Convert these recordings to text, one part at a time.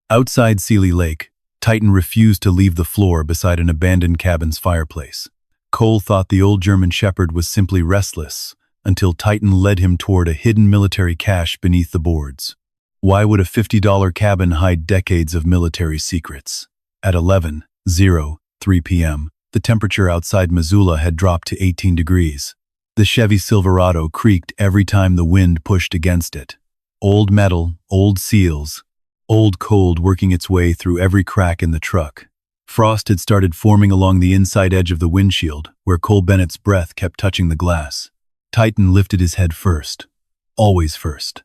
Outside Sealy Lake, Titan refused to leave the floor beside an abandoned cabin's fireplace. Cole thought the old German Shepherd was simply restless, until Titan led him toward a hidden military cache beneath the boards. Why would a $50 cabin hide decades of military secrets? At 11:03 p.m., the temperature outside Missoula had dropped to 18 degrees. The Chevy Silverado creaked every time the wind pushed against it. Old metal, old seals, old cold working its way through every crack in the truck. Frost had started forming along the inside edge of the windshield, where Cole Bennett's breath kept touching the glass. Titan lifted his head first. Always first.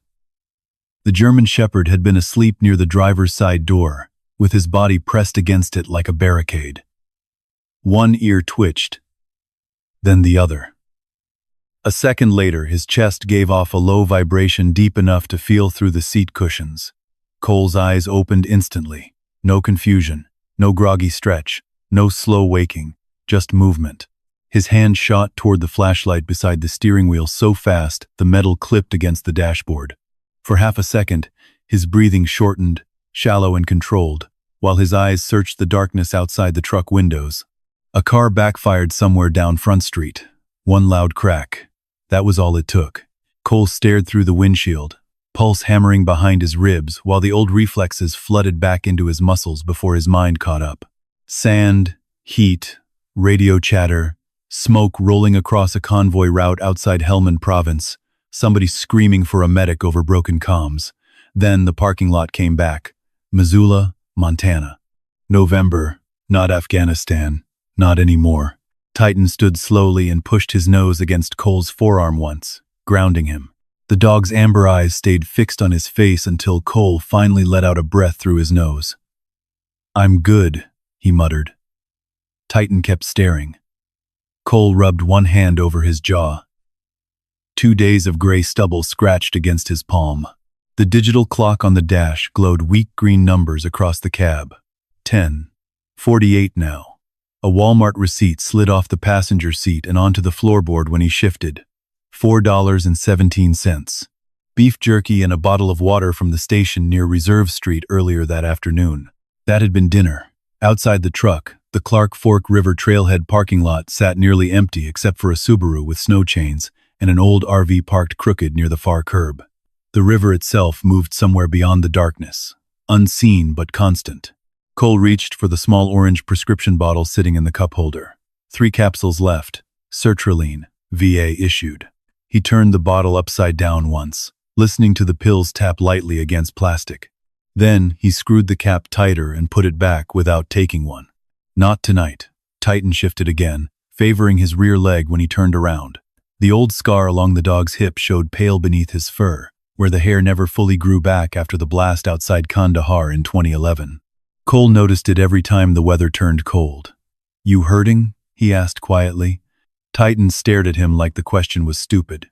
The German Shepherd had been asleep near the driver's side door, with his body pressed against it like a barricade. One ear twitched, then the other. A second later, his chest gave off a low vibration deep enough to feel through the seat cushions. Cole's eyes opened instantly. No confusion, no groggy stretch, no slow waking, just movement. His hand shot toward the flashlight beside the steering wheel so fast the metal clipped against the dashboard. For half a second, his breathing shortened, shallow and controlled, while his eyes searched the darkness outside the truck windows. A car backfired somewhere down Front Street. One loud crack. That was all it took. Cole stared through the windshield, pulse hammering behind his ribs while the old reflexes flooded back into his muscles before his mind caught up. Sand, heat, radio chatter, smoke rolling across a convoy route outside Helmand Province, somebody screaming for a medic over broken comms. Then the parking lot came back. Missoula, Montana. November, not Afghanistan, not anymore. Titan stood slowly and pushed his nose against Cole's forearm once, grounding him. The dog's amber eyes stayed fixed on his face until Cole finally let out a breath through his nose. "I'm good," he muttered. Titan kept staring. Cole rubbed one hand over his jaw. 2 days of gray stubble scratched against his palm. The digital clock on the dash glowed weak green numbers across the cab. 10:48 now. A Walmart receipt slid off the passenger seat and onto the floorboard when he shifted. $4.17. Beef jerky and a bottle of water from the station near Reserve Street earlier that afternoon. That had been dinner. Outside the truck, the Clark Fork River Trailhead parking lot sat nearly empty except for a Subaru with snow chains and an old RV parked crooked near the far curb. The river itself moved somewhere beyond the darkness, unseen but constant. Cole reached for the small orange prescription bottle sitting in the cup holder. 3 capsules left, sertraline, VA issued. He turned the bottle upside down once, listening to the pills tap lightly against plastic. Then he screwed the cap tighter and put it back without taking one. Not tonight. Titan shifted again, favoring his rear leg when he turned around. The old scar along the dog's hip showed pale beneath his fur, where the hair never fully grew back after the blast outside Kandahar in 2011. Cole noticed it every time the weather turned cold. "You hurting?" he asked quietly. Titan stared at him like the question was stupid.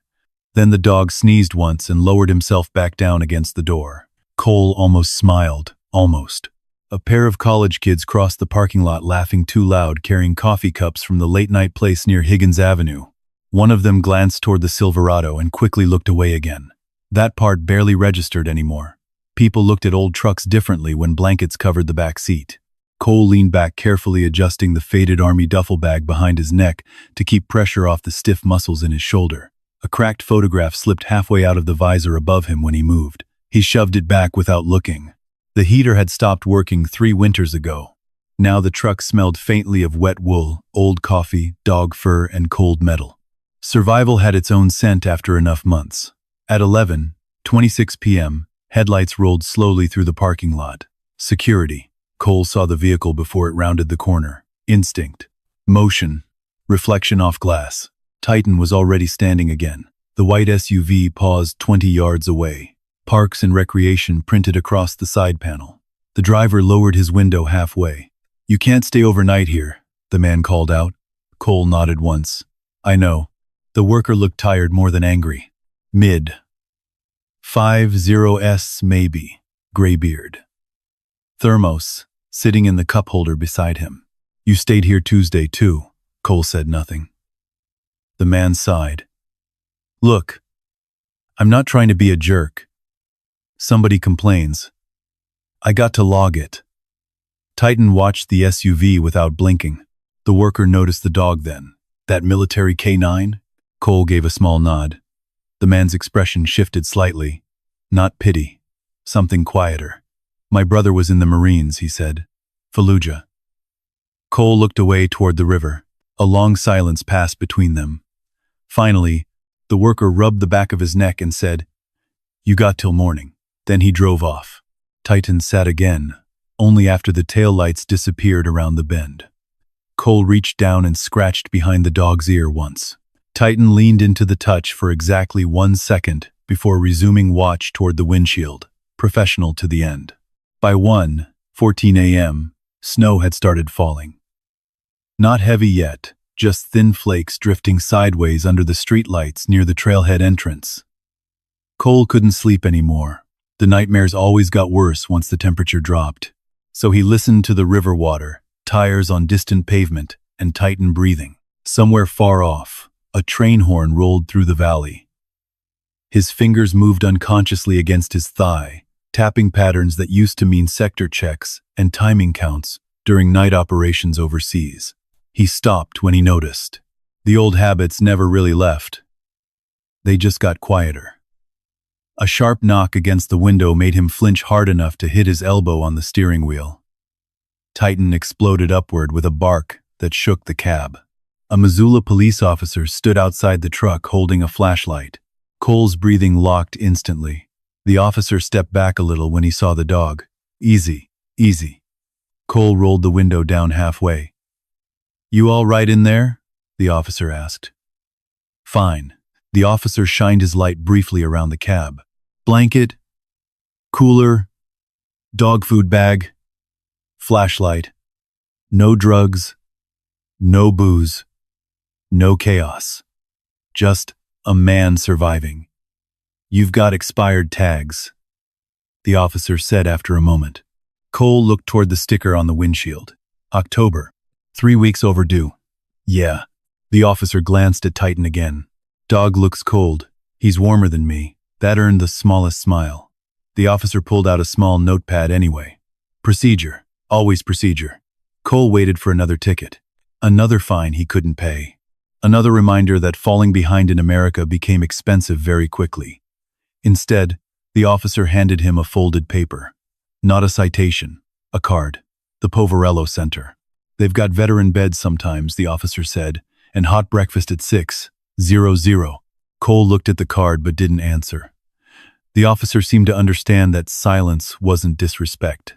Then the dog sneezed once and lowered himself back down against the door. Cole almost smiled. Almost. A pair of college kids crossed the parking lot laughing too loud, carrying coffee cups from the late-night place near Higgins Avenue. One of them glanced toward the Silverado and quickly looked away again. That part barely registered anymore. People looked at old trucks differently when blankets covered the back seat. Cole leaned back, carefully adjusting the faded army duffel bag behind his neck to keep pressure off the stiff muscles in his shoulder. A cracked photograph slipped halfway out of the visor above him when he moved. He shoved it back without looking. The heater had stopped working 3 winters ago. Now the truck smelled faintly of wet wool, old coffee, dog fur, and cold metal. Survival had its own scent after enough months. At 11:26 p.m., headlights rolled slowly through the parking lot. Security. Cole saw the vehicle before it rounded the corner. Instinct. Motion. Reflection off glass. Titan was already standing again. The white SUV paused 20 yards away. Parks and Recreation printed across the side panel. The driver lowered his window halfway. "You can't stay overnight here," the man called out. Cole nodded once. "I know." The worker looked tired more than angry. Mid. 50s maybe. Graybeard. Thermos, sitting in the cup holder beside him. "You stayed here Tuesday too." Cole said nothing. The man sighed. "Look, I'm not trying to be a jerk. Somebody complains. I got to log it. Titan watched the SUV without blinking. The worker noticed the dog then. That military K9? Cole gave a small nod. The man's expression shifted slightly. Not pity. Something quieter. My brother was in the Marines, he said. Fallujah. Cole looked away toward the river. A long silence passed between them. Finally, the worker rubbed the back of his neck and said, "You got till morning." Then he drove off. Titan sat again, only after the taillights disappeared around the bend. Cole reached down and scratched behind the dog's ear once. Titan leaned into the touch for exactly 1 second before resuming watch toward the windshield, professional to the end. By 1:14 a.m., snow had started falling. Not heavy yet, just thin flakes drifting sideways under the streetlights near the trailhead entrance. Cole couldn't sleep anymore. The nightmares always got worse once the temperature dropped. So he listened to the river water, tires on distant pavement, and Titan breathing. Somewhere far off, a train horn rolled through the valley. His fingers moved unconsciously against his thigh, tapping patterns that used to mean sector checks and timing counts during night operations overseas. He stopped when he noticed. The old habits never really left. They just got quieter. A sharp knock against the window made him flinch hard enough to hit his elbow on the steering wheel. Titan exploded upward with a bark that shook the cab. A Missoula police officer stood outside the truck holding a flashlight. Cole's breathing locked instantly. The officer stepped back a little when he saw the dog. "Easy, easy." Cole rolled the window down halfway. "You all right in there?" the officer asked. "Fine." The officer shined his light briefly around the cab. "Blanket, cooler, dog food bag, flashlight. No drugs, no booze, no chaos. Just a man surviving. You've got expired tags," the officer said after a moment. Cole looked toward the sticker on the windshield. October. 3 weeks overdue. "Yeah." The officer glanced at Titan again. "Dog looks cold. He's warmer than me." That earned the smallest smile. The officer pulled out a small notepad anyway. "Procedure. Always procedure." Cole waited for another ticket. Another fine he couldn't pay. Another reminder that falling behind in America became expensive very quickly. Instead, the officer handed him a folded paper. Not a citation. A card. The Poverello Center. "They've got veteran beds sometimes," the officer said, "and hot breakfast at 6:00. Cole looked at the card but didn't answer. The officer seemed to understand that silence wasn't disrespect.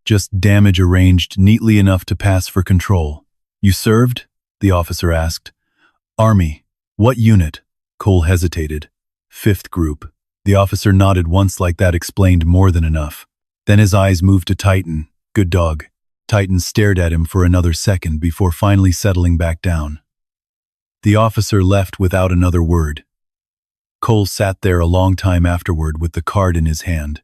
Just damage arranged neatly enough to pass for control. "You served?" the officer asked. "Army. What unit?" Cole hesitated. "5th Group." The officer nodded once like that explained more than enough. Then his eyes moved to Titan. "Good dog." Titan stared at him for another second before finally settling back down. The officer left without another word. Cole sat there a long time afterward with the card in his hand.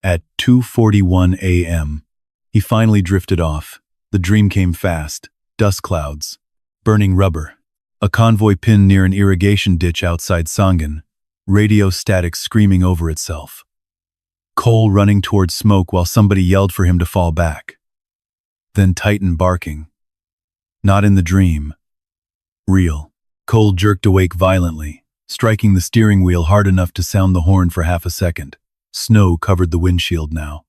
At 2:41 a.m., he finally drifted off. The dream came fast. Dust clouds. Burning rubber. A convoy pinned near an irrigation ditch outside Sangan. Radio static screaming over itself. Cole running toward smoke while somebody yelled for him to fall back. Then Titan barking. Not in the dream. Real. Cole jerked awake violently, striking the steering wheel hard enough to sound the horn for half a second. Snow covered the windshield now,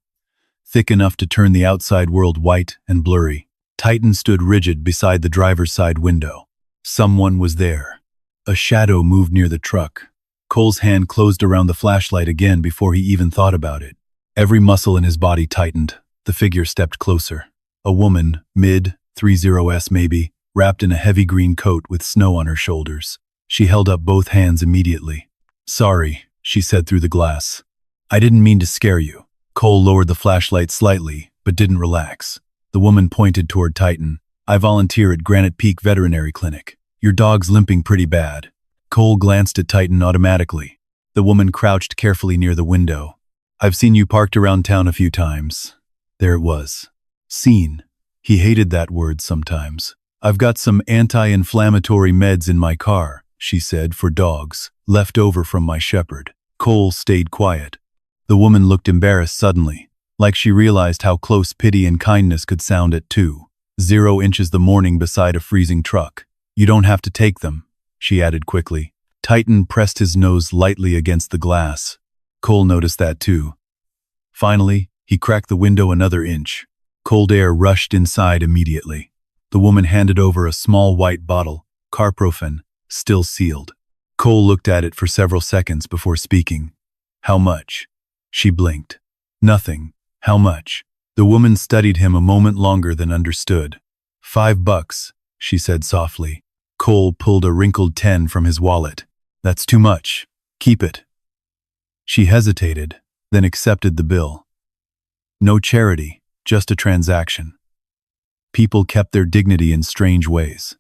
thick enough to turn the outside world white and blurry. Titan stood rigid beside the driver's side window. Someone was there. A shadow moved near the truck. Cole's hand closed around the flashlight again before he even thought about it. Every muscle in his body tightened. The figure stepped closer. A woman, mid-30s maybe, wrapped in a heavy green coat with snow on her shoulders. She held up both hands immediately. "Sorry," she said through the glass. "I didn't mean to scare you." Cole lowered the flashlight slightly, but didn't relax. The woman pointed toward Titan. "I volunteer at Granite Peak Veterinary Clinic. Your dog's limping pretty bad." Cole glanced at Titan automatically. The woman crouched carefully near the window. "I've seen you parked around town a few times." There it was. Seen. He hated that word sometimes. "I've got some anti-inflammatory meds in my car," she said, "for dogs, left over from my shepherd." Cole stayed quiet. The woman looked embarrassed suddenly. like she realized how close pity and kindness could sound at 2:00 the morning beside a freezing truck. "You don't have to take them," she added quickly. Titan pressed his nose lightly against the glass. Cole noticed that too. Finally, he cracked the window another inch. Cold air rushed inside immediately. The woman handed over a small white bottle, carprofen, still sealed. Cole looked at it for several seconds before speaking. "How much?" She blinked. "Nothing. How much?" The woman studied him a moment longer than understood. $5, she said softly. Cole pulled a wrinkled 10 from his wallet. "That's too much. Keep it." She hesitated, then accepted the bill. No charity, just a transaction. People kept their dignity in strange ways.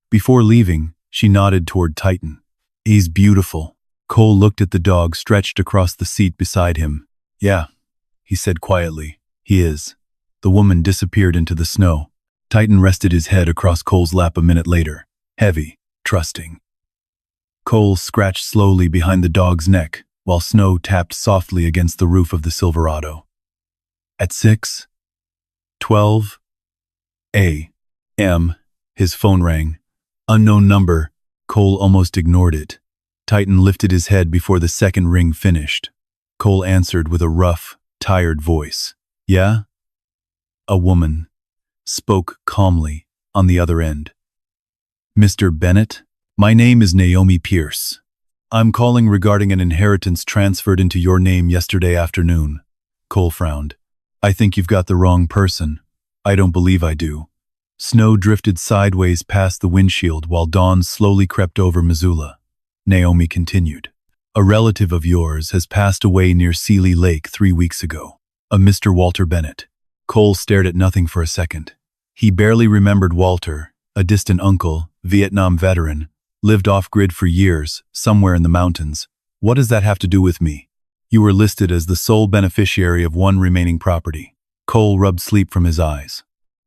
Before leaving, she nodded toward Titan. "He's beautiful." Cole looked at the dog stretched across the seat beside him. "Yeah," he said quietly, "he is." The woman disappeared into the snow. Titan rested his head across Cole's lap a minute later, heavy, trusting. Cole scratched slowly behind the dog's neck, while snow tapped softly against the roof of the Silverado. At 6:12 a.m., his phone rang. Unknown number. Cole almost ignored it. Titan lifted his head before the second ring finished. Cole answered with a rough, tired voice. "Yeah?" A woman spoke calmly on the other end. "Mr. Bennett? My name is Naomi Pierce. I'm calling regarding an inheritance transferred into your name yesterday afternoon." Cole frowned. "I think you've got the wrong person." "I don't believe I do." Snow drifted sideways past the windshield while dawn slowly crept over Missoula. Naomi continued. "A relative of yours has passed away near Seeley Lake 3 weeks ago. A Mr. Walter Bennett." Cole stared at nothing for a second. He barely remembered Walter, a distant uncle, Vietnam veteran, lived off-grid for years, somewhere in the mountains. "What does that have to do with me?" "You were listed as the sole beneficiary of one remaining property." Cole rubbed sleep from his eyes.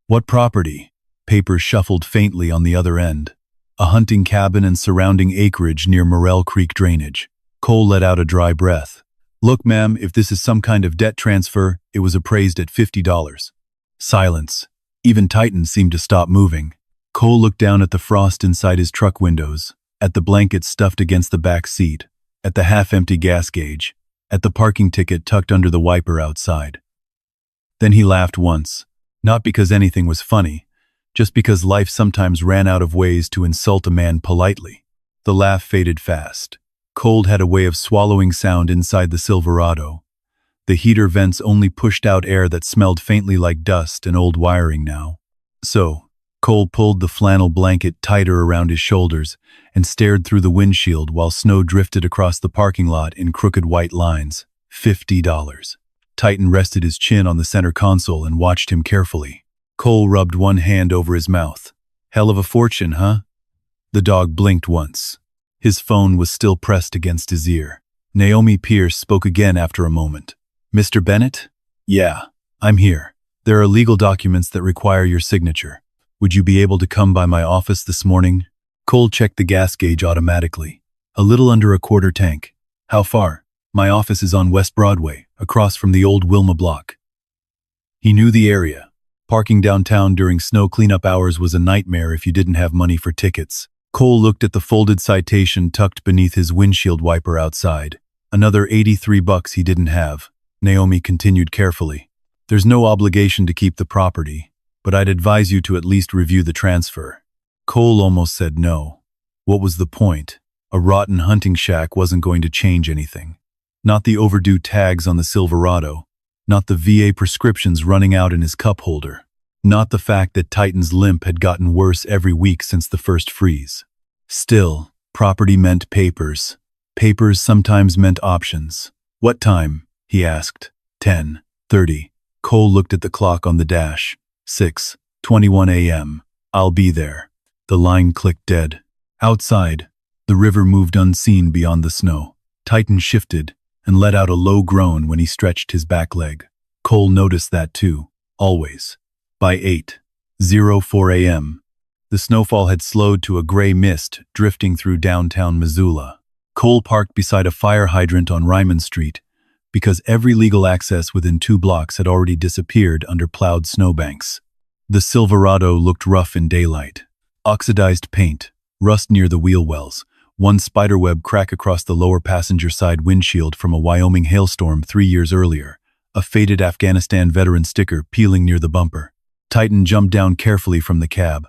"What property?" Papers shuffled faintly on the other end. "A hunting cabin and surrounding acreage near Morrell Creek drainage." Cole let out a dry breath. "Look, ma'am, if this is some kind of debt transfer, it was appraised at $50. Silence. Even Titan seemed to stop moving. Cole looked down at the frost inside his truck windows, at the blankets stuffed against the back seat, at the half-empty gas gauge, at the parking ticket tucked under the wiper outside. Then he laughed once, not because anything was funny, just because life sometimes ran out of ways to insult a man politely. The laugh faded fast. Cold had a way of swallowing sound inside the Silverado. The heater vents only pushed out air that smelled faintly like dust and old wiring now. So, Cole pulled the flannel blanket tighter around his shoulders and stared through the windshield while snow drifted across the parking lot in crooked white lines. $50. Titan rested his chin on the center console and watched him carefully. Cole rubbed one hand over his mouth. "Hell of a fortune, huh?" The dog blinked once. His phone was still pressed against his ear. Naomi Pierce spoke again after a moment. "Mr. Bennett?" "Yeah, I'm here. There are legal documents that require your signature. Would you be able to come by my office this morning?" Cole checked the gas gauge automatically. "A little under a quarter tank." "How far?" "My office is on West Broadway, across from the old Wilma block." He knew the area. Parking downtown during snow cleanup hours was a nightmare if you didn't have money for tickets. Cole looked at the folded citation tucked beneath his windshield wiper outside. Another $83 he didn't have. Naomi continued carefully. "There's no obligation to keep the property, but I'd advise you to at least review the transfer." Cole almost said no. What was the point? A rotten hunting shack wasn't going to change anything. Not the overdue tags on the Silverado. Not the VA prescriptions running out in his cup holder. Not the fact that Titan's limp had gotten worse every week since the first freeze. Still, property meant papers. Papers sometimes meant options. "What time?" he asked. 10:30. Cole looked at the clock on the dash. 6:21 a.m. "I'll be there." The line clicked dead. Outside, the river moved unseen beyond the snow. Titan shifted and let out a low groan when he stretched his back leg. Cole noticed that too, always. By 8:04 a.m., the snowfall had slowed to a gray mist drifting through downtown Missoula. Cole parked beside a fire hydrant on Ryman Street, because every legal access within 2 blocks had already disappeared under plowed snowbanks. The Silverado looked rough in daylight. Oxidized paint, rust near the wheel wells, one spiderweb crack across the lower passenger side windshield from a Wyoming hailstorm 3 years earlier, a faded Afghanistan veteran sticker peeling near the bumper. Titan jumped down carefully from the cab.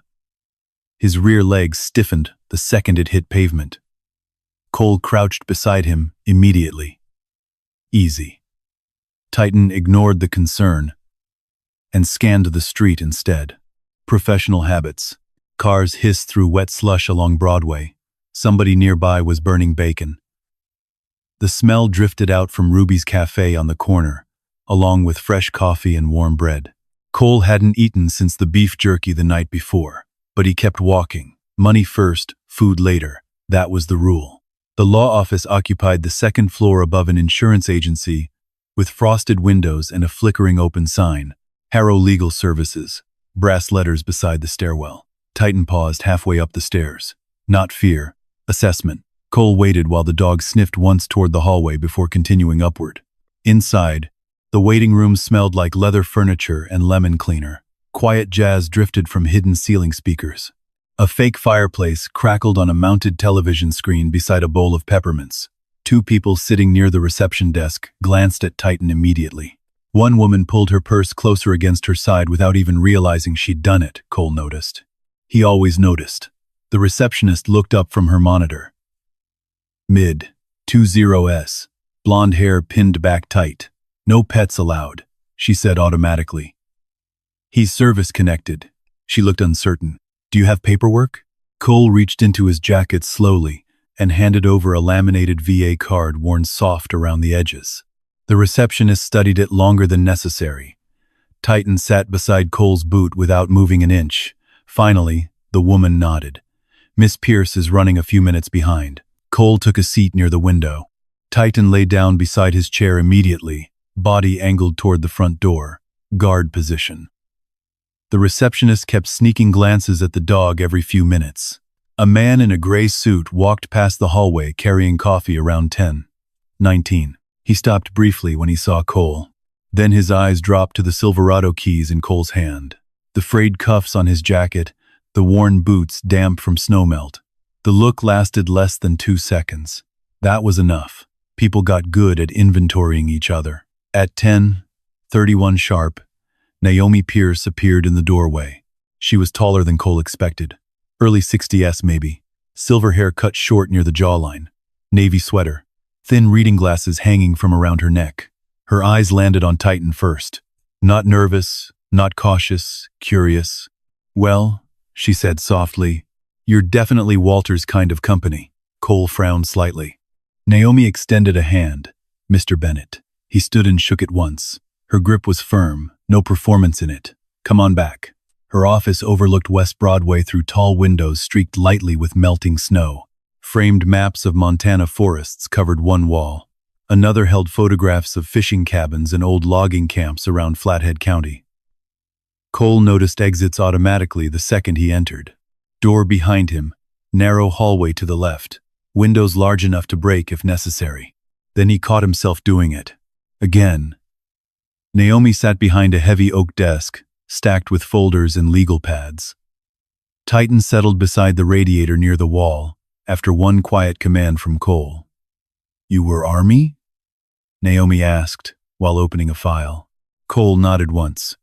His rear legs stiffened the second it hit pavement. Cole crouched beside him immediately. Easy. Titan ignored the concern and scanned the street instead. Professional habits. Cars hissed through wet slush along Broadway. Somebody nearby was burning bacon. The smell drifted out from Ruby's cafe on the corner, along with fresh coffee and warm bread. Cole hadn't eaten since the beef jerky the night before, but he kept walking. Money first, food later. That was the rule. The law office occupied the second floor above an insurance agency with frosted windows and a flickering open sign. Harrow Legal Services. Brass letters beside the stairwell. Titan paused halfway up the stairs. Not fear. Assessment. Cole waited while the dog sniffed once toward the hallway before continuing upward. Inside, the waiting room smelled like leather furniture and lemon cleaner. Quiet jazz drifted from hidden ceiling speakers. A fake fireplace crackled on a mounted television screen beside a bowl of peppermints. 2 people sitting near the reception desk glanced at Titan immediately. One woman pulled her purse closer against her side without even realizing she'd done it, Cole noticed. He always noticed. The receptionist looked up from her monitor. Mid. 20S. Blonde hair pinned back tight. No pets allowed, she said automatically. He's service-connected. She looked uncertain. Do you have paperwork? Cole reached into his jacket slowly and handed over a laminated VA card worn soft around the edges. The receptionist studied it longer than necessary. Titan sat beside Cole's boot without moving an inch. Finally, the woman nodded. Miss Pierce is running a few minutes behind. Cole took a seat near the window. Titan lay down beside his chair immediately, body angled toward the front door, guard position. The receptionist kept sneaking glances at the dog every few minutes. A man in a gray suit walked past the hallway carrying coffee around 10:19. He stopped briefly when he saw Cole. Then his eyes dropped to the Silverado keys in Cole's hand. The frayed cuffs on his jacket, the worn boots damp from snowmelt. The look lasted less than 2 seconds. That was enough. People got good at inventorying each other. At 10:31 sharp, Naomi Pierce appeared in the doorway. She was taller than Cole expected. Early 60s maybe. Silver hair cut short near the jawline. Navy sweater. Thin reading glasses hanging from around her neck. Her eyes landed on Titan first. Not nervous, not cautious, curious. Well, she said softly, you're definitely Walter's kind of company. Cole frowned slightly. Naomi extended a hand. Mr. Bennett. He stood and shook it once. Her grip was firm, no performance in it. Come on back. Her office overlooked West Broadway through tall windows streaked lightly with melting snow. Framed maps of Montana forests covered one wall. Another held photographs of fishing cabins and old logging camps around Flathead County. Cole noticed exits automatically the second he entered. Door behind him, narrow hallway to the left, windows large enough to break if necessary. Then he caught himself doing it. Again. Naomi sat behind a heavy oak desk, stacked with folders and legal pads. Titan settled beside the radiator near the wall, after one quiet command from Cole. You were Army? Naomi asked, while opening a file. Cole nodded once.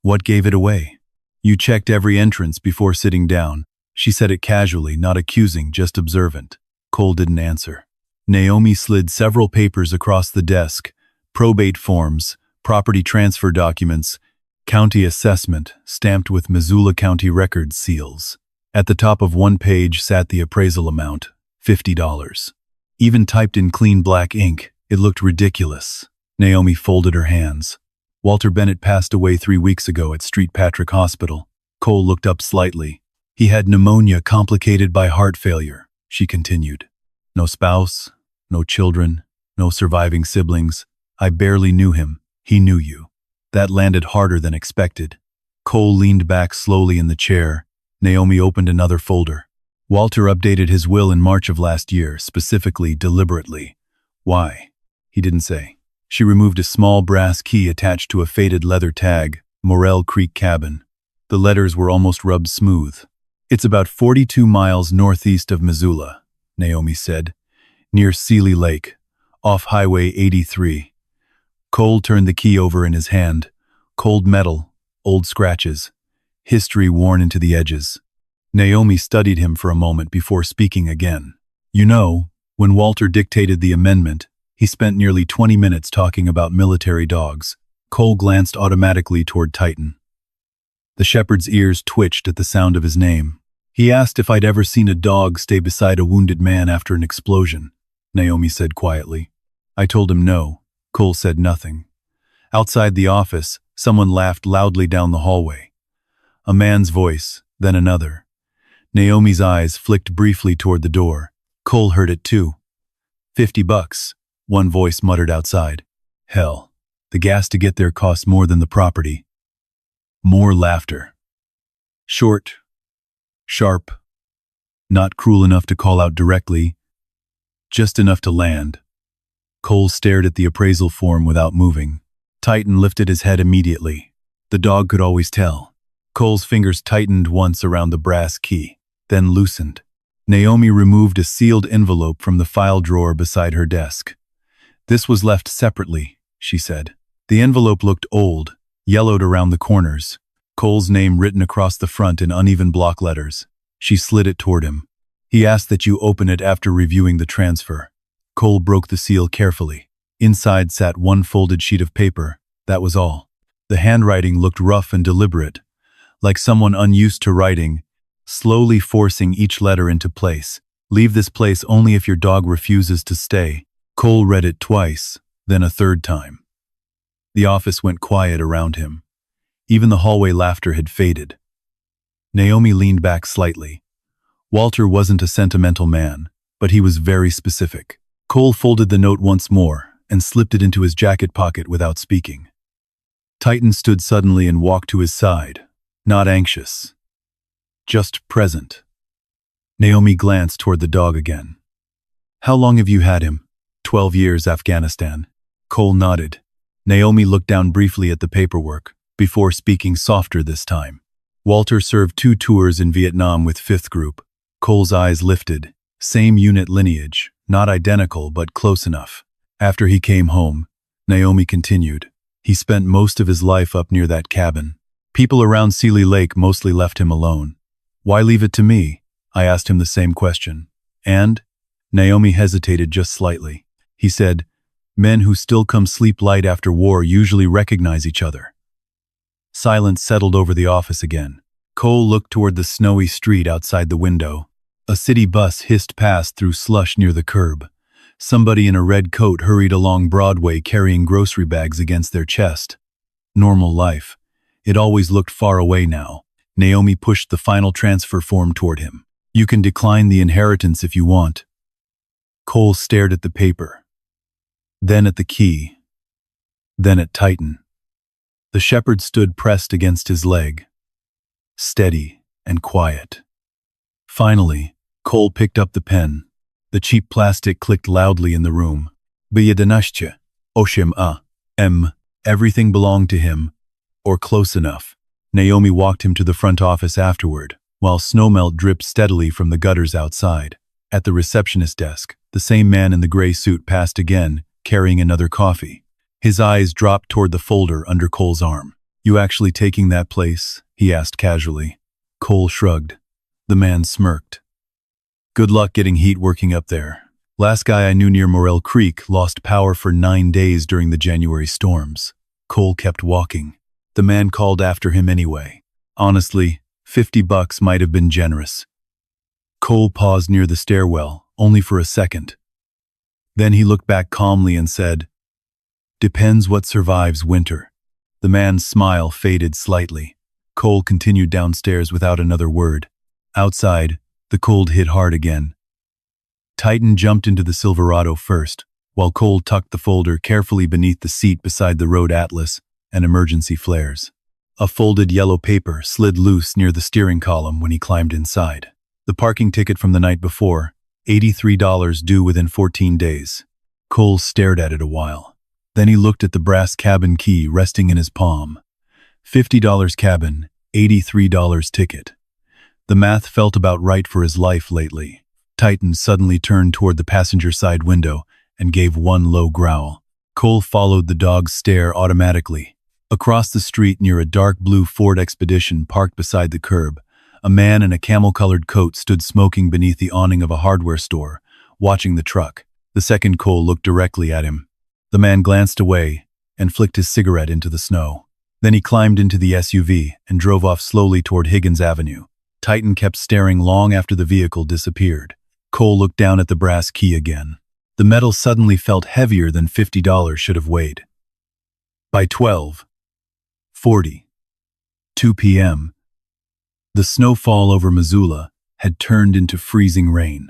What gave it away? You checked every entrance before sitting down. She said it casually, not accusing, just observant. Cole didn't answer. Naomi slid several papers across the desk, probate forms, property transfer documents, county assessment, stamped with Missoula County records seals. At the top of one page sat the appraisal amount, $50. Even typed in clean black ink, it looked ridiculous. Naomi folded her hands. Walter Bennett passed away 3 weeks ago at St. Patrick Hospital. Cole looked up slightly. He had pneumonia complicated by heart failure, she continued. No spouse, no children, no surviving siblings. I barely knew him. He knew you. That landed harder than expected. Cole leaned back slowly in the chair. Naomi opened another folder. Walter updated his will in March of last year, specifically, deliberately. Why? He didn't say. She removed a small brass key attached to a faded leather tag, Morel Creek Cabin. The letters were almost rubbed smooth. "It's about 42 miles northeast of Missoula," Naomi said, "near Seeley Lake, off Highway 83. Cole turned the key over in his hand. Cold metal, old scratches, history worn into the edges. Naomi studied him for a moment before speaking again. "You know, when Walter dictated the amendment, he spent nearly 20 minutes talking about military dogs." Cole glanced automatically toward Titan. The shepherd's ears twitched at the sound of his name. "He asked if I'd ever seen a dog stay beside a wounded man after an explosion," Naomi said quietly. "I told him no." Cole said nothing. Outside the office, someone laughed loudly down the hallway. A man's voice, then another. Naomi's eyes flicked briefly toward the door. Cole heard it too. $50, one voice muttered outside. "Hell, the gas to get there costs more than the property." More laughter. Short, sharp, not cruel enough to call out directly, just enough to land. Cole stared at the appraisal form without moving. Titan lifted his head immediately. The dog could always tell. Cole's fingers tightened once around the brass key, then loosened. Naomi removed a sealed envelope from the file drawer beside her desk. "This was left separately," she said. The envelope looked old, yellowed around the corners. Cole's name written across the front in uneven block letters. She slid it toward him. "He asked that you open it after reviewing the transfer." Cole broke the seal carefully. Inside sat one folded sheet of paper. That was all. The handwriting looked rough and deliberate, like someone unused to writing, slowly forcing each letter into place. "Leave this place only if your dog refuses to stay." Cole read it twice, then a third time. The office went quiet around him. Even the hallway laughter had faded. Naomi leaned back slightly. Walter wasn't a sentimental man, but he was very specific. Cole folded the note once more and slipped it into his jacket pocket without speaking. Titan stood suddenly and walked to his side, not anxious, just present. Naomi glanced toward the dog again. "How long have you had him?" 12 years, Afghanistan." Cole nodded. Naomi looked down briefly at the paperwork, before speaking softer this time. "Walter served 2 tours in Vietnam with 5th Group." Cole's eyes lifted. Same unit lineage, not identical but close enough. "After he came home," Naomi continued, "he spent most of his life up near that cabin. People around Seeley Lake mostly left him alone. Why leave it to me?" I asked him the same question. "And?" Naomi hesitated just slightly. He said, "Men who still come sleep light after war usually recognize each other." Silence settled over the office again. Cole looked toward the snowy street outside the window. A city bus hissed past through slush near the curb. Somebody in a red coat hurried along Broadway carrying grocery bags against their chest. Normal life. It always looked far away now. Naomi pushed the final transfer form toward him. "You can decline the inheritance if you want." Cole stared at the paper, then at the key, then at Titan. The shepherd stood pressed against his leg, steady and quiet. Finally, Cole picked up the pen. The cheap plastic clicked loudly in the room. "B'yedanashche, Oshim M. Everything belonged to him, or close enough." Naomi walked him to the front office afterward, while snowmelt dripped steadily from the gutters outside. At the receptionist desk, the same man in the gray suit passed again, carrying another coffee. His eyes dropped toward the folder under Cole's arm. "You actually taking that place?" he asked casually. Cole shrugged. The man smirked. "Good luck getting heat working up there. Last guy I knew near Morel Creek lost power for 9 days during the January storms." Cole kept walking. The man called after him anyway. Honestly, $50 might have been generous. Cole paused near the stairwell, only for a second. Then he looked back calmly and said, "Depends what survives winter." The man's smile faded slightly. Cole continued downstairs without another word. Outside, the cold hit hard again. Titan jumped into the Silverado first, while Cole tucked the folder carefully beneath the seat beside the road atlas and emergency flares. A folded yellow paper slid loose near the steering column when he climbed inside. The parking ticket from the night before, $83 due within 14 days. Cole stared at it a while. Then he looked at the brass cabin key resting in his palm. $50 cabin, $83 ticket. The math felt about right for his life lately. Titan suddenly turned toward the passenger side window and gave one low growl. Cole followed the dog's stare automatically. Across the street near a dark blue Ford Expedition parked beside the curb, a man in a camel-colored coat stood smoking beneath the awning of a hardware store, watching the truck. The second Cole looked directly at him. The man glanced away and flicked his cigarette into the snow. Then he climbed into the SUV and drove off slowly toward Higgins Avenue. Titan kept staring long after the vehicle disappeared. Cole looked down at the brass key again. The metal suddenly felt heavier than $50 should have weighed. By 12:40, 2 p.m., the snowfall over Missoula had turned into freezing rain.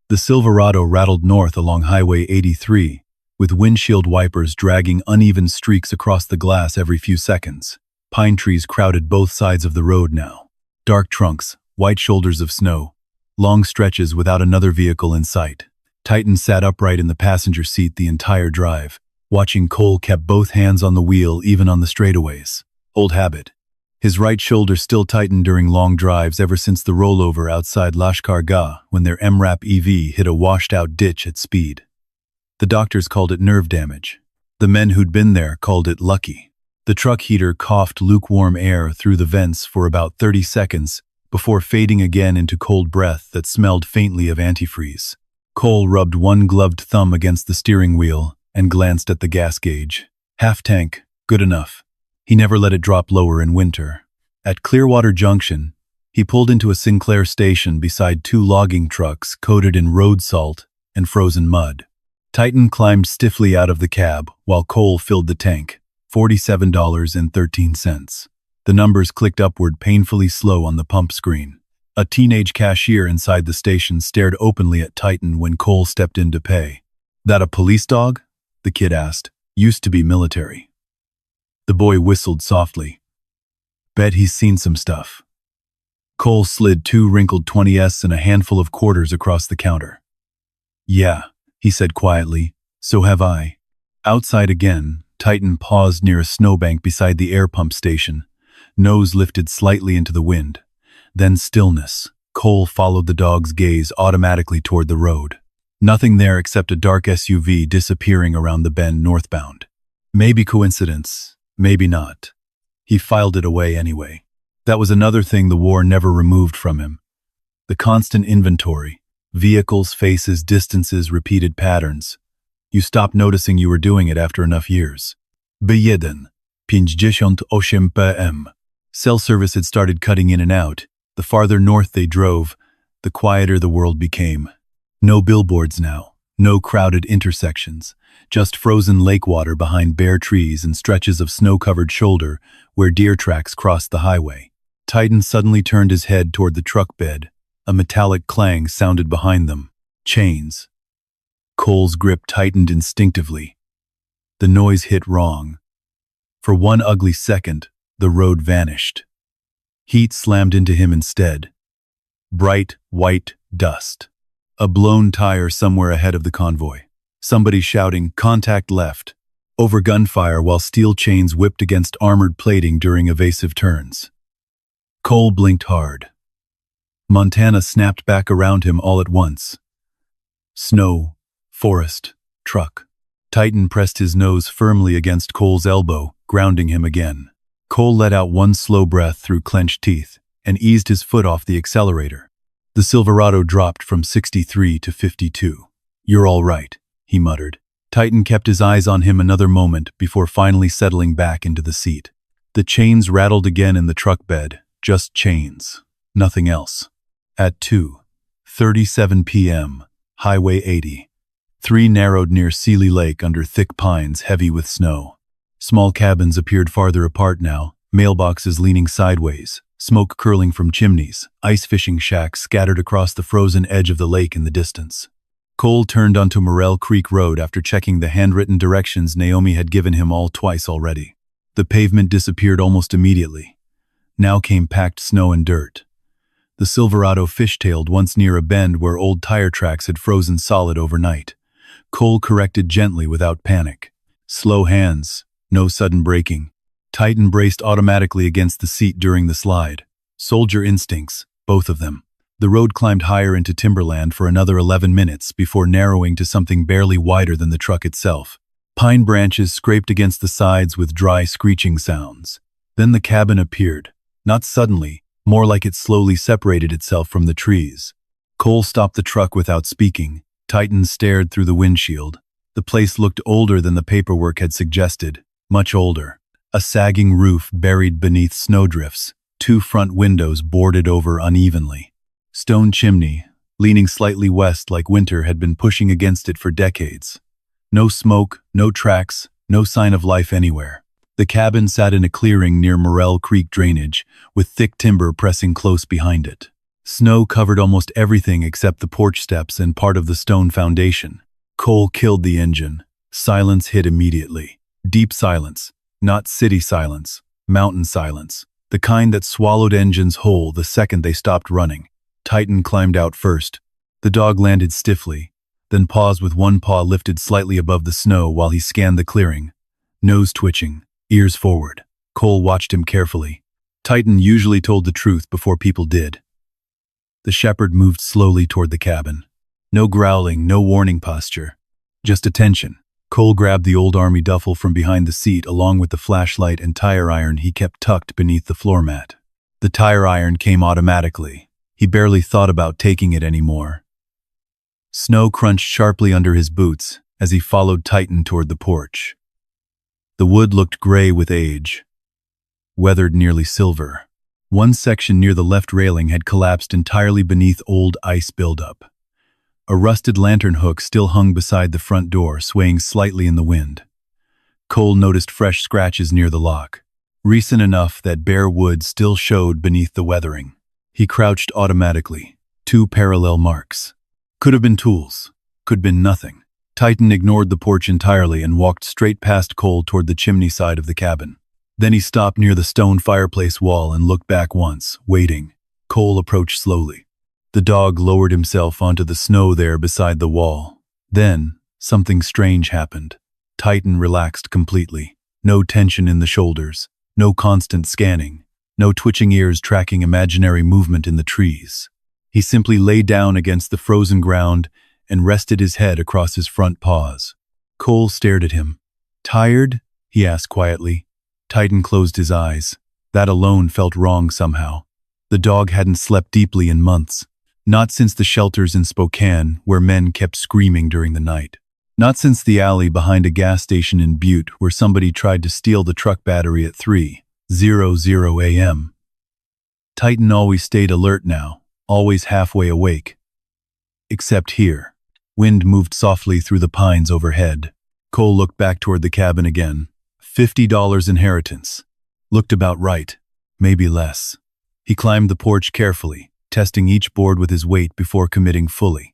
The Silverado rattled north along Highway 83, with windshield wipers dragging uneven streaks across the glass every few seconds. Pine trees crowded both sides of the road now. Dark trunks, white shoulders of snow, long stretches without another vehicle in sight. Titan sat upright in the passenger seat the entire drive. Watching Cole kept both hands on the wheel even on the straightaways. Old habit. His right shoulder still tightened during long drives ever since the rollover outside Lashkar Gah when their MRAP EV hit a washed-out ditch at speed. The doctors called it nerve damage. The men who'd been there called it lucky. The truck heater coughed lukewarm air through the vents for about 30 seconds before fading again into cold breath that smelled faintly of antifreeze. Cole rubbed one gloved thumb against the steering wheel and glanced at the gas gauge. Half tank, good enough. He never let it drop lower in winter. At Clearwater Junction, he pulled into a Sinclair station beside two logging trucks coated in road salt and frozen mud. Titan climbed stiffly out of the cab while Cole filled the tank, $47.13. The numbers clicked upward painfully slow on the pump screen. A teenage cashier inside the station stared openly at Titan when Cole stepped in to pay. "That a police dog?" the kid asked. "Used to be military." The boy whistled softly. "Bet he's seen some stuff." Cole slid two wrinkled 20s and a handful of quarters across the counter. "Yeah," he said quietly, "so have I." Outside again, Titan paused near a snowbank beside the air pump station, nose lifted slightly into the wind. Then stillness. Cole followed the dog's gaze automatically toward the road. Nothing there except a dark SUV disappearing around the bend northbound. Maybe coincidence, maybe not. He filed it away anyway. That was another thing the war never removed from him. The constant inventory. Vehicles, faces, distances, repeated patterns. You stopped noticing you were doing it after enough years. B1, 58 PM. Cell service had started cutting in and out. The farther north they drove, the quieter the world became. No billboards now, no crowded intersections, just frozen lake water behind bare trees and stretches of snow-covered shoulder where deer tracks crossed the highway. Titan suddenly turned his head toward the truck bed. A metallic clang sounded behind them. Chains. Cole's grip tightened instinctively. The noise hit wrong. For one ugly second, the road vanished. Heat slammed into him instead. Bright, white dust. A blown tire somewhere ahead of the convoy. Somebody shouting, "Contact left," over gunfire while steel chains whipped against armored plating during evasive turns. Cole blinked hard. Montana snapped back around him all at once. Snow, forest, truck. Titan pressed his nose firmly against Cole's elbow, grounding him again. Cole let out one slow breath through clenched teeth and eased his foot off the accelerator. The Silverado dropped from 63 to 52. "You're all right," he muttered. Titan kept his eyes on him another moment before finally settling back into the seat. The chains rattled again in the truck bed, just chains, nothing else. At 2:37 p.m., Highway 80. Three narrowed near Seeley Lake under thick pines heavy with snow. Small cabins appeared farther apart now, mailboxes leaning sideways, smoke curling from chimneys, ice fishing shacks scattered across the frozen edge of the lake in the distance. Cole turned onto Morrell Creek Road after checking the handwritten directions Naomi had given him all twice already. The pavement disappeared almost immediately. Now came packed snow and dirt. The Silverado fishtailed once near a bend where old tire tracks had frozen solid overnight. Cole corrected gently without panic. Slow hands, no sudden braking. Titan braced automatically against the seat during the slide. Soldier instincts, both of them. The road climbed higher into timberland for another 11 minutes before narrowing to something barely wider than the truck itself. Pine branches scraped against the sides with dry screeching sounds. Then the cabin appeared. Not suddenly, more like it slowly separated itself from the trees. Cole stopped the truck without speaking. Titan stared through the windshield. The place looked older than the paperwork had suggested. Much older. A sagging roof buried beneath snowdrifts. 2 front windows boarded over unevenly. Stone chimney, leaning slightly west like winter had been pushing against it for decades. No smoke, no tracks, no sign of life anywhere. The cabin sat in a clearing near Morel Creek drainage, with thick timber pressing close behind it. Snow covered almost everything except the porch steps and part of the stone foundation. Cole killed the engine. Silence hit immediately. Deep silence. Not city silence. Mountain silence. The kind that swallowed engines whole the second they stopped running. Titan climbed out first. The dog landed stiffly, then paused with one paw lifted slightly above the snow while he scanned the clearing. Nose twitching, ears forward. Cole watched him carefully. Titan usually told the truth before people did. The shepherd moved slowly toward the cabin. No growling, no warning posture. Just attention. Cole grabbed the old army duffel from behind the seat along with the flashlight and tire iron he kept tucked beneath the floor mat. The tire iron came automatically. He barely thought about taking it anymore. Snow crunched sharply under his boots as he followed Titan toward the porch. The wood looked gray with age, weathered nearly silver. One section near the left railing had collapsed entirely beneath old ice buildup. A rusted lantern hook still hung beside the front door, swaying slightly in the wind. Cole noticed fresh scratches near the lock, recent enough that bare wood still showed beneath the weathering. He crouched automatically. 2 parallel marks. Could have been tools. Could have been nothing. Titan ignored the porch entirely and walked straight past Cole toward the chimney side of the cabin. Then he stopped near the stone fireplace wall and looked back once, waiting. Cole approached slowly. The dog lowered himself onto the snow there beside the wall. Then, something strange happened. Titan relaxed completely. No tension in the shoulders. No constant scanning. No twitching ears tracking imaginary movement in the trees. He simply lay down against the frozen ground and rested his head across his front paws. Cole stared at him. "Tired?" he asked quietly. Titan closed his eyes. That alone felt wrong somehow. The dog hadn't slept deeply in months. Not since the shelters in Spokane, where men kept screaming during the night. Not since the alley behind a gas station in Butte, where somebody tried to steal the truck battery at 3:00 a.m. Titan always stayed alert now, always halfway awake. Except here. Wind moved softly through the pines overhead. Cole looked back toward the cabin again. $50 inheritance. Looked about right. Maybe less. He climbed the porch carefully, testing each board with his weight before committing fully.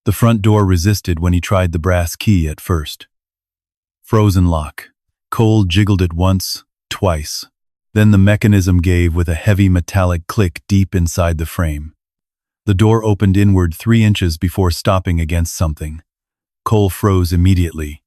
The front door resisted when he tried the brass key at first. Frozen lock. Cole jiggled it once, twice. Then the mechanism gave with a heavy metallic click deep inside the frame. The door opened inward 3 inches before stopping against something. Cole froze immediately.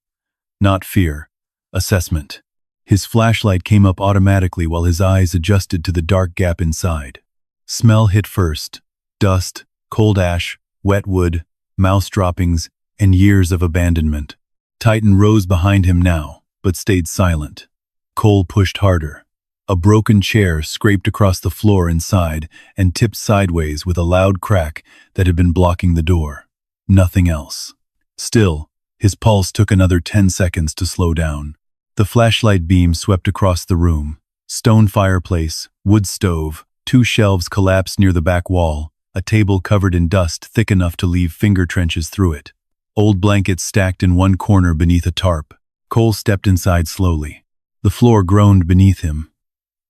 Not fear. Assessment. His flashlight came up automatically while his eyes adjusted to the dark gap inside. Smell hit first. Dust, cold ash, wet wood, mouse droppings, and years of abandonment. Titan rose behind him now, but stayed silent. Cole pushed harder. A broken chair scraped across the floor inside and tipped sideways with a loud crack that had been blocking the door. Nothing else. Still, his pulse took another 10 seconds to slow down. The flashlight beam swept across the room. Stone fireplace, wood stove, 2 shelves collapsed near the back wall, a table covered in dust thick enough to leave finger trenches through it. Old blankets stacked in one corner beneath a tarp. Cole stepped inside slowly. The floor groaned beneath him.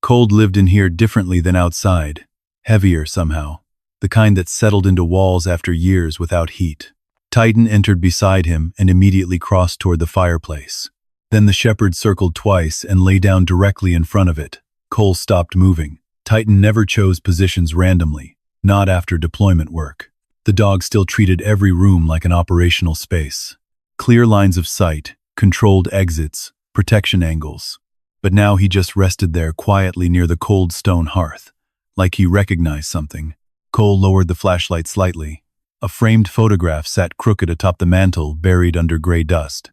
Cold lived in here differently than outside. Heavier somehow. The kind that settled into walls after years without heat. Titan entered beside him and immediately crossed toward the fireplace. Then the shepherd circled twice and lay down directly in front of it. Cole stopped moving. Titan never chose positions randomly, not after deployment work. The dog still treated every room like an operational space. Clear lines of sight, controlled exits, protection angles. But now he just rested there quietly near the cold stone hearth. Like he recognized something. Cole lowered the flashlight slightly. A framed photograph sat crooked atop the mantel, buried under gray dust.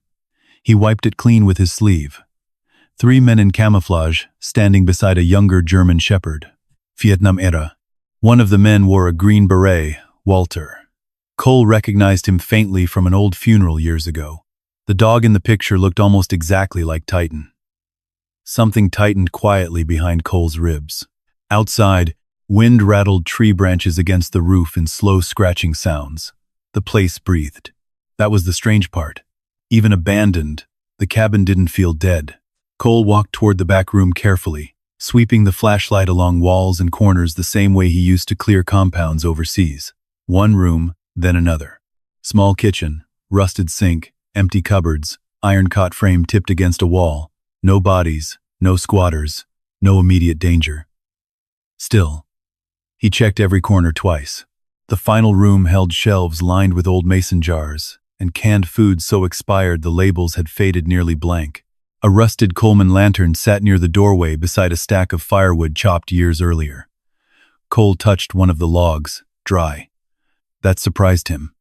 He wiped it clean with his sleeve. 3 men in camouflage, standing beside a younger German shepherd. Vietnam era. One of the men wore a green beret, Walter. Cole recognized him faintly from an old funeral years ago. The dog in the picture looked almost exactly like Titan. Something tightened quietly behind Cole's ribs. Outside, wind rattled tree branches against the roof in slow scratching sounds. The place breathed. That was the strange part. Even abandoned, the cabin didn't feel dead. Cole walked toward the back room carefully, sweeping the flashlight along walls and corners the same way he used to clear compounds overseas. One room, then another. Small kitchen, rusted sink, empty cupboards, iron cot frame tipped against a wall. No bodies, no squatters, no immediate danger. Still, he checked every corner twice. The final room held shelves lined with old mason jars, and canned foods so expired the labels had faded nearly blank. A rusted Coleman lantern sat near the doorway beside a stack of firewood chopped years earlier. Cole touched one of the logs, dry. That surprised him.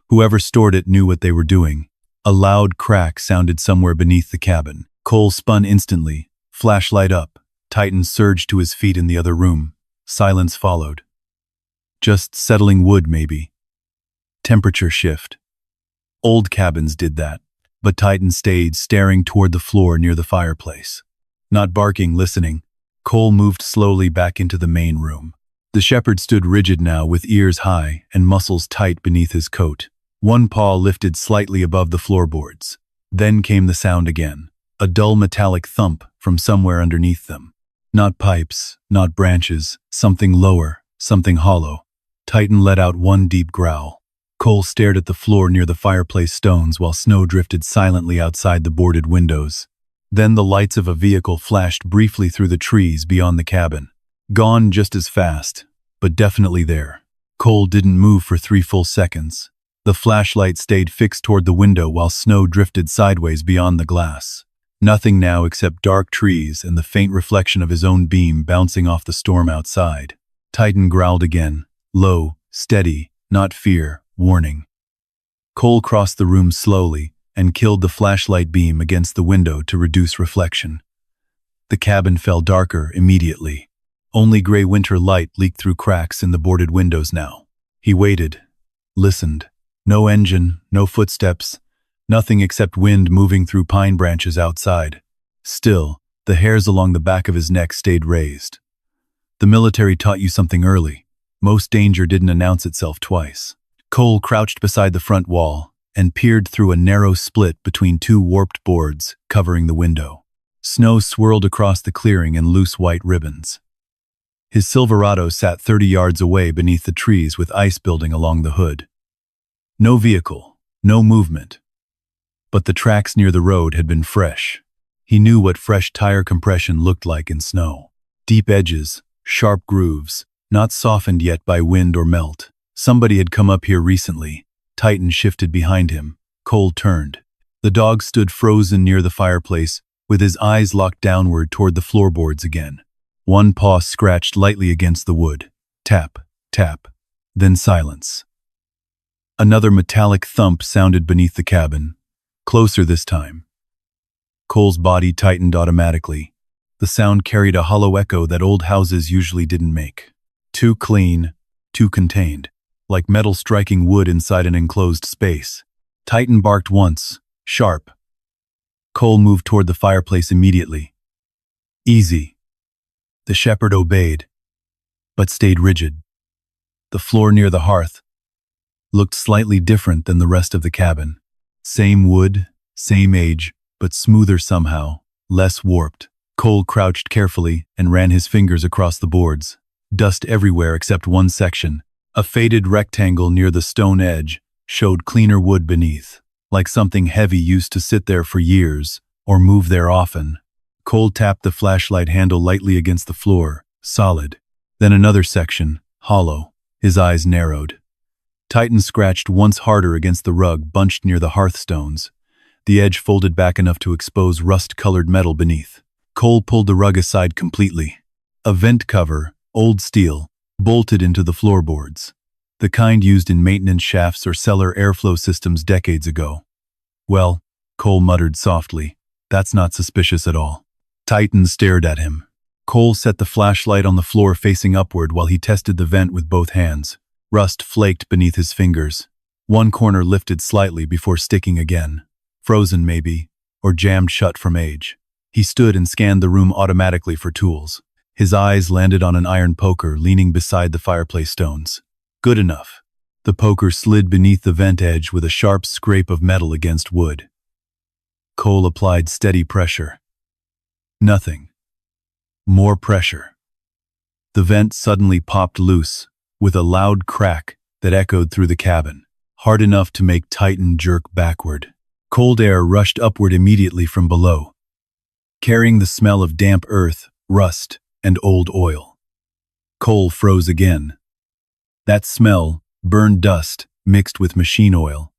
Whoever stored it knew what they were doing. A loud crack sounded somewhere beneath the cabin. Cole spun instantly, flashlight up. Titan surged to his feet in the other room. Silence followed. Just settling wood, maybe. Temperature shift. Old cabins did that, but Titan stayed staring toward the floor near the fireplace. Not barking, listening, Cole moved slowly back into the main room. The shepherd stood rigid now, with ears high and muscles tight beneath his coat. One paw lifted slightly above the floorboards. Then came the sound again, a dull metallic thump from somewhere underneath them. Not pipes, not branches, something lower, something hollow. Titan let out one deep growl. Cole stared at the floor near the fireplace stones while snow drifted silently outside the boarded windows. Then the lights of a vehicle flashed briefly through the trees beyond the cabin. Gone just as fast, but definitely there. Cole didn't move for 3 full seconds. The flashlight stayed fixed toward the window while snow drifted sideways beyond the glass. Nothing now except dark trees and the faint reflection of his own beam bouncing off the storm outside. Titan growled again, low, steady, not fear, warning. Cole crossed the room slowly and killed the flashlight beam against the window to reduce reflection. The cabin fell darker immediately. Only gray winter light leaked through cracks in the boarded windows now. He waited, listened. No engine, no footsteps, nothing except wind moving through pine branches outside. Still, the hairs along the back of his neck stayed raised. The military taught you something early. Most danger didn't announce itself twice. Cole crouched beside the front wall and peered through a narrow split between 2 warped boards covering the window. Snow swirled across the clearing in loose white ribbons. His Silverado sat 30 yards away beneath the trees with ice building along the hood. No vehicle, no movement. But the tracks near the road had been fresh. He knew what fresh tire compression looked like in snow. Deep edges, sharp grooves, not softened yet by wind or melt. Somebody had come up here recently. Titan shifted behind him. Cole turned. The dog stood frozen near the fireplace, with his eyes locked downward toward the floorboards again. One paw scratched lightly against the wood. Tap, tap, then silence. Another metallic thump sounded beneath the cabin. Closer this time. Cole's body tightened automatically. The sound carried a hollow echo that old houses usually didn't make. Too clean, too contained. Like metal striking wood inside an enclosed space. Titan barked once, sharp. Cole moved toward the fireplace immediately. Easy. The shepherd obeyed, but stayed rigid. The floor near the hearth looked slightly different than the rest of the cabin. Same wood, same age, but smoother somehow, less warped. Cole crouched carefully and ran his fingers across the boards. Dust everywhere except one section. A faded rectangle near the stone edge showed cleaner wood beneath, like something heavy used to sit there for years or move there often. Cole tapped the flashlight handle lightly against the floor, solid. Then another section, hollow. His eyes narrowed. Titan scratched once harder against the rug bunched near the hearthstones. the edge folded back enough to expose rust-colored metal beneath. Cole pulled the rug aside completely. A vent cover, old steel, bolted into the floorboards, the kind used in maintenance shafts or cellar airflow systems decades ago. Well, Cole muttered softly, that's not suspicious at all. Titan stared at him. Cole set the flashlight on the floor facing upward while he tested the vent with both hands. Rust flaked beneath his fingers. One corner lifted slightly before sticking again. Frozen maybe, or jammed shut from age. He stood and scanned the room automatically for tools. His eyes landed on an iron poker leaning beside the fireplace stones. Good enough. The poker slid beneath the vent edge with a sharp scrape of metal against wood. Cole applied steady pressure. Nothing. More pressure. The vent suddenly popped loose, with a loud crack that echoed through the cabin, hard enough to make Titan jerk backward. Cold air rushed upward immediately from below, carrying the smell of damp earth, rust, and old oil. Cole froze again. That smell, burned dust, mixed with machine oil.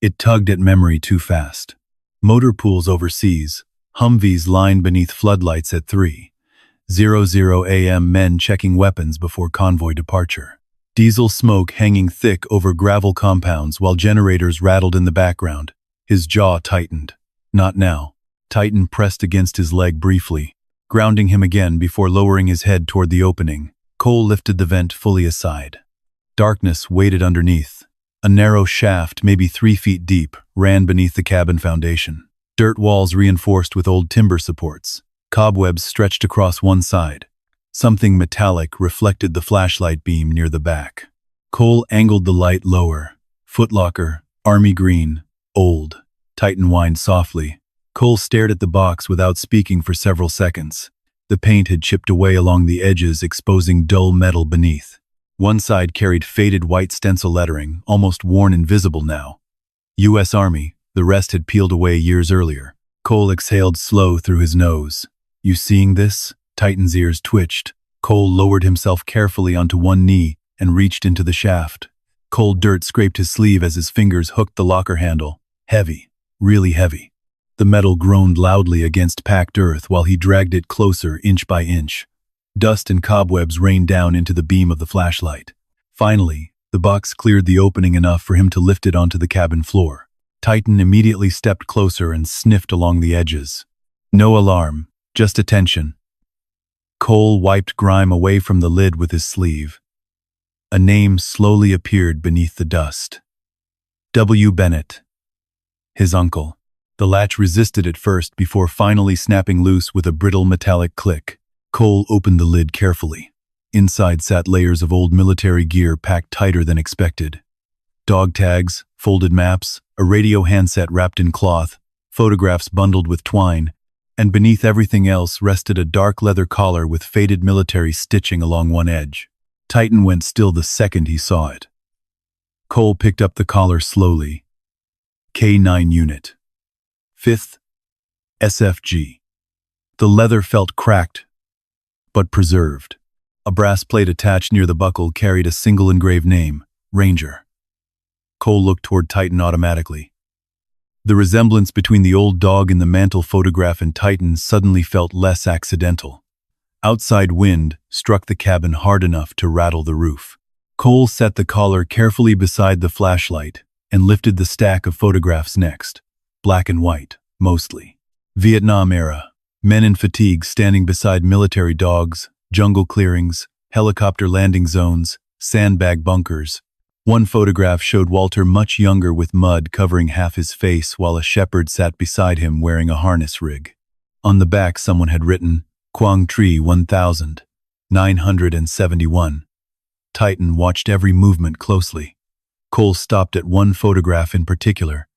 It tugged at memory too fast. Motor pools overseas, Humvees lined beneath floodlights at 3:00 a.m. men checking weapons before convoy departure. Diesel smoke hanging thick over gravel compounds while generators rattled in the background. His jaw tightened. Not now. Titan pressed against his leg briefly, grounding him again before lowering his head toward the opening. Cole lifted the vent fully aside. Darkness waited underneath. A narrow shaft, maybe 3 feet deep, ran beneath the cabin foundation. Dirt walls reinforced with old timber supports. Cobwebs stretched across one side. Something metallic reflected the flashlight beam near the back. Cole angled the light lower. Footlocker, army green, old. Titan whined softly. Cole stared at the box without speaking for several seconds. The paint had chipped away along the edges, exposing dull metal beneath. One side carried faded white stencil lettering, almost worn invisible now. U.S. Army, the rest had peeled away years earlier. Cole exhaled slow through his nose. You seeing this? Titan's ears twitched. Cole lowered himself carefully onto one knee and reached into the shaft. Cold dirt scraped his sleeve as his fingers hooked the locker handle. Heavy, really heavy. The metal groaned loudly against packed earth while he dragged it closer inch by inch. Dust and cobwebs rained down into the beam of the flashlight. Finally, the box cleared the opening enough for him to lift it onto the cabin floor. Titan immediately stepped closer and sniffed along the edges. No alarm, just attention. Cole wiped grime away from the lid with his sleeve. A name slowly appeared beneath the dust. W. Bennett. His uncle. The latch resisted at first before finally snapping loose with a brittle metallic click. Cole opened the lid carefully. Inside sat layers of old military gear packed tighter than expected. Dog tags, folded maps, a radio handset wrapped in cloth, photographs bundled with twine, and beneath everything else rested a dark leather collar with faded military stitching along one edge. Titan went still the second he saw it. Cole picked up the collar slowly. K9 unit. 5th SFG. The leather felt cracked, but preserved. A brass plate attached near the buckle carried a single engraved name, Ranger. Cole looked toward Titan automatically. The resemblance between the old dog in the mantle photograph and Titan suddenly felt less accidental. Outside wind struck the cabin hard enough to rattle the roof. Cole set the collar carefully beside the flashlight and lifted the stack of photographs next. Black and white, mostly. Vietnam era. Men in fatigue standing beside military dogs, jungle clearings, helicopter landing zones, sandbag bunkers. One photograph showed Walter much younger with mud covering half his face while a shepherd sat beside him wearing a harness rig. On the back someone had written, Quang Tri 1971. Titan watched every movement closely. Cole stopped at one photograph in particular.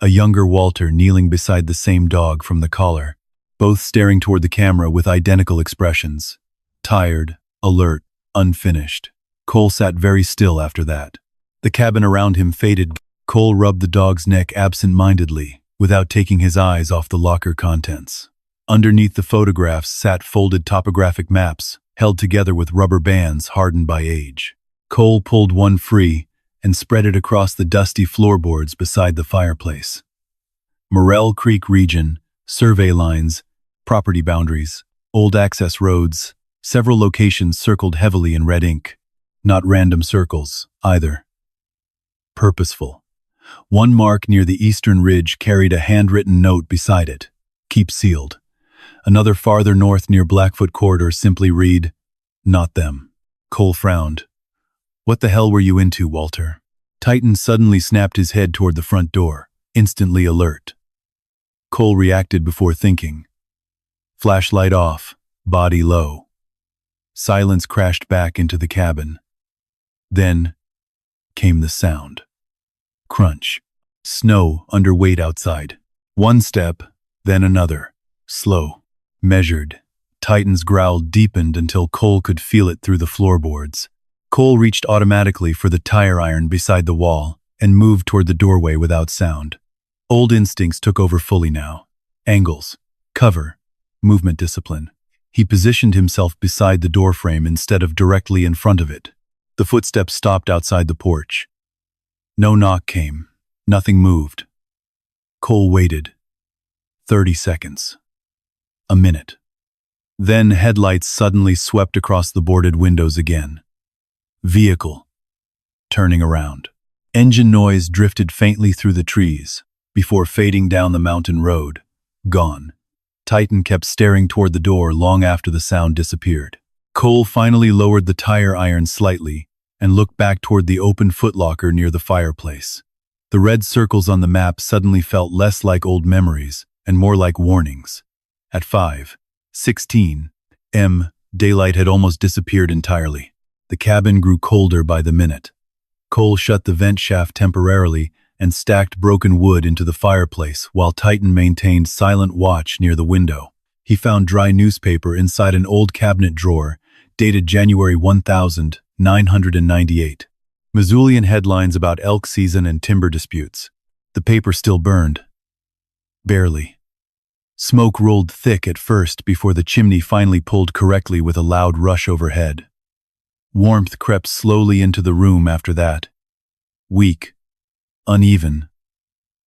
A younger Walter kneeling beside the same dog from the collar, both staring toward the camera with identical expressions. Tired, alert, unfinished. Cole sat very still after that. The cabin around him faded. Cole rubbed the dog's neck absent-mindedly, without taking his eyes off the locker contents. Underneath the photographs sat folded topographic maps, held together with rubber bands hardened by age. Cole pulled one free and spread it across the dusty floorboards beside the fireplace. Morel Creek region, survey lines, property boundaries, old access roads, several locations circled heavily in red ink. Not random circles, either. Purposeful. One mark near the eastern ridge carried a handwritten note beside it. Keep sealed. Another farther north near Blackfoot Corridor simply read, Not them. Cole frowned. What the hell were you into, Walter? Titan suddenly snapped his head toward the front door, instantly alert. Cole reacted before thinking. Flashlight off, body low. Silence crashed back into the cabin. Then came the sound. Crunch. Snow under weight outside. One step, then another. Slow. Measured. Titan's growl deepened until Cole could feel it through the floorboards. Cole reached automatically for the tire iron beside the wall and moved toward the doorway without sound. Old instincts took over fully now. Angles. Cover. Movement discipline. He positioned himself beside the doorframe instead of directly in front of it. The footsteps stopped outside the porch. No knock came. Nothing moved. Cole waited. 30 seconds. A minute. Then headlights suddenly swept across the boarded windows again. Vehicle. Turning around. Engine noise drifted faintly through the trees before fading down the mountain road. Gone. Titan kept staring toward the door long after the sound disappeared. Cole finally lowered the tire iron slightly and looked back toward the open footlocker near the fireplace. The red circles on the map suddenly felt less like old memories and more like warnings. At 5:16 m, daylight had almost disappeared entirely. The cabin grew colder by the minute. Cole shut the vent shaft temporarily and stacked broken wood into the fireplace while Titan maintained silent watch near the window. He found dry newspaper inside an old cabinet drawer, dated January 1998. Missoulian headlines about elk season and timber disputes. The paper still burned. Barely. Smoke rolled thick at first before the chimney finally pulled correctly with a loud rush overhead. Warmth crept slowly into the room after that. Weak. Uneven.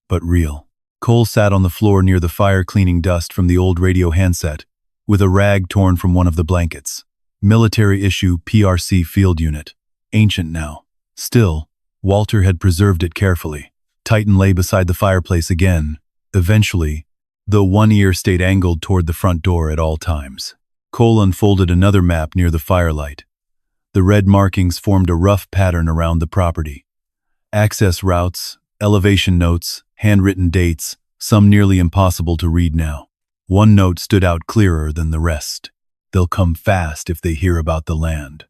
But real. Cole sat on the floor near the fire cleaning dust from the old radio handset, with a rag torn from one of the blankets. Military issue PRC field unit. Ancient now. Still, Walter had preserved it carefully. Titan lay beside the fireplace again, eventually, though one ear stayed angled toward the front door at all times. Cole unfolded another map near the firelight. The red markings formed a rough pattern around the property. Access routes, elevation notes, handwritten dates, some nearly impossible to read now. One note stood out clearer than the rest. They'll come fast if they hear about the land.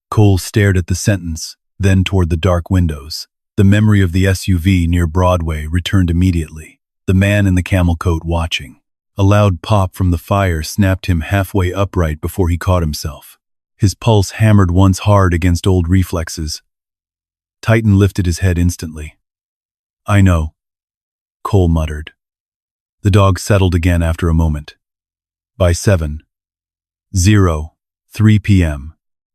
Cole stared at the sentence, then toward the dark windows. The memory of the SUV near Broadway returned immediately. The man in the camel coat watching. A loud pop from the fire snapped him halfway upright before he caught himself. His pulse hammered once hard against old reflexes. Titan lifted his head instantly. I know, Cole muttered. The dog settled again after a moment. By 7:03 p.m.,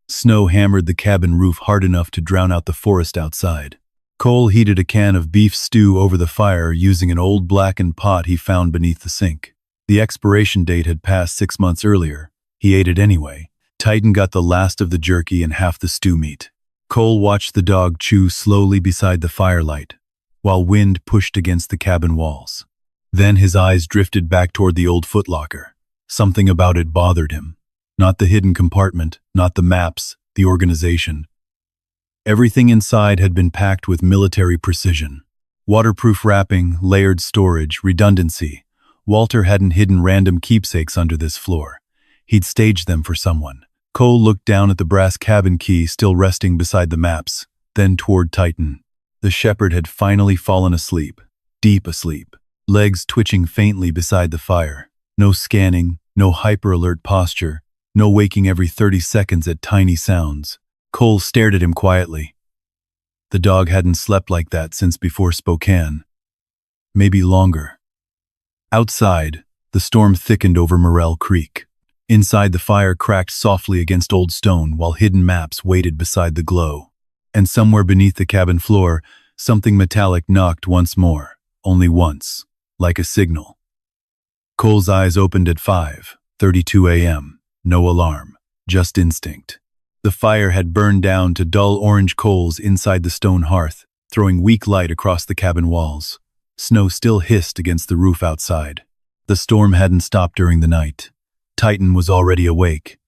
snow hammered the cabin roof hard enough to drown out the forest outside. Cole heated a can of beef stew over the fire using an old blackened pot he found beneath the sink. The expiration date had passed 6 months earlier. He ate it anyway. Titan got the last of the jerky and half the stew meat. Cole watched the dog chew slowly beside the firelight, while wind pushed against the cabin walls. Then his eyes drifted back toward the old footlocker. Something about it bothered him. Not the hidden compartment, not the maps, the organization. Everything inside had been packed with military precision. Waterproof wrapping, layered storage, redundancy. Walter hadn't hidden random keepsakes under this floor. He'd staged them for someone. Cole looked down at the brass cabin key still resting beside the maps, then toward Titan. The shepherd had finally fallen asleep, deep asleep, legs twitching faintly beside the fire. No scanning, no hyper-alert posture, no waking every 30 seconds at tiny sounds. Cole stared at him quietly. The dog hadn't slept like that since before Spokane. Maybe longer. Outside, the storm thickened over Morel Creek. Inside, the fire cracked softly against old stone while hidden maps waited beside the glow. And somewhere beneath the cabin floor, something metallic knocked once more, only once. like a signal. Cole's eyes opened at 5:32 a.m. No alarm, just instinct. The fire had burned down to dull orange coals inside the stone hearth, throwing weak light across the cabin walls. Snow still hissed against the roof outside. The storm hadn't stopped during the night. Titan was already awake.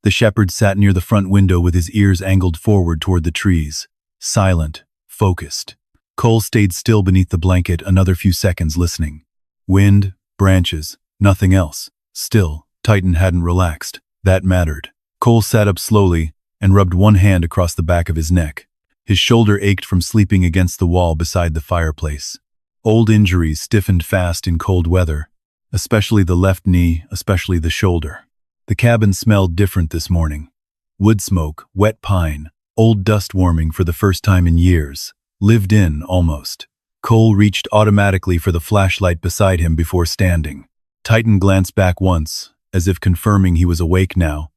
The shepherd sat near the front window with his ears angled forward toward the trees, silent, focused. Cole stayed still beneath the blanket another few seconds listening. Wind, branches, nothing else. Still, Titan hadn't relaxed. That mattered. Cole sat up slowly and rubbed one hand across the back of his neck. His shoulder ached from sleeping against the wall beside the fireplace. Old injuries stiffened fast in cold weather, especially the left knee, especially the shoulder. The cabin smelled different this morning. Wood smoke, wet pine, old dust warming for the first time in years. Lived in, almost. Cole reached automatically for the flashlight beside him before standing. Titan glanced back once, as if confirming he was awake now,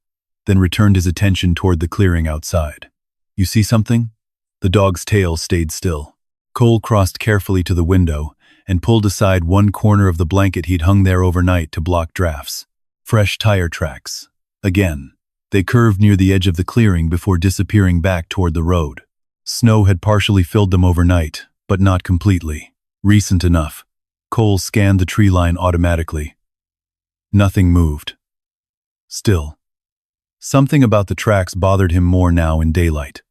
then returned his attention toward the clearing outside. "You see something?" The dog's tail stayed still. Cole crossed carefully to the window and pulled aside one corner of the blanket he'd hung there overnight to block drafts. Fresh tire tracks. Again. They curved near the edge of the clearing before disappearing back toward the road. Snow had partially filled them overnight, but not completely. Recent enough. Cole scanned the tree line automatically. Nothing moved. Still. Something about the tracks bothered him more now in daylight.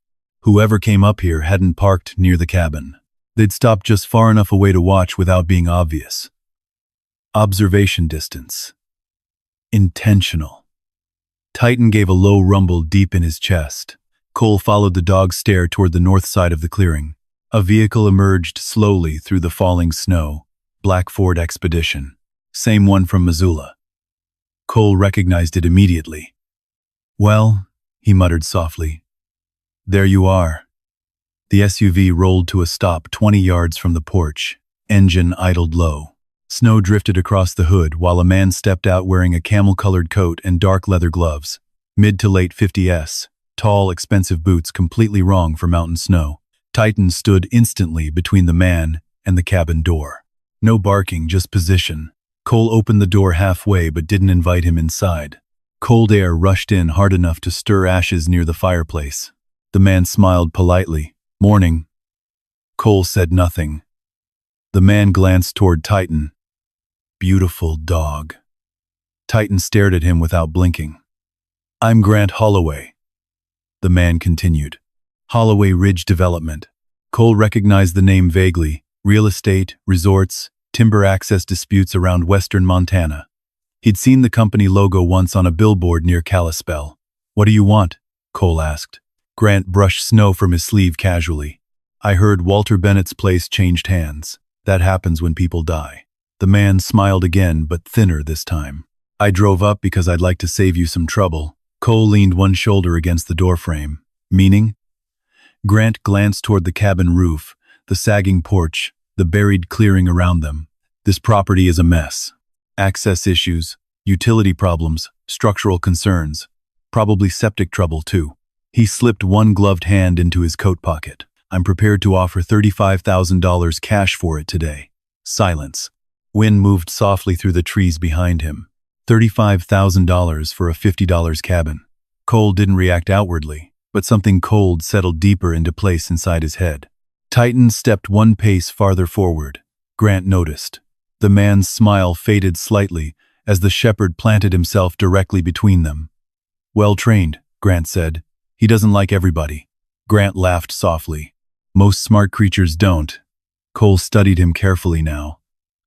Whoever came up here hadn't parked near the cabin. They'd stopped just far enough away to watch without being obvious. Observation distance. Intentional. Titan gave a low rumble deep in his chest. Cole followed the dog's stare toward the north side of the clearing. A vehicle emerged slowly through the falling snow. Black Ford Expedition. Same one from Missoula. Cole recognized it immediately. "Well," he muttered softly. "There you are." The SUV rolled to a stop 20 yards from the porch. Engine idled low. Snow drifted across the hood while a man stepped out wearing a camel-colored coat and dark leather gloves. Mid to late 50s. Tall, expensive boots completely wrong for mountain snow. Titan stood instantly between the man and the cabin door. No barking, just position. Cole opened the door halfway but didn't invite him inside. Cold air rushed in hard enough to stir ashes near the fireplace. The man smiled politely. "Morning." Cole said nothing. The man glanced toward Titan. "Beautiful dog." Titan stared at him without blinking. "I'm Grant Holloway." The man continued. "Holloway Ridge Development." Cole recognized the name vaguely. Real estate, resorts, timber access disputes around western Montana. He'd seen the company logo once on a billboard near Kalispell. "What do you want?" Cole asked. Grant brushed snow from his sleeve casually. "I heard Walter Bennett's place changed hands. That happens when people die." The man smiled again, but thinner this time. "I drove up because I'd like to save you some trouble." Cole leaned one shoulder against the doorframe. "Meaning?" Grant glanced toward the cabin roof, the sagging porch, the buried clearing around them. "This property is a mess. Access issues, utility problems, structural concerns. Probably septic trouble, too." He slipped one gloved hand into his coat pocket. "I'm prepared to offer $35,000 cash for it today." Silence. Wind moved softly through the trees behind him. $35,000 for a $50 cabin. Cole didn't react outwardly, but something cold settled deeper into place inside his head. Titan stepped one pace farther forward. Grant noticed. The man's smile faded slightly as the shepherd planted himself directly between them. "Well trained," Grant said. "He doesn't like everybody." Grant laughed softly. "Most smart creatures don't." Cole studied him carefully now.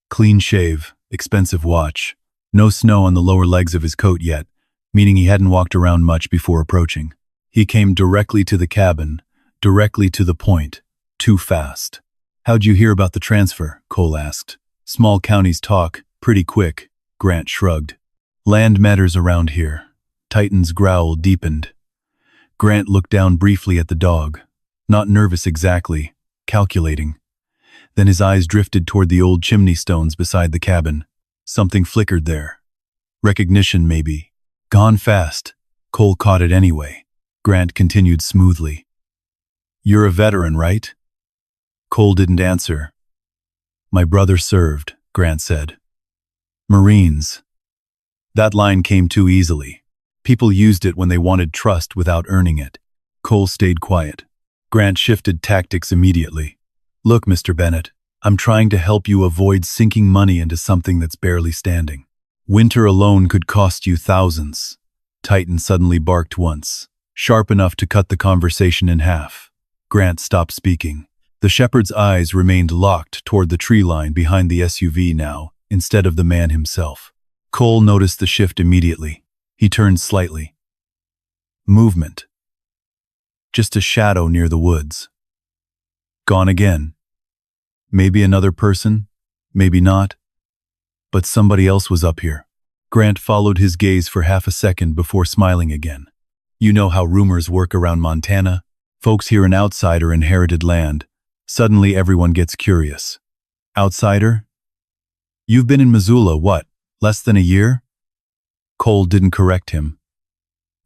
Clean shave, expensive watch. No snow on the lower legs of his coat yet, meaning he hadn't walked around much before approaching. He came directly to the cabin, directly to the point. Too fast. "How'd you hear about the transfer?" Cole asked. "Small counties talk, pretty quick." Grant shrugged. "Land matters around here." Titan's growl deepened. Grant looked down briefly at the dog. Not nervous exactly, calculating. Then his eyes drifted toward the old chimney stones beside the cabin. Something flickered there. Recognition, maybe. Gone fast. Cole caught it anyway. Grant continued smoothly. "You're a veteran, right?" Cole didn't answer. "My brother served," Grant said. Marines. That line came too easily. People used it when they wanted trust without earning it. Cole stayed quiet. Grant shifted tactics immediately. Look, Mr. Bennett, I'm trying to help you avoid sinking money into something that's barely standing. Winter alone could cost you thousands. Titan suddenly barked once, sharp enough to cut the conversation in half. Grant stopped speaking. The shepherd's eyes remained locked toward the tree line behind the SUV now, instead of the man himself. Cole noticed the shift immediately. He turned slightly. Movement. Just a shadow near the woods. Gone again. Maybe another person, maybe not. But somebody else was up here. Grant followed his gaze for half a second before smiling again. You know how rumors work around Montana? Folks hear an outsider inherited land. Suddenly everyone gets curious. Outsider? You've been in Missoula, what, less than a year? Cole didn't correct him.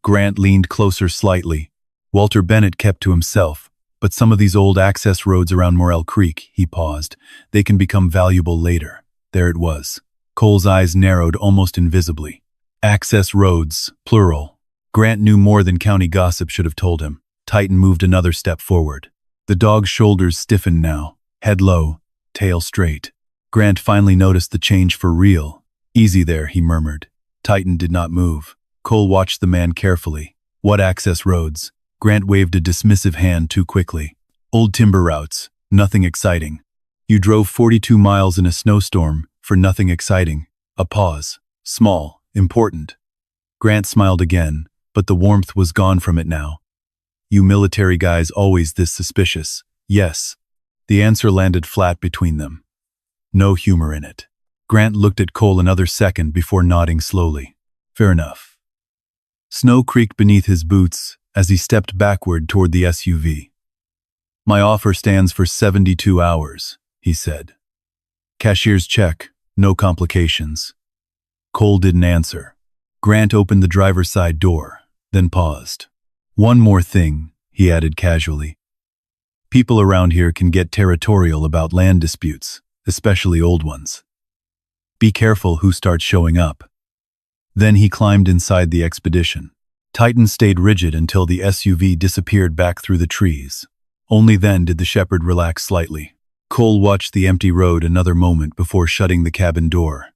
Grant leaned closer slightly. Walter Bennett kept to himself, but some of these old access roads around Morel Creek, he paused, they can become valuable later. There it was. Cole's eyes narrowed almost invisibly. Access roads, plural. Grant knew more than county gossip should have told him. Titan moved another step forward. The dog's shoulders stiffened now, head low, tail straight. Grant finally noticed the change for real. Easy there, he murmured. Titan did not move. Cole watched the man carefully. What access roads? Grant waved a dismissive hand too quickly. Old timber routes, nothing exciting. You drove 42 miles in a snowstorm for nothing exciting. A pause. Small, important. Grant smiled again, but the warmth was gone from it now. You military guys always this suspicious. Yes. The answer landed flat between them. No humor in it. Grant looked at Cole another second before nodding slowly. Fair enough. Snow creaked beneath his boots as he stepped backward toward the SUV. My offer stands for 72 hours, he said. Cashier's check, no complications. Cole didn't answer. Grant opened the driver's side door, then paused. One more thing, he added casually. People around here can get territorial about land disputes, especially old ones. Be careful who starts showing up. Then he climbed inside the expedition. Titan stayed rigid until the SUV disappeared back through the trees. Only then did the shepherd relax slightly. Cole watched the empty road another moment before shutting the cabin door.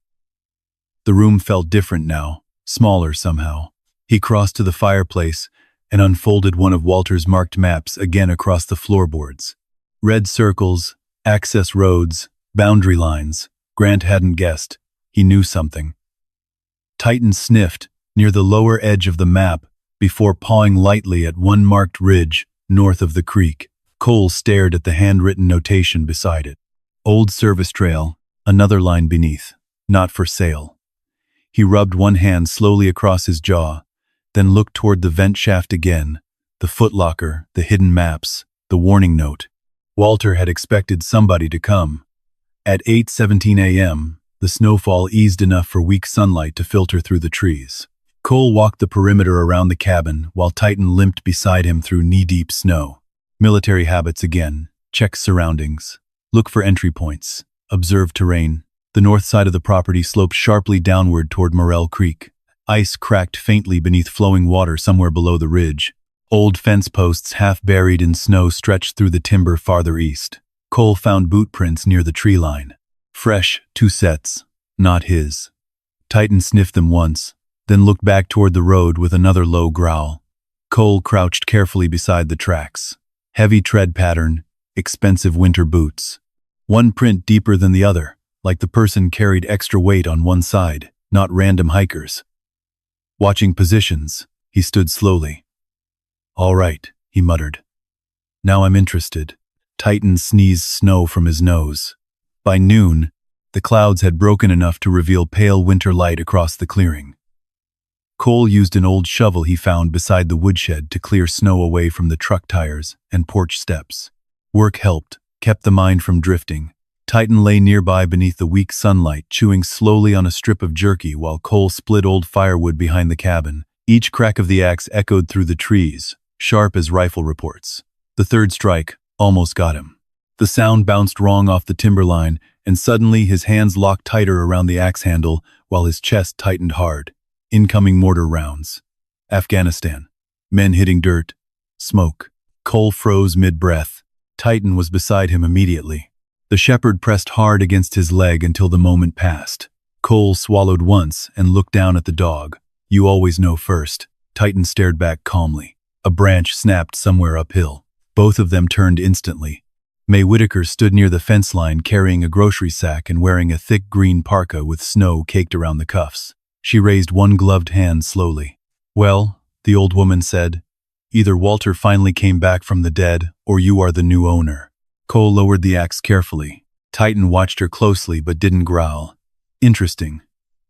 The room felt different now, smaller somehow. He crossed to the fireplace and unfolded one of Walter's marked maps again across the floorboards. Red circles, access roads, boundary lines. Grant hadn't guessed. He knew something. Titan sniffed near the lower edge of the map before pawing lightly at one marked ridge north of the creek. Cole stared at the handwritten notation beside it. Old service trail, another line beneath. Not for sale. He rubbed one hand slowly across his jaw, then looked toward the vent shaft again, the footlocker, the hidden maps, the warning note. Walter had expected somebody to come. At 8:17 a.m., the snowfall eased enough for weak sunlight to filter through the trees. Cole walked the perimeter around the cabin while Titan limped beside him through knee-deep snow. Military habits again. Check surroundings. Look for entry points. Observe terrain. The north side of the property sloped sharply downward toward Morel Creek. Ice cracked faintly beneath flowing water somewhere below the ridge. Old fence posts half buried in snow stretched through the timber farther east. Cole found boot prints near the tree line. Fresh, 2 sets. Not his. Titan sniffed them once, then looked back toward the road with another low growl. Cole crouched carefully beside the tracks. Heavy tread pattern, expensive winter boots. One print deeper than the other, like the person carried extra weight on one side, not random hikers. Watching positions, he stood slowly. All right, he muttered. Now I'm interested. Titan sneezed snow from his nose. By noon, the clouds had broken enough to reveal pale winter light across the clearing. Cole used an old shovel he found beside the woodshed to clear snow away from the truck tires and porch steps. Work helped, kept the mind from drifting. Titan lay nearby beneath the weak sunlight, chewing slowly on a strip of jerky while Cole split old firewood behind the cabin. Each crack of the axe echoed through the trees, sharp as rifle reports. The third strike almost got him. The sound bounced wrong off the timberline and suddenly his hands locked tighter around the axe handle while his chest tightened hard. Incoming mortar rounds. Afghanistan. Men hitting dirt. Smoke. Cole froze mid-breath. Titan was beside him immediately. The shepherd pressed hard against his leg until the moment passed. Cole swallowed once and looked down at the dog. "You always know first." Titan stared back calmly. A branch snapped somewhere uphill. Both of them turned instantly. May Whitaker stood near the fence line carrying a grocery sack and wearing a thick green parka with snow caked around the cuffs. She raised one gloved hand slowly. "Well," the old woman said, "either Walter finally came back from the dead, or you are the new owner." Cole lowered the axe carefully. Titan watched her closely but didn't growl. "Interesting."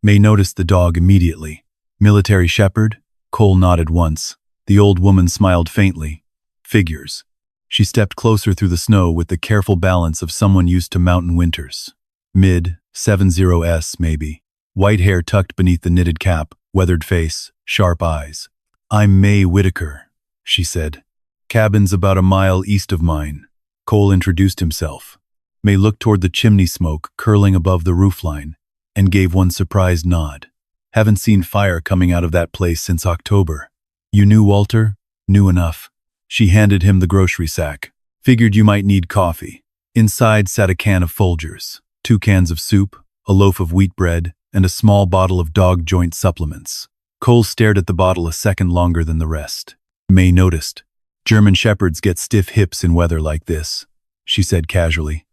May noticed the dog immediately. "Military shepherd?" Cole nodded once. The old woman smiled faintly. "Figures." She stepped closer through the snow with the careful balance of someone used to mountain winters. Mid-70s, maybe. White hair tucked beneath the knitted cap, weathered face, sharp eyes. "I'm May Whitaker," she said. "Cabin's about a mile east of mine." Cole introduced himself. May looked toward the chimney smoke curling above the roofline and gave one surprised nod. "Haven't seen fire coming out of that place since October." "You knew Walter?" "Knew enough." She handed him the grocery sack. "Figured you might need coffee." Inside sat a can of Folgers, 2 cans of soup, a loaf of wheat bread, and a small bottle of dog joint supplements. Cole stared at the bottle a second longer than the rest. May noticed. "German shepherds get stiff hips in weather like this," she said casually.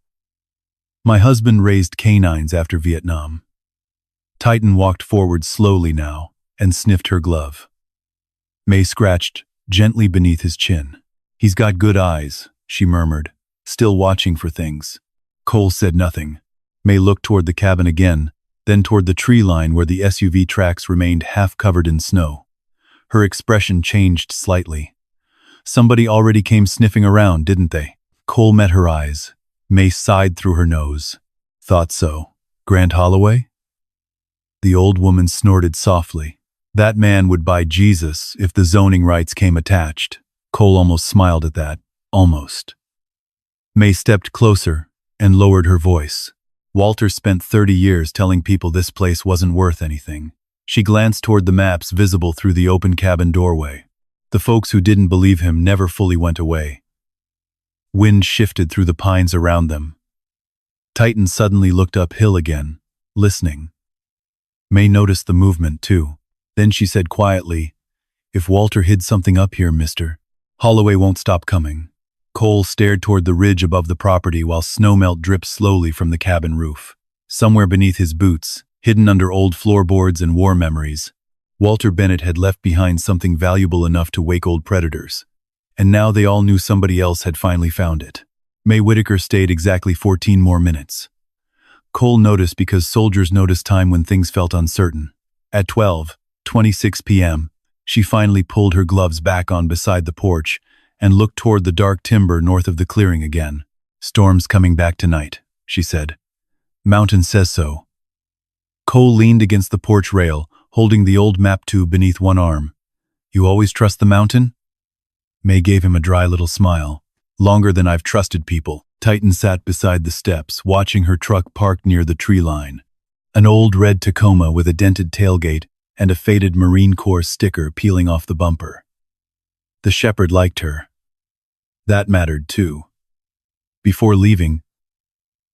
"My husband raised canines after Vietnam." Titan walked forward slowly now and sniffed her glove. May scratched gently beneath his chin. "He's got good eyes," she murmured, still watching for things. Cole said nothing. May looked toward the cabin again, then toward the tree line where the SUV tracks remained half covered in snow. Her expression changed slightly. "Somebody already came sniffing around, didn't they?" Cole met her eyes. May sighed through her nose. "Thought so. Grant Holloway?" The old woman snorted softly. "That man would buy Jesus if the zoning rights came attached." Cole almost smiled at that. Almost. May stepped closer and lowered her voice. "Walter spent 30 years telling people this place wasn't worth anything." She glanced toward the maps visible through the open cabin doorway. The folks who didn't believe him never fully went away. Wind shifted through the pines around them. Titan suddenly looked uphill again, listening. May noticed the movement, too. Then she said quietly, "If Walter hid something up here, mister, Holloway won't stop coming." Cole stared toward the ridge above the property while snowmelt dripped slowly from the cabin roof. Somewhere beneath his boots, hidden under old floorboards and war memories, Walter Bennett had left behind something valuable enough to wake old predators. And now they all knew somebody else had finally found it. May Whitaker stayed exactly 14 more minutes. Cole noticed because soldiers noticed time when things felt uncertain. At 12:26 p.m., she finally pulled her gloves back on beside the porch and looked toward the dark timber north of the clearing again. "Storm's coming back tonight," she said. "Mountain says so." Cole leaned against the porch rail, holding the old map tube beneath one arm. "You always trust the mountain?" May gave him a dry little smile. "Longer than I've trusted people." Titan sat beside the steps, watching her truck parked near the tree line. An old red Tacoma with a dented tailgate and a faded Marine Corps sticker peeling off the bumper. The shepherd liked her. That mattered too. Before leaving,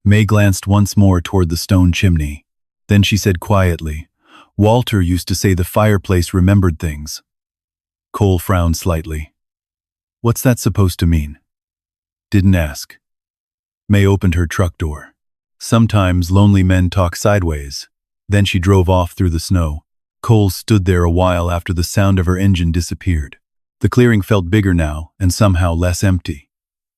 May glanced once more toward the stone chimney. Then she said quietly, "Walter used to say the fireplace remembered things." Cole frowned slightly. "What's that supposed to mean?" "Didn't ask." May opened her truck door. "Sometimes lonely men talk sideways." Then she drove off through the snow. Cole stood there a while after the sound of her engine disappeared. The clearing felt bigger now and somehow less empty.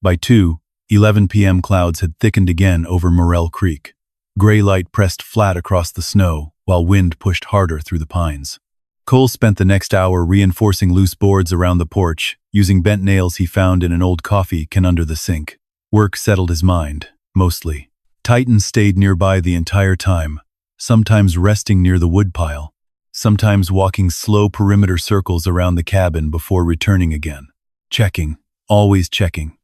By 2:11 p.m. clouds had thickened again over Morrell Creek. Gray light pressed flat across the snow while wind pushed harder through the pines. Cole spent the next hour reinforcing loose boards around the porch, using bent nails he found in an old coffee can under the sink. Work settled his mind, mostly. Titan stayed nearby the entire time, sometimes resting near the woodpile, sometimes walking slow perimeter circles around the cabin before returning again. Checking, always checking.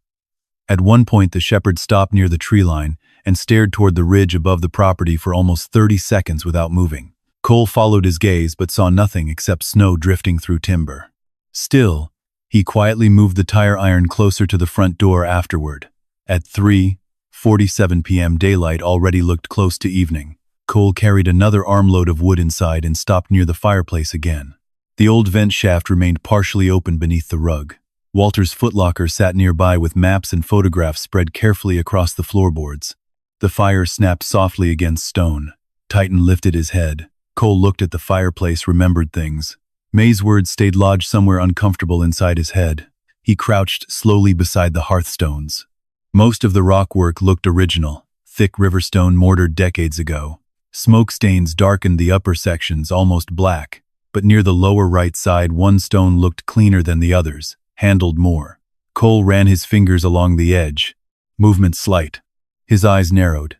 At one point the shepherd stopped near the tree line and stared toward the ridge above the property for almost 30 seconds without moving. Cole followed his gaze but saw nothing except snow drifting through timber. Still, he quietly moved the tire iron closer to the front door afterward. At 3:47 p.m. daylight already looked close to evening. Cole carried another armload of wood inside and stopped near the fireplace again. The old vent shaft remained partially open beneath the rug. Walter's footlocker sat nearby with maps and photographs spread carefully across the floorboards. The fire snapped softly against stone. Titan lifted his head. Cole looked at the fireplace, remembered things. May's words stayed lodged somewhere uncomfortable inside his head. He crouched slowly beside the hearthstones. Most of the rockwork looked original, thick riverstone mortared decades ago. Smoke stains darkened the upper sections, almost black, but near the lower right side one stone looked cleaner than the others, handled more. Cole ran his fingers along the edge. Movement slight. His eyes narrowed.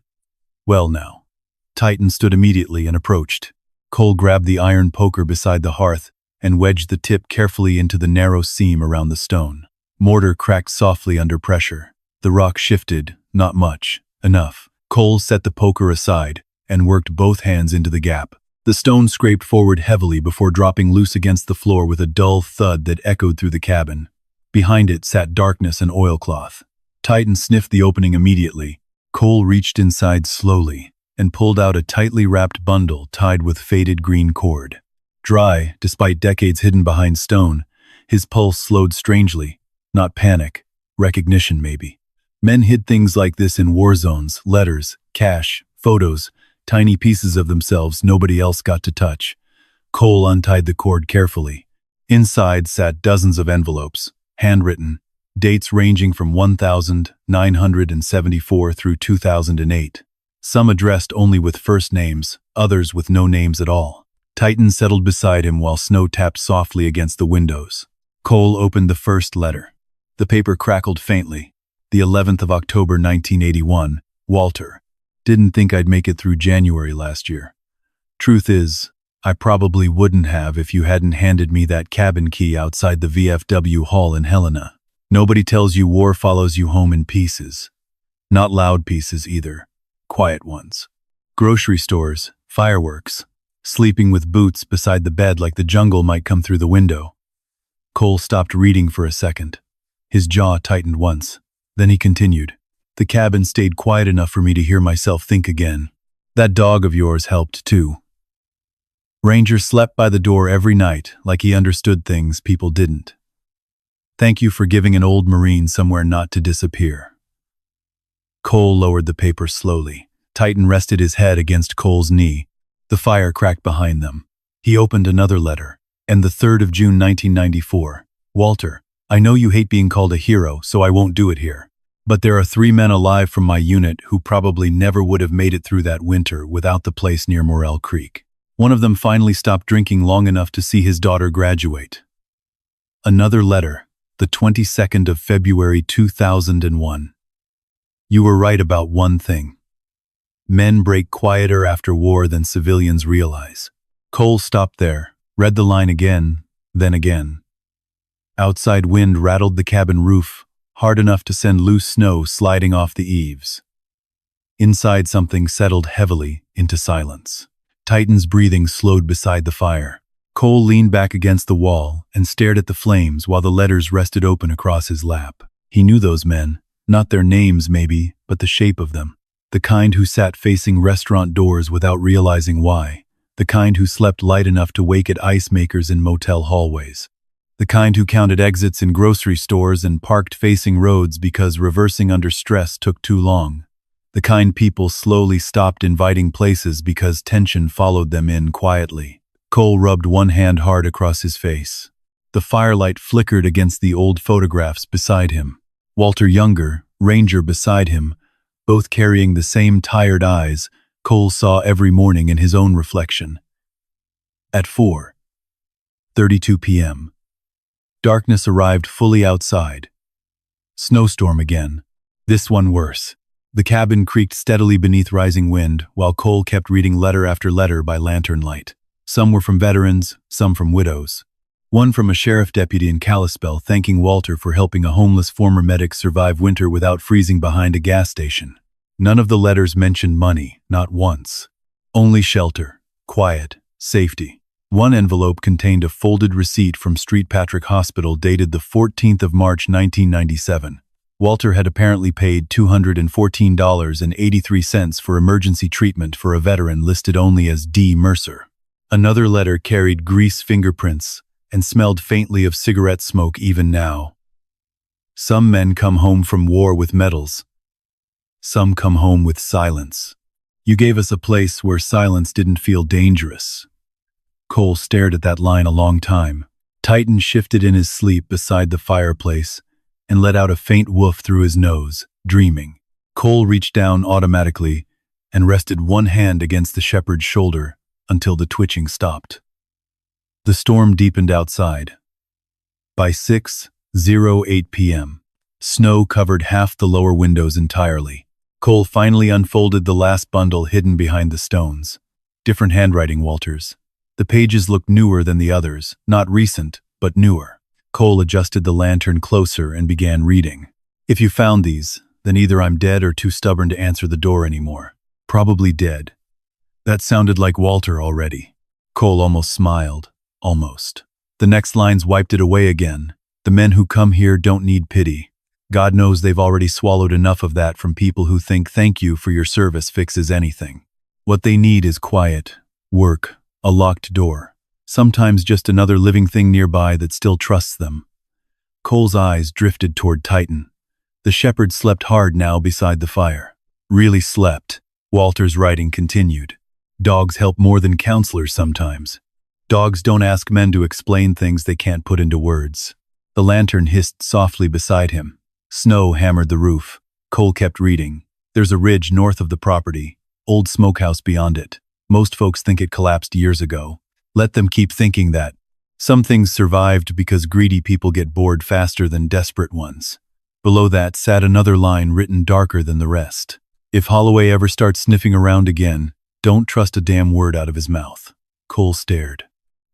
Well now. Titan stood immediately and approached. Cole grabbed the iron poker beside the hearth and wedged the tip carefully into the narrow seam around the stone. Mortar cracked softly under pressure. The rock shifted, not much, enough. Cole set the poker aside and worked both hands into the gap. The stone scraped forward heavily before dropping loose against the floor with a dull thud that echoed through the cabin. Behind it sat darkness and oilcloth. Titan sniffed the opening immediately. Cole reached inside slowly and pulled out a tightly wrapped bundle tied with faded green cord. Dry, despite decades hidden behind stone, his pulse slowed strangely. Not panic, recognition maybe. Men hid things like this in war zones: letters, cash, photos, tiny pieces of themselves nobody else got to touch. Cole untied the cord carefully. Inside sat dozens of envelopes, handwritten, dates ranging from 1974 through 2008. Some addressed only with first names, others with no names at all. Titan settled beside him while snow tapped softly against the windows. Cole opened the first letter. The paper crackled faintly. The 11th of October 1981, Walter. Didn't think I'd make it through January last year. Truth is, I probably wouldn't have if you hadn't handed me that cabin key outside the VFW hall in Helena. Nobody tells you war follows you home in pieces. Not loud pieces either. Quiet ones. Grocery stores, fireworks, sleeping with boots beside the bed like the jungle might come through the window. Cole stopped reading for a second. His jaw tightened once. Then he continued. The cabin stayed quiet enough for me to hear myself think again. That dog of yours helped too. Ranger slept by the door every night like he understood things people didn't. Thank you for giving an old Marine somewhere not to disappear. Cole lowered the paper slowly. Titan rested his head against Cole's knee. The fire cracked behind them. He opened another letter. And the 3rd of June 1994. Walter, I know you hate being called a hero, so I won't do it here. But there are 3 men alive from my unit who probably never would have made it through that winter without the place near Morell Creek. One of them finally stopped drinking long enough to see his daughter graduate. Another letter, the 22nd of February 2001. You were right about one thing. Men break quieter after war than civilians realize. Cole stopped there, read the line again, then again. Outside wind rattled the cabin roof, hard enough to send loose snow sliding off the eaves. Inside something settled heavily into silence. Titan's breathing slowed beside the fire. Cole leaned back against the wall and stared at the flames while the letters rested open across his lap. He knew those men, not their names maybe, but the shape of them. The kind who sat facing restaurant doors without realizing why. The kind who slept light enough to wake at ice makers in motel hallways. The kind who counted exits in grocery stores and parked facing roads because reversing under stress took too long. The kind people slowly stopped inviting places because tension followed them in quietly. Cole rubbed one hand hard across his face. The firelight flickered against the old photographs beside him. Walter Younger, Ranger beside him, both carrying the same tired eyes Cole saw every morning in his own reflection. At 4:32 p.m. Darkness arrived fully outside. Snowstorm again. This one worse. The cabin creaked steadily beneath rising wind, while Cole kept reading letter after letter by lantern light. Some were from veterans, some from widows. One from a sheriff deputy in Kalispell thanking Walter for helping a homeless former medic survive winter without freezing behind a gas station. None of the letters mentioned money, not once. Only shelter, quiet, safety. One envelope contained a folded receipt from St. Patrick Hospital dated the 14th of March 1997. Walter had apparently paid $214.83 for emergency treatment for a veteran listed only as D. Mercer. Another letter carried grease fingerprints and smelled faintly of cigarette smoke even now. Some men come home from war with medals. Some come home with silence. You gave us a place where silence didn't feel dangerous. Cole stared at that line a long time. Titan shifted in his sleep beside the fireplace and let out a faint woof through his nose, dreaming. Cole reached down automatically and rested one hand against the shepherd's shoulder until the twitching stopped. The storm deepened outside. By 6:08 p.m., snow covered half the lower windows entirely. Cole finally unfolded the last bundle hidden behind the stones. Different handwriting, Walters. The pages looked newer than the others, not recent, but newer. Cole adjusted the lantern closer and began reading. If you found these, then either I'm dead or too stubborn to answer the door anymore. Probably dead. That sounded like Walter already. Cole almost smiled. Almost. The next lines wiped it away again. The men who come here don't need pity. God knows they've already swallowed enough of that from people who think thank you for your service fixes anything. What they need is quiet, work, a locked door. Sometimes just another living thing nearby that still trusts them. Cole's eyes drifted toward Titan. The shepherd slept hard now beside the fire. Really slept. Walter's writing continued. Dogs help more than counselors sometimes. Dogs don't ask men to explain things they can't put into words. The lantern hissed softly beside him. Snow hammered the roof. Cole kept reading. There's a ridge north of the property. Old smokehouse beyond it. Most folks think it collapsed years ago. Let them keep thinking that. Some things survived because greedy people get bored faster than desperate ones. Below that sat another line written darker than the rest. If Holloway ever starts sniffing around again, don't trust a damn word out of his mouth. Cole stared.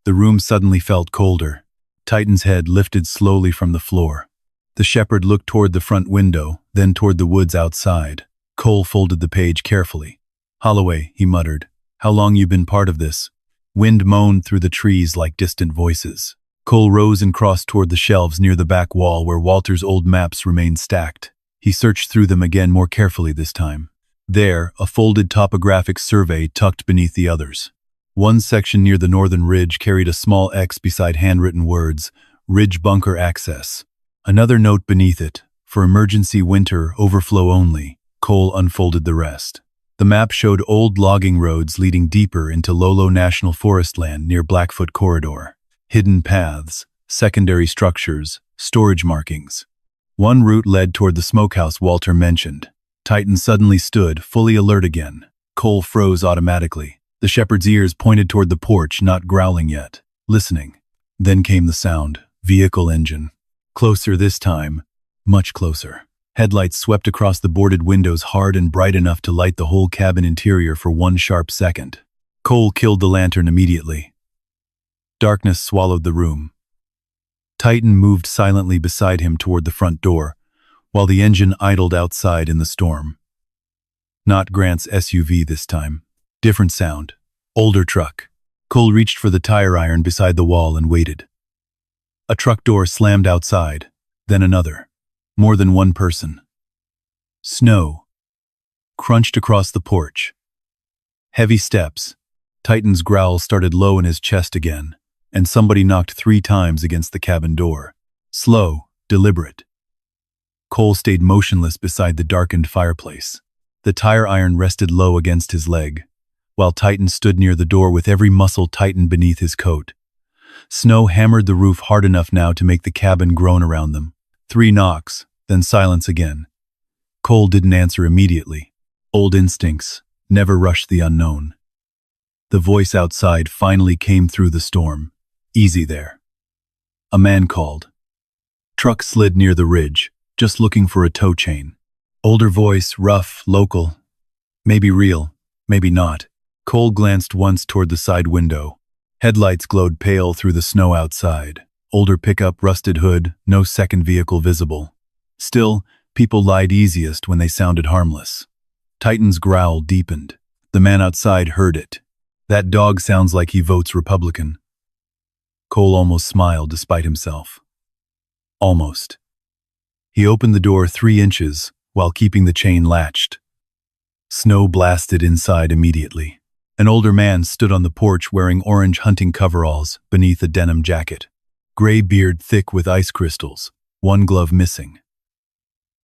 The room suddenly felt colder. Titan's head lifted slowly from the floor. The shepherd looked toward the front window, then toward the woods outside. Cole folded the page carefully. Holloway, he muttered. How long you been part of this? Wind moaned through the trees like distant voices. Cole rose and crossed toward the shelves near the back wall where Walter's old maps remained stacked. He searched through them again more carefully this time. There, a folded topographic survey tucked beneath the others. One section near the northern ridge carried a small X beside handwritten words, Ridge Bunker Access. Another note beneath it, for emergency winter overflow only. Cole unfolded the rest. The map showed old logging roads leading deeper into Lolo National Forest land near Blackfoot Corridor. Hidden paths, secondary structures, storage markings. One route led toward the smokehouse Walter mentioned. Titan suddenly stood, fully alert again. Cole froze automatically. The shepherd's ears pointed toward the porch, not growling yet, listening. Then came the sound, vehicle engine. Closer this time, much closer. Headlights swept across the boarded windows hard and bright enough to light the whole cabin interior for one sharp second. Cole killed the lantern immediately. Darkness swallowed the room. Titan moved silently beside him toward the front door, while the engine idled outside in the storm. Not Grant's SUV this time. Different sound. Older truck. Cole reached for the tire iron beside the wall and waited. A truck door slammed outside, then another. More than one person. Snow crunched across the porch. Heavy steps. Titan's growl started low in his chest again, and somebody knocked 3 times against the cabin door. Slow, deliberate. Cole stayed motionless beside the darkened fireplace. The tire iron rested low against his leg, while Titan stood near the door with every muscle tightened beneath his coat. Snow hammered the roof hard enough now to make the cabin groan around them. 3 knocks, then silence again. Cole didn't answer immediately. Old instincts never rush the unknown. The voice outside finally came through the storm. Easy there. A man called. Truck slid near the ridge, just looking for a tow chain. Older voice, rough, local. Maybe real, maybe not. Cole glanced once toward the side window. Headlights glowed pale through the snow outside. Older pickup, rusted hood, no second vehicle visible. Still, people lied easiest when they sounded harmless. Titan's growl deepened. The man outside heard it. That dog sounds like he votes Republican. Cole almost smiled despite himself. Almost. He opened the door 3 inches while keeping the chain latched. Snow blasted inside immediately. An older man stood on the porch wearing orange hunting coveralls beneath a denim jacket. Gray beard thick with ice crystals, one glove missing.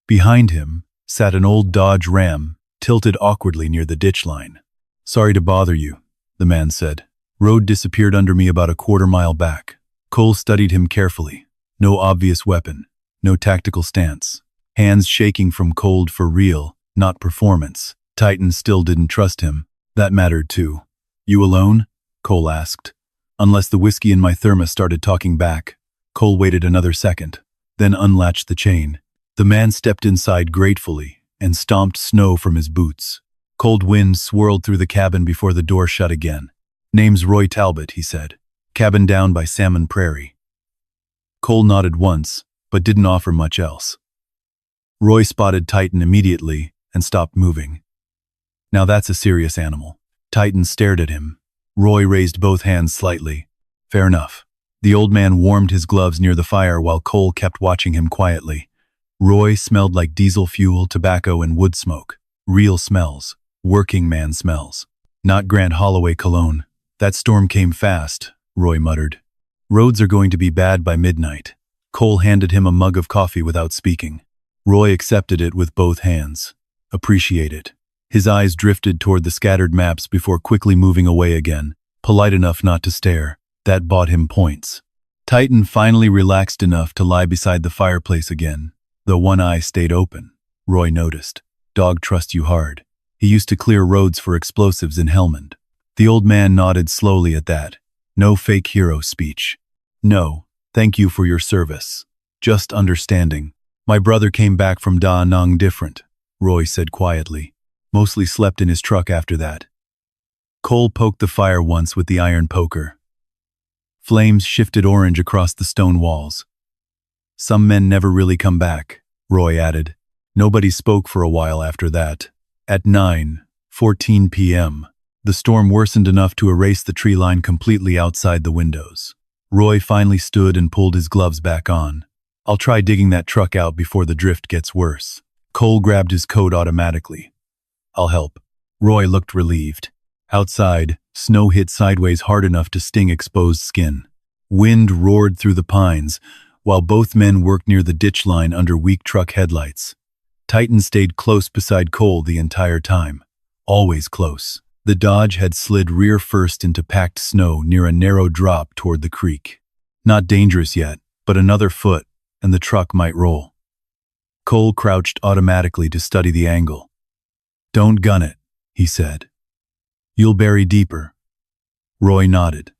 Behind him sat an old Dodge Ram, tilted awkwardly near the ditch line. "Sorry to bother you," the man said. "Road disappeared under me about a quarter-mile back." Cole studied him carefully. No obvious weapon, no tactical stance. Hands shaking from cold for real, not performance. Titan still didn't trust him. That mattered too. "You alone?" Cole asked. Unless the whiskey in my thermos started talking back. Cole waited another second, then unlatched the chain. The man stepped inside gratefully and stomped snow from his boots. Cold wind swirled through the cabin before the door shut again. "Name's Roy Talbot," he said. "Cabin down by Salmon Prairie." Cole nodded once, but didn't offer much else. Roy spotted Titan immediately and stopped moving. "Now that's a serious animal." Titan stared at him. Roy raised both hands slightly. "Fair enough." The old man warmed his gloves near the fire while Cole kept watching him quietly. Roy smelled like diesel fuel, tobacco, and wood smoke. Real smells. Working man smells. Not Grant Holloway cologne. "That storm came fast," Roy muttered. "Roads are going to be bad by midnight." Cole handed him a mug of coffee without speaking. Roy accepted it with both hands. "Appreciate it." His eyes drifted toward the scattered maps before quickly moving away again, polite enough not to stare. That bought him points. Titan finally relaxed enough to lie beside the fireplace again, though one eye stayed open. Roy noticed. "Dog trusts you hard. He used to clear roads for explosives in Helmand." The old man nodded slowly at that. No fake hero speech. "No, thank you for your service. Just understanding. My brother came back from Da Nang different," Roy said quietly. "Mostly slept in his truck after that." Cole poked the fire once with the iron poker. Flames shifted orange across the stone walls. "Some men never really come back," Roy added. Nobody spoke for a while after that. At 9:14 p.m., the storm worsened enough to erase the tree line completely outside the windows. Roy finally stood and pulled his gloves back on. "I'll try digging that truck out before the drift gets worse." Cole grabbed his coat automatically. "I'll help." Roy looked relieved. Outside, snow hit sideways hard enough to sting exposed skin. Wind roared through the pines, while both men worked near the ditch line under weak truck headlights. Titan stayed close beside Cole the entire time. Always close. The Dodge had slid rear first into packed snow near a narrow drop toward the creek. Not dangerous yet, but another foot, and the truck might roll. Cole crouched automatically to study the angle. "Don't gun it," he said. "You'll bury deeper." Roy nodded.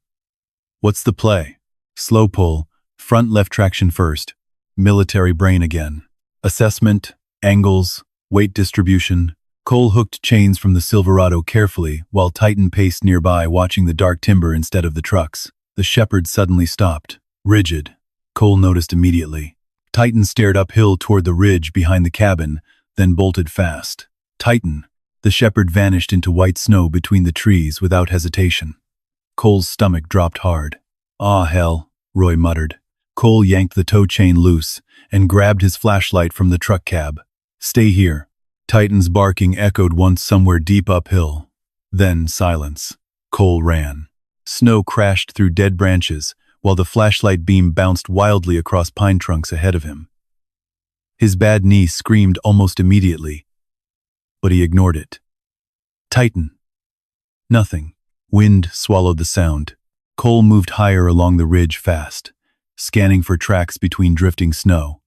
"What's the play?" "Slow pull, front left traction first." Military brain again. Assessment, angles, weight distribution. Cole hooked chains from the Silverado carefully while Titan paced nearby watching the dark timber instead of the trucks. The Shepherd suddenly stopped. Rigid. Cole noticed immediately. Titan stared uphill toward the ridge behind the cabin, then bolted fast. "Titan." The Shepherd vanished into white snow between the trees without hesitation. Cole's stomach dropped hard. "Ah, hell," Roy muttered. Cole yanked the tow chain loose and grabbed his flashlight from the truck cab. "Stay here." Titan's barking echoed once somewhere deep uphill. Then silence. Cole ran. Snow crashed through dead branches, while the flashlight beam bounced wildly across pine trunks ahead of him. His bad knee screamed almost immediately, but he ignored it. "Titan." Nothing. Wind swallowed the sound. Cole moved higher along the ridge fast, scanning for tracks between drifting snow.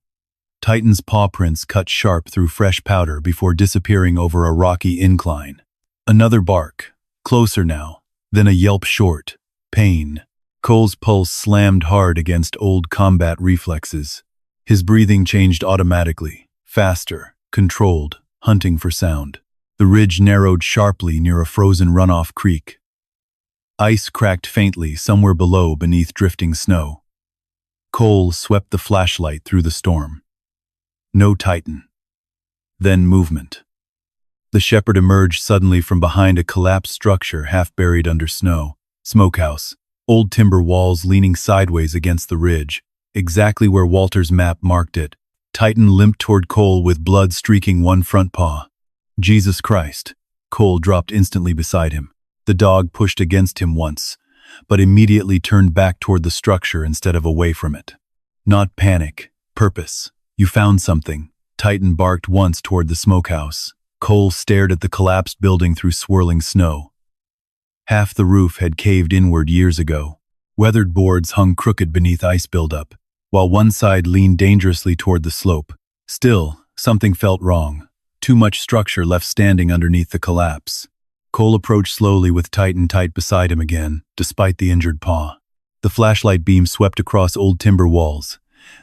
Titan's paw prints cut sharp through fresh powder before disappearing over a rocky incline. Another bark, closer now, then a yelp short. Pain. Cole's pulse slammed hard against old combat reflexes. His breathing changed automatically, faster, controlled, hunting for sound. The ridge narrowed sharply near a frozen runoff creek. Ice cracked faintly somewhere below beneath drifting snow. Cole swept the flashlight through the storm. No Titan. Then movement. The shepherd emerged suddenly from behind a collapsed structure half buried under snow. Smokehouse. Old timber walls leaning sideways against the ridge, exactly where Walter's map marked it. Titan limped toward Cole with blood streaking one front paw. Jesus Christ. Cole dropped instantly beside him. The dog pushed against him once, but immediately turned back toward the structure instead of away from it. Not panic. Purpose. You found something. Titan barked once toward the smokehouse. Cole stared at the collapsed building through swirling snow. Half the roof had caved inward years ago. Weathered boards hung crooked beneath ice buildup, while one side leaned dangerously toward the slope. Still, something felt wrong. Too much structure left standing underneath the collapse. Cole approached slowly with Titan tight beside him again, despite the injured paw. The flashlight beam swept across old timber walls,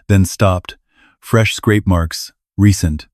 then stopped. Fresh scrape marks, recent,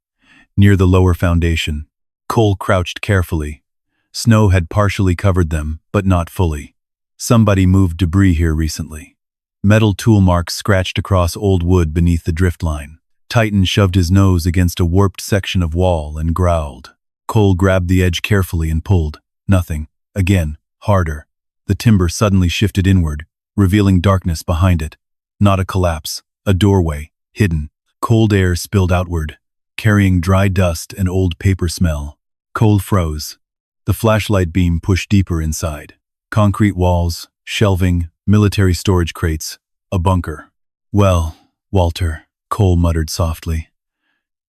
near the lower foundation. Cole crouched carefully. Snow had partially covered them, but not fully. Somebody moved debris here recently. Metal tool marks scratched across old wood beneath the drift line. Titan shoved his nose against a warped section of wall and growled. Cole grabbed the edge carefully and pulled. Nothing. Again, harder. The timber suddenly shifted inward, revealing darkness behind it. Not a collapse. A doorway. Hidden. Cold air spilled outward, carrying dry dust and old paper smell. Cole froze. The flashlight beam pushed deeper inside. Concrete walls, shelving, military storage crates, a bunker. "Well, Walter," Cole muttered softly.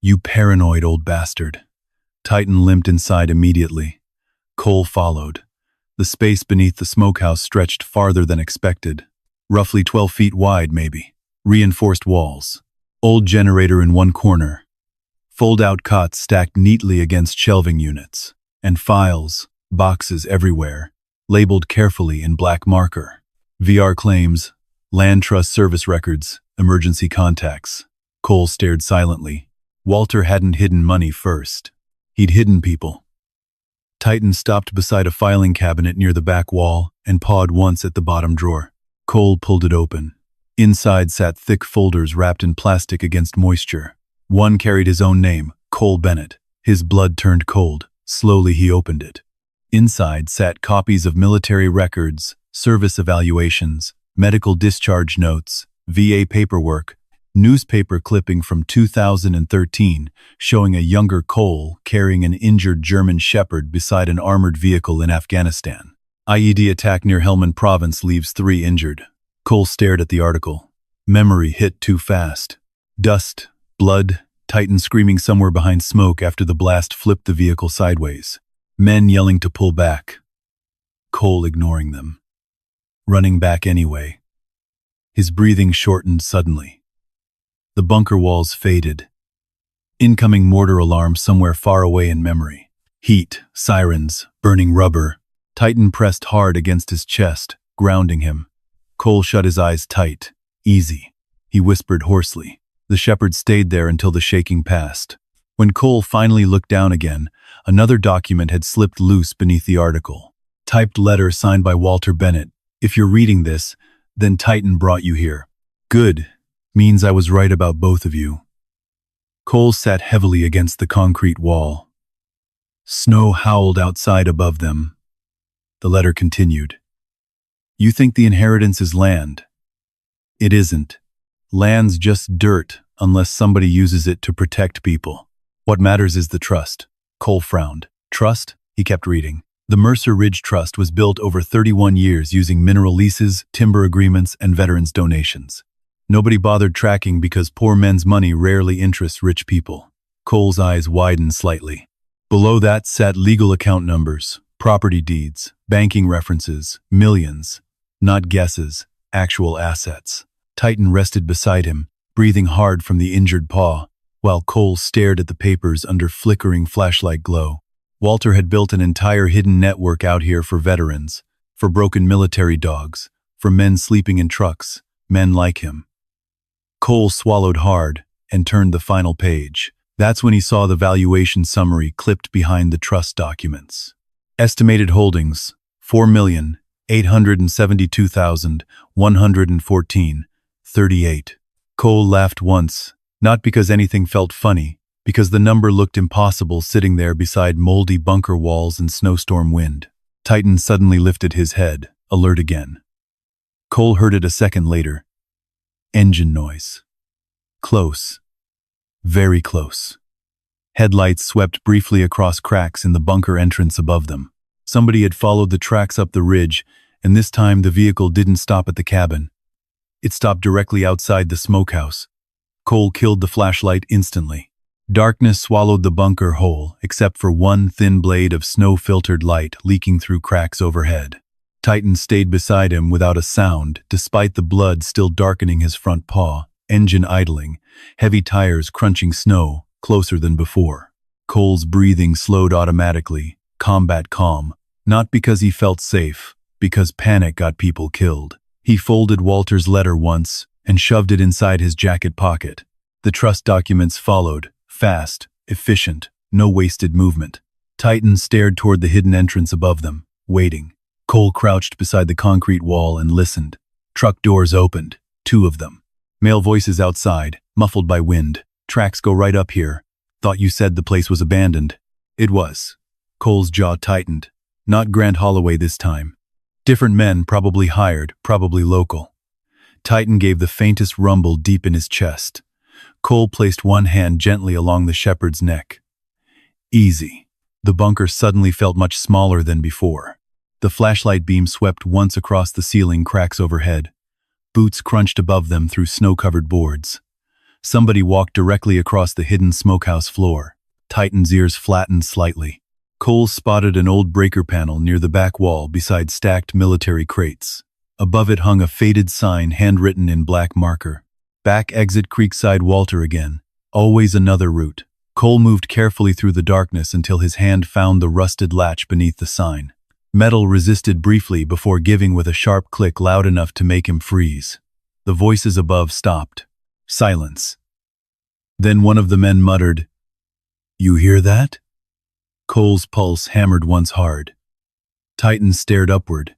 "You paranoid old bastard." Titan limped inside immediately. Cole followed. The space beneath the smokehouse stretched farther than expected. Roughly 12 feet wide, maybe. Reinforced walls. Old generator in one corner. Fold-out cots stacked neatly against shelving units. And files, boxes everywhere, labeled carefully in black marker. VR claims, land trust service records, emergency contacts. Cole stared silently. Walter hadn't hidden money first. He'd hidden people. Titan stopped beside a filing cabinet near the back wall and pawed once at the bottom drawer. Cole pulled it open. Inside sat thick folders wrapped in plastic against moisture. One carried his own name, Walter Bennett. His blood turned cold. Slowly he opened it. Inside sat copies of military records, service evaluations, medical discharge notes, VA paperwork, newspaper clipping from 2013 showing a younger Cole carrying an injured German shepherd beside an armored vehicle in Afghanistan. IED attack near Helmand province leaves 3 injured. Cole stared at the article. Memory hit too fast. Dust, blood, Titan screaming somewhere behind smoke after the blast flipped the vehicle sideways. Men yelling to pull back. Cole ignoring them. Running back anyway. His breathing shortened suddenly. The bunker walls faded. Incoming mortar alarm somewhere far away in memory. Heat, sirens, burning rubber. Titan pressed hard against his chest, grounding him. Cole shut his eyes tight. Easy. He whispered hoarsely. The shepherd stayed there until the shaking passed. When Cole finally looked down again, another document had slipped loose beneath the article. Typed letter signed by Walter Bennett. "If you're reading this, then Titan brought you here." "Good. Means I was right about both of you." Cole sat heavily against the concrete wall. Snow howled outside above them. The letter continued. "You think the inheritance is land. It isn't. Land's just dirt unless somebody uses it to protect people. What matters is the trust." Cole frowned. "Trust?" He kept reading. "The Mercer Ridge Trust was built over 31 years using mineral leases, timber agreements, and veterans' donations. Nobody bothered tracking because poor men's money rarely interests rich people." Cole's eyes widened slightly. Below that sat legal account numbers, property deeds, banking references, millions. Not guesses, actual assets. Titan rested beside him, breathing hard from the injured paw, while Cole stared at the papers under flickering flashlight glow. Walter had built an entire hidden network out here for veterans, for broken military dogs, for men sleeping in trucks, men like him. Cole swallowed hard and turned the final page. That's when he saw the valuation summary clipped behind the trust documents. Estimated holdings, 4,872,114.38. Cole laughed once, not because anything felt funny, because the number looked impossible sitting there beside moldy bunker walls and snowstorm wind. Titan suddenly lifted his head, alert again. Cole heard it a second later. Engine noise. Close. Very close. Headlights swept briefly across cracks in the bunker entrance above them. Somebody had followed the tracks up the ridge, and this time the vehicle didn't stop at the cabin. It stopped directly outside the smokehouse. Cole killed the flashlight instantly. Darkness swallowed the bunker whole, except for one thin blade of snow-filtered light leaking through cracks overhead. Titan stayed beside him without a sound, despite the blood still darkening his front paw, engine idling, heavy tires crunching snow, closer than before. Cole's breathing slowed automatically, combat calm, not because he felt safe, because panic got people killed. He folded Walter's letter once and shoved it inside his jacket pocket. The trust documents followed, fast, efficient, no wasted movement. Titan stared toward the hidden entrance above them, waiting. Cole crouched beside the concrete wall and listened. Truck doors opened, 2 of them. Male voices outside, muffled by wind. Tracks go right up here. Thought you said the place was abandoned. It was. Cole's jaw tightened. Not Grant Holloway this time. Different men, probably hired, probably local. Titan gave the faintest rumble deep in his chest. Cole placed one hand gently along the shepherd's neck. Easy. The bunker suddenly felt much smaller than before. The flashlight beam swept once across the ceiling cracks overhead. Boots crunched above them through snow-covered boards. Somebody walked directly across the hidden smokehouse floor. Titan's ears flattened slightly. Cole spotted an old breaker panel near the back wall beside stacked military crates. Above it hung a faded sign handwritten in black marker. Back exit Creekside Walter again. Always another route. Cole moved carefully through the darkness until his hand found the rusted latch beneath the sign. Metal resisted briefly before giving with a sharp click loud enough to make him freeze. The voices above stopped. Silence. Then one of the men muttered, "You hear that?" Cole's pulse hammered once hard. Titan stared upward.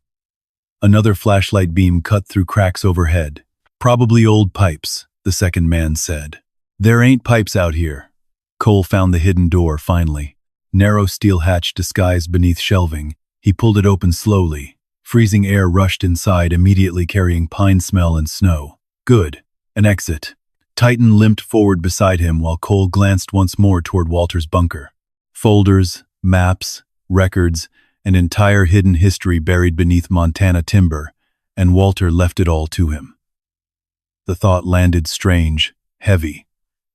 Another flashlight beam cut through cracks overhead. "Probably old pipes," the second man said. "There ain't pipes out here." Cole found the hidden door finally. Narrow steel hatch disguised beneath shelving. He pulled it open slowly. Freezing air rushed inside, immediately carrying pine smell and snow. Good. An exit. Titan limped forward beside him while Cole glanced once more toward Walter's bunker. Folders, maps, records, an entire hidden history buried beneath Montana timber, and Walter left it all to him. The thought landed strange, heavy.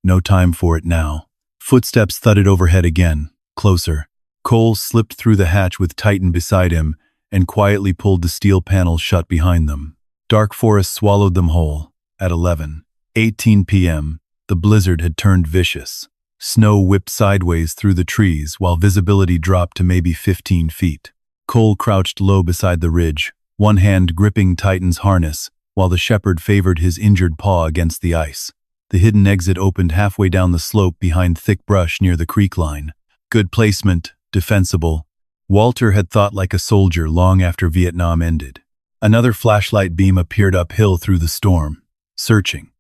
No time for it now. Footsteps thudded overhead again, closer. Cole slipped through the hatch with Titan beside him and quietly pulled the steel panels shut behind them. Dark forest swallowed them whole. At 11:18 p.m., the blizzard had turned vicious. Snow whipped sideways through the trees while visibility dropped to maybe 15 feet. Cole crouched low beside the ridge, one hand gripping Titan's harness, while the shepherd favored his injured paw against the ice. The hidden exit opened halfway down the slope behind thick brush near the creek line. Good placement, defensible. Walter had thought like a soldier long after Vietnam ended. Another flashlight beam appeared uphill through the storm, searching.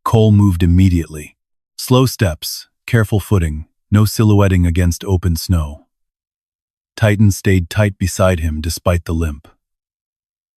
Cole moved immediately. Slow steps, careful footing, no silhouetting against open snow. Titan stayed tight beside him despite the limp.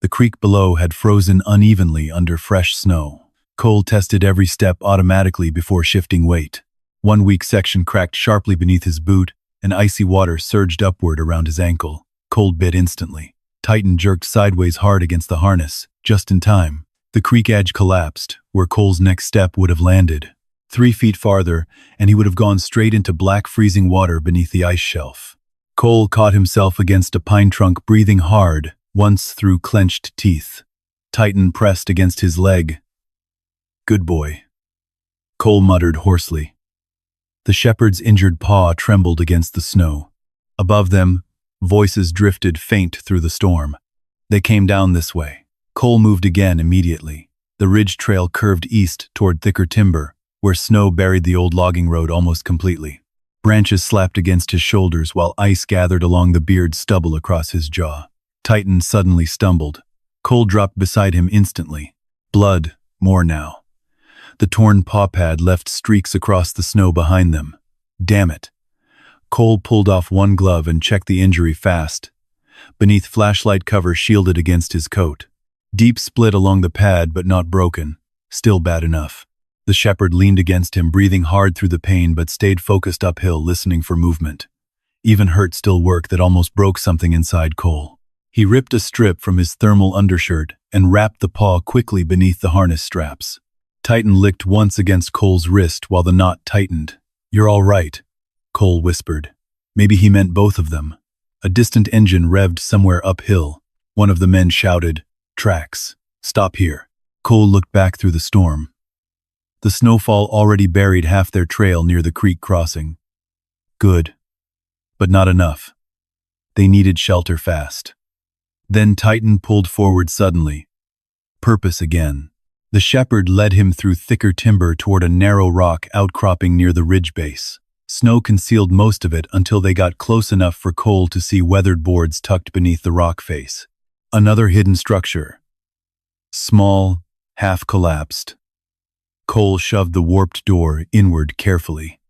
The creek below had frozen unevenly under fresh snow. Cole tested every step automatically before shifting weight. One weak section cracked sharply beneath his boot, and icy water surged upward around his ankle. Cold bit instantly. Titan jerked sideways hard against the harness, just in time. The creek edge collapsed, where Cole's next step would have landed. 3 feet farther, and he would have gone straight into black freezing water beneath the ice shelf. Cole caught himself against a pine trunk, breathing hard, once through clenched teeth. Titan pressed against his leg. "Good boy," Cole muttered hoarsely. The shepherd's injured paw trembled against the snow. Above them, voices drifted faint through the storm. They came down this way. Cole moved again immediately. The ridge trail curved east toward thicker timber, where snow buried the old logging road almost completely. Branches slapped against his shoulders while ice gathered along the beard stubble across his jaw. Titan suddenly stumbled. Cole dropped beside him instantly. Blood, more now. The torn paw pad left streaks across the snow behind them. Damn it. Cole pulled off one glove and checked the injury fast. Beneath flashlight cover shielded against his coat. Deep split along the pad but not broken. Still bad enough. The shepherd leaned against him, breathing hard through the pain but stayed focused uphill, listening for movement. Even hurt still work that almost broke something inside Cole. He ripped a strip from his thermal undershirt and wrapped the paw quickly beneath the harness straps. Titan licked once against Cole's wrist while the knot tightened. "You're all right," Cole whispered. Maybe he meant both of them. A distant engine revved somewhere uphill. One of the men shouted, "Tracks. Stop here." Cole looked back through the storm. The snowfall already buried half their trail near the creek crossing. Good. But not enough. They needed shelter fast. Then Titan pulled forward suddenly. Purpose again. The shepherd led him through thicker timber toward a narrow rock outcropping near the ridge base. Snow concealed most of it until they got close enough for Cole to see weathered boards tucked beneath the rock face. Another hidden structure. Small, half-collapsed. Cole shoved the warped door inward carefully.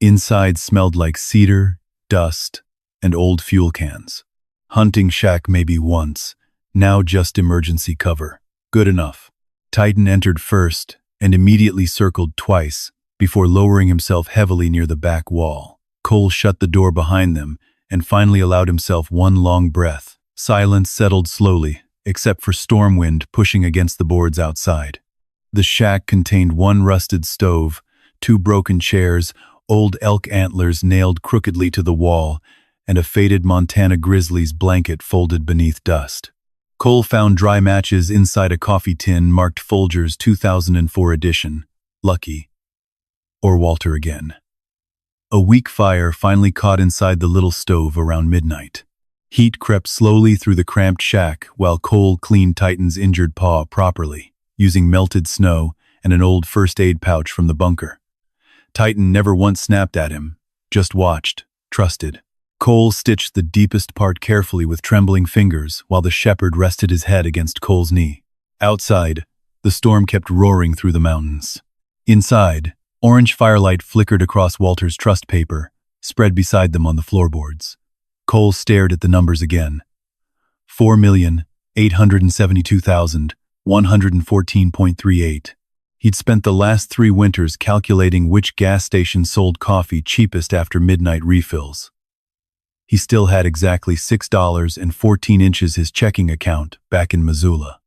Inside smelled like cedar, dust, and old fuel cans. Hunting shack maybe once, now just emergency cover. Good enough. Titan entered first and immediately circled twice before lowering himself heavily near the back wall. Cole shut the door behind them and finally allowed himself one long breath. Silence settled slowly, except for storm wind pushing against the boards outside. The shack contained one rusted stove, two broken chairs, old elk antlers nailed crookedly to the wall, and a faded Montana Grizzlies blanket folded beneath dust. Cole found dry matches inside a coffee tin marked Folger's 2004 edition. Lucky. Or Walter again. A weak fire finally caught inside the little stove around midnight. Heat crept slowly through the cramped shack while Cole cleaned Titan's injured paw properly, using melted snow and an old first aid pouch from the bunker. Titan never once snapped at him, just watched, trusted. Cole stitched the deepest part carefully with trembling fingers while the shepherd rested his head against Cole's knee. Outside, the storm kept roaring through the mountains. Inside, orange firelight flickered across Walter's trust paper, spread beside them on the floorboards. Cole stared at the numbers again. 4,872,114.38. He'd spent the last 3 winters calculating which gas station sold coffee cheapest after midnight refills. He still had exactly $6.14 his checking account back in Missoula.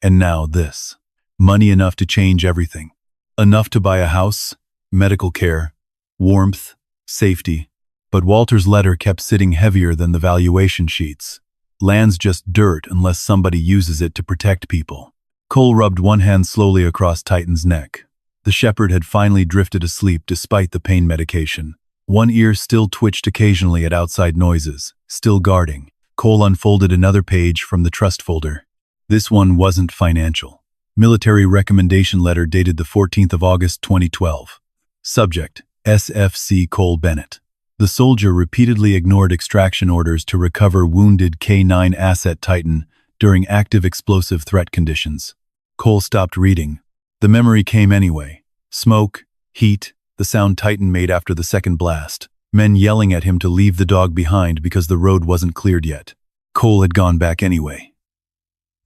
And now this. Money enough to change everything. Enough to buy a house, medical care, warmth, safety. But Walter's letter kept sitting heavier than the valuation sheets. Land's just dirt unless somebody uses it to protect people. Cole rubbed one hand slowly across Titan's neck. The shepherd had finally drifted asleep despite the pain medication. One ear still twitched occasionally at outside noises, still guarding. Cole unfolded another page from the trust folder. This one wasn't financial. Military recommendation letter dated the 14th of August 2012. Subject, SFC Cole Bennett. The soldier repeatedly ignored extraction orders to recover wounded K-9 asset Titan during active explosive threat conditions. Cole stopped reading. The memory came anyway. Smoke, heat, the sound Titan made after the second blast. Men yelling at him to leave the dog behind because the road wasn't cleared yet. Cole had gone back anyway.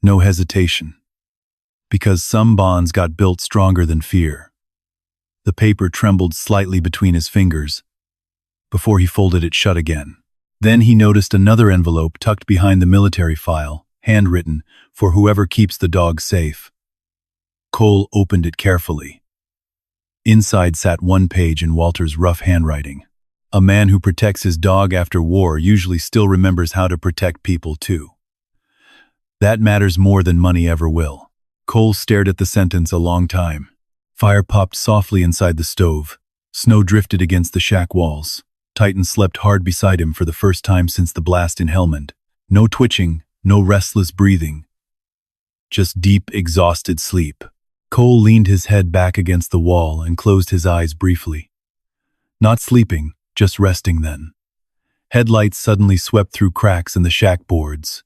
No hesitation. Because some bonds got built stronger than fear. The paper trembled slightly between his fingers before he folded it shut again. Then he noticed another envelope tucked behind the military file, handwritten, for whoever keeps the dog safe. Cole opened it carefully. Inside sat one page in Walter's rough handwriting. A man who protects his dog after war usually still remembers how to protect people too. That matters more than money ever will. Cole stared at the sentence a long time. Fire popped softly inside the stove. Snow drifted against the shack walls. Titan slept hard beside him for the first time since the blast in Helmand. No twitching, no restless breathing. Just deep, exhausted sleep. Cole leaned his head back against the wall and closed his eyes briefly. Not sleeping, just resting then. Headlights suddenly swept through cracks in the shack boards.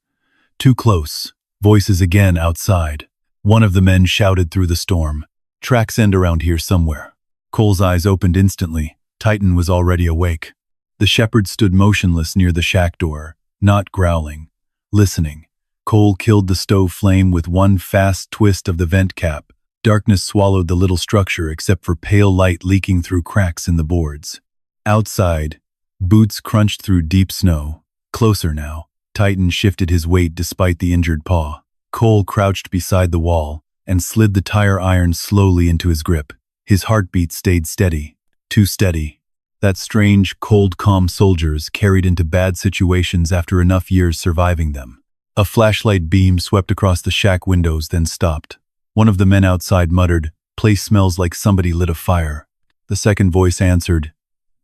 Too close, voices again outside. One of the men shouted through the storm. Tracks end around here somewhere. Cole's eyes opened instantly. Titan was already awake. The shepherd stood motionless near the shack door, not growling, listening. Cole killed the stove flame with one fast twist of the vent cap. Darkness swallowed the little structure except for pale light leaking through cracks in the boards. Outside, boots crunched through deep snow. Closer now, Titan shifted his weight despite the injured paw. Cole crouched beside the wall and slid the tire iron slowly into his grip. His heartbeat stayed steady, too steady. That strange, cold, calm soldiers carried into bad situations after enough years surviving them. A flashlight beam swept across the shack windows, then stopped. One of the men outside muttered, "Place smells like somebody lit a fire." The second voice answered,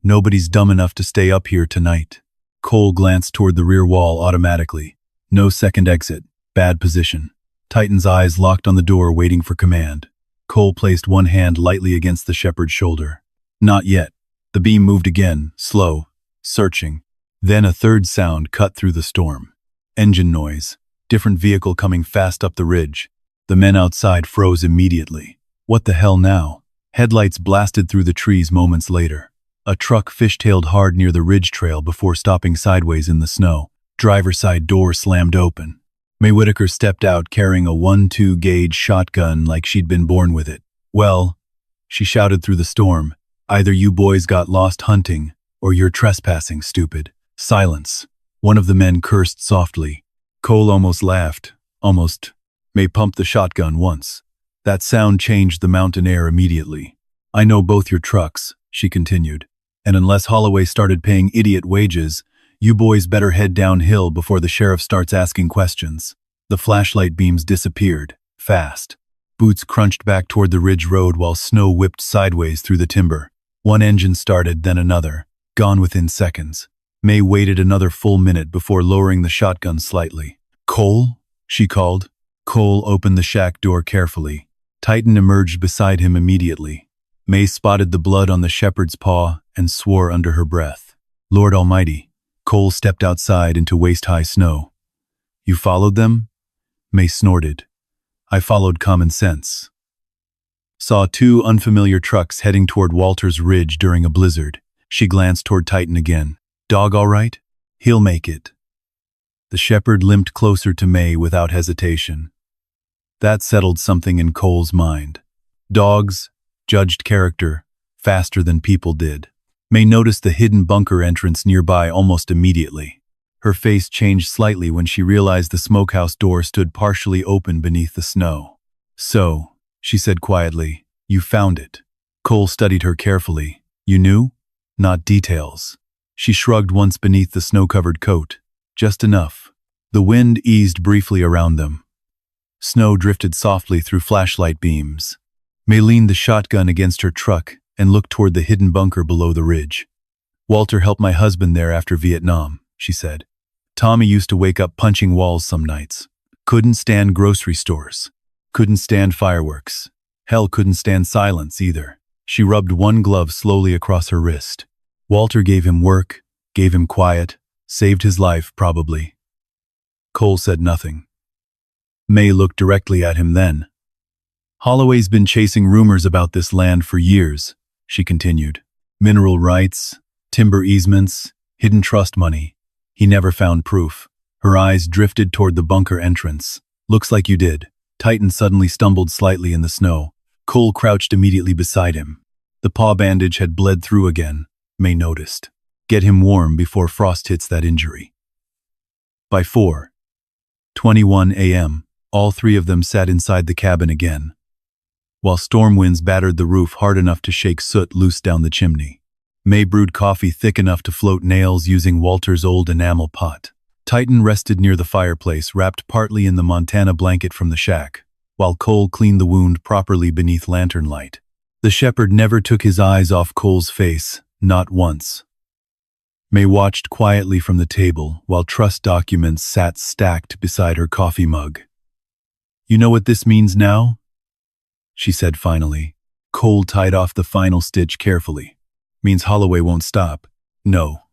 "Nobody's dumb enough to stay up here tonight." Cole glanced toward the rear wall automatically. No second exit. Bad position. Titan's eyes locked on the door, waiting for command. Cole placed one hand lightly against the shepherd's shoulder. Not yet. The beam moved again, slow, searching. Then a third sound cut through the storm. Engine noise. Different vehicle coming fast up the ridge. The men outside froze immediately. What the hell now? Headlights blasted through the trees moments later. A truck fishtailed hard near the ridge trail before stopping sideways in the snow. Driver's side door slammed open. May Whitaker stepped out carrying a 1.2 gauge shotgun like she'd been born with it. "Well," she shouted through the storm, "either you boys got lost hunting, or you're trespassing, stupid." Silence. One of the men cursed softly. Cole almost laughed. Almost. May pumped the shotgun once. That sound changed the mountain air immediately. "I know both your trucks," she continued, "and unless Holloway started paying idiot wages, you boys better head downhill before the sheriff starts asking questions." The flashlight beams disappeared, fast. Boots crunched back toward the ridge road while snow whipped sideways through the timber. One engine started, then another, gone within seconds. May waited another full minute before lowering the shotgun slightly. "Cole?" she called. Cole opened the shack door carefully. Titan emerged beside him immediately. May spotted the blood on the shepherd's paw and swore under her breath. "Lord Almighty." Cole stepped outside into waist-high snow. "You followed them?" May snorted. "I followed common sense." Saw two unfamiliar trucks heading toward Walter's Ridge during a blizzard. She glanced toward Titan again. "Dog all right?" "He'll make it." The shepherd limped closer to May without hesitation. That settled something in Cole's mind. Dogs judged character faster than people did. May noticed the hidden bunker entrance nearby almost immediately. Her face changed slightly when she realized the smokehouse door stood partially open beneath the snow. "So," she said quietly, "you found it." Cole studied her carefully. "You knew?" "Not details." She shrugged once beneath the snow-covered coat. "Just enough." The wind eased briefly around them. Snow drifted softly through flashlight beams. May leaned the shotgun against her truck and looked toward the hidden bunker below the ridge. "Walter helped my husband there after Vietnam," she said. "Tommy used to wake up punching walls some nights. Couldn't stand grocery stores. Couldn't stand fireworks. Hell, couldn't stand silence either." She rubbed one glove slowly across her wrist. "Walter gave him work, gave him quiet, saved his life, probably." Cole said nothing. May looked directly at him then. "Holloway's been chasing rumors about this land for years," she continued. "Mineral rights, timber easements, hidden trust money. He never found proof." Her eyes drifted toward the bunker entrance. "Looks like you did." Titan suddenly stumbled slightly in the snow. Cole crouched immediately beside him. The paw bandage had bled through again, May noticed. "Get him warm before frost hits that injury." By 4:21 a.m., all three of them sat inside the cabin again, while storm winds battered the roof hard enough to shake soot loose down the chimney. May brewed coffee thick enough to float nails using Walter's old enamel pot. Titan rested near the fireplace, wrapped partly in the Montana blanket from the shack, while Cole cleaned the wound properly beneath lantern light. The shepherd never took his eyes off Cole's face, not once. May watched quietly from the table while trust documents sat stacked beside her coffee mug. "You know what this means now?" she said finally. Cole tied off the final stitch carefully. "Means Holloway won't stop." "No."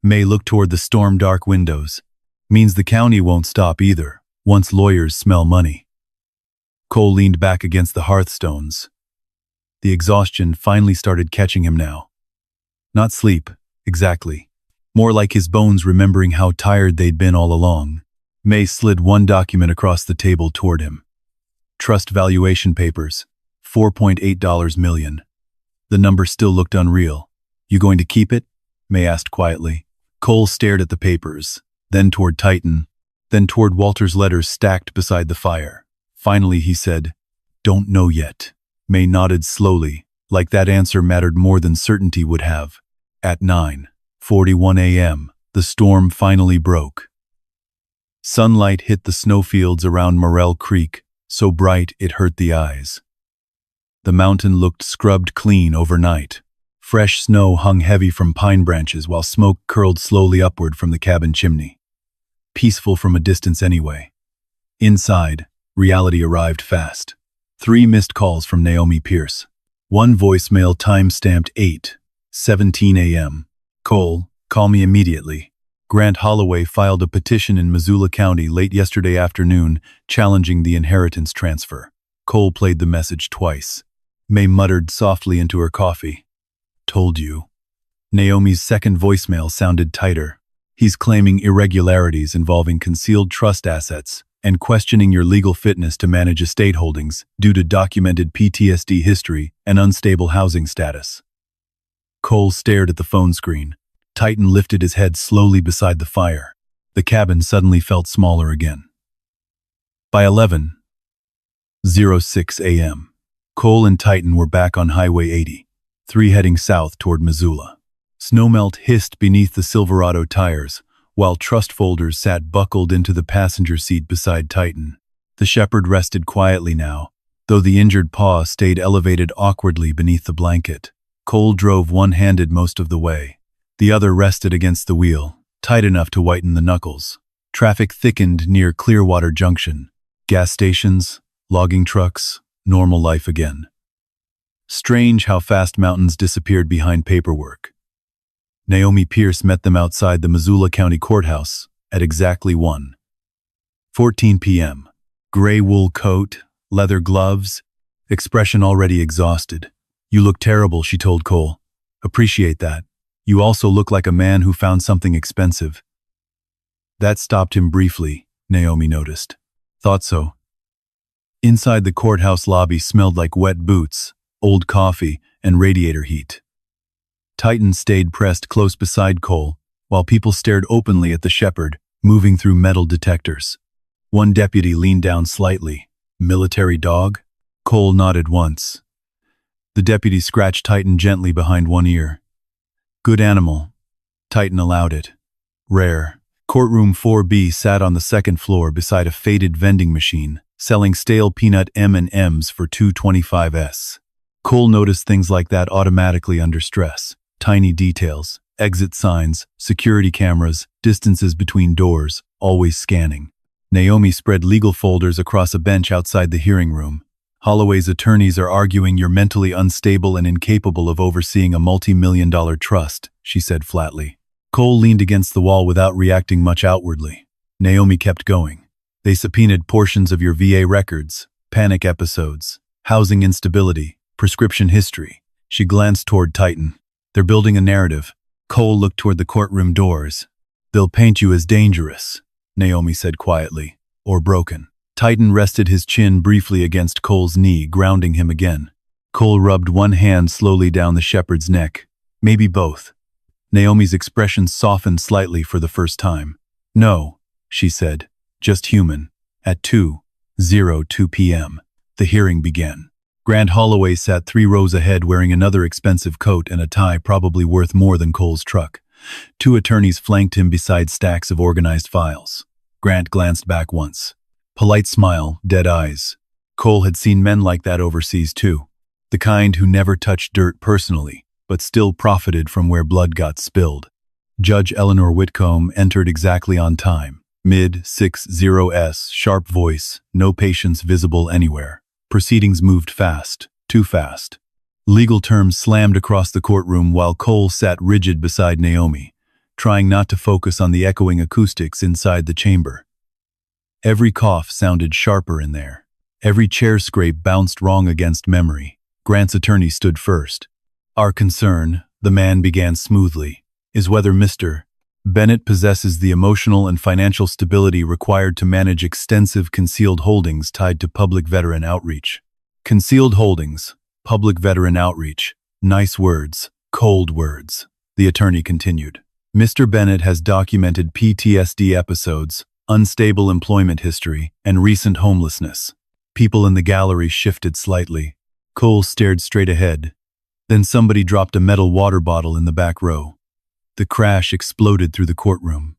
May looked toward the storm-dark windows. "Means the county won't stop either, once lawyers smell money." Cole leaned back against the hearthstones. The exhaustion finally started catching him now. Not sleep, exactly. More like his bones remembering how tired they'd been all along. May slid one document across the table toward him. Trust valuation papers, $4.8 million. The number still looked unreal. You going to keep it? May asked quietly. Cole stared at the papers, then toward Titan, then toward Walter's letters stacked beside the fire. Finally he said, "Don't know yet." May nodded slowly, like that answer mattered more than certainty would have. At 9:41 a.m., the storm finally broke. Sunlight hit the snowfields around Morel Creek, so bright it hurt the eyes. The mountain looked scrubbed clean overnight. Fresh snow hung heavy from pine branches while smoke curled slowly upward from the cabin chimney. Peaceful from a distance anyway. Inside, reality arrived fast. 3 missed calls from Naomi Pierce. 1 voicemail time-stamped 8:17 a.m. Cole, call me immediately. Grant Holloway filed a petition in Missoula County late yesterday afternoon challenging the inheritance transfer. Cole played the message twice. May muttered softly into her coffee. Told you. Naomi's second voicemail sounded tighter. He's claiming irregularities involving concealed trust assets and questioning your legal fitness to manage estate holdings due to documented PTSD history and unstable housing status. Cole stared at the phone screen. Titan lifted his head slowly beside the fire. The cabin suddenly felt smaller again. By 11:06 a.m., Cole and Titan were back on Highway 83 heading south toward Missoula. Snowmelt hissed beneath the Silverado tires, while trust folders sat buckled into the passenger seat beside Titan. The shepherd rested quietly now, though the injured paw stayed elevated awkwardly beneath the blanket. Cole drove one-handed most of the way. The other rested against the wheel, tight enough to whiten the knuckles. Traffic thickened near Clearwater Junction. Gas stations, logging trucks, normal life again. Strange how fast mountains disappeared behind paperwork. Naomi Pierce met them outside the Missoula County Courthouse at exactly 1:14 p.m. Gray wool coat, leather gloves, expression already exhausted. You look terrible, she told Cole. Appreciate that. You also look like a man who found something expensive. That stopped him briefly, Naomi noticed. Thought so. Inside the courthouse lobby smelled like wet boots, old coffee, and radiator heat. Titan stayed pressed close beside Cole, while people stared openly at the shepherd, moving through metal detectors. One deputy leaned down slightly. Military dog? Cole nodded once. The deputy scratched Titan gently behind one ear. Good animal. Titan allowed it. Rare. Courtroom 4B sat on the second floor beside a faded vending machine, selling stale peanut M&Ms for $2.25. Cole noticed things like that automatically under stress. Tiny details, exit signs, security cameras, distances between doors, always scanning. Naomi spread legal folders across a bench outside the hearing room. Holloway's attorneys are arguing you're mentally unstable and incapable of overseeing a multi-million-dollar trust, she said flatly. Cole leaned against the wall without reacting much outwardly. Naomi kept going. They subpoenaed portions of your VA records, panic episodes, housing instability, prescription history. She glanced toward Titan. They're building a narrative. Cole looked toward the courtroom doors. They'll paint you as dangerous, Naomi said quietly, or broken. Titan rested his chin briefly against Cole's knee, grounding him again. Cole rubbed one hand slowly down the shepherd's neck. Maybe both. Naomi's expression softened slightly for the first time. No, she said, just human. At 2:02 p.m., the hearing began. Grant Holloway sat 3 rows ahead wearing another expensive coat and a tie probably worth more than Cole's truck. 2 attorneys flanked him beside stacks of organized files. Grant glanced back once. Polite smile, dead eyes. Cole had seen men like that overseas too. The kind who never touched dirt personally, but still profited from where blood got spilled. Judge Eleanor Whitcomb entered exactly on time. Mid-60s, sharp voice, no patience visible anywhere. Proceedings moved fast, too fast. Legal terms slammed across the courtroom while Cole sat rigid beside Naomi, trying not to focus on the echoing acoustics inside the chamber. Every cough sounded sharper in there. Every chair scrape bounced wrong against memory. Grant's attorney stood first. "Our concern," the man began smoothly, "is whether Mr. Bennett possesses the emotional and financial stability required to manage extensive concealed holdings tied to public veteran outreach." Concealed holdings, public veteran outreach. Nice words, cold words, the attorney continued. Mr. Bennett has documented PTSD episodes, unstable employment history, and recent homelessness. People in the gallery shifted slightly. Cole stared straight ahead. Then somebody dropped a metal water bottle in the back row. The crash exploded through the courtroom.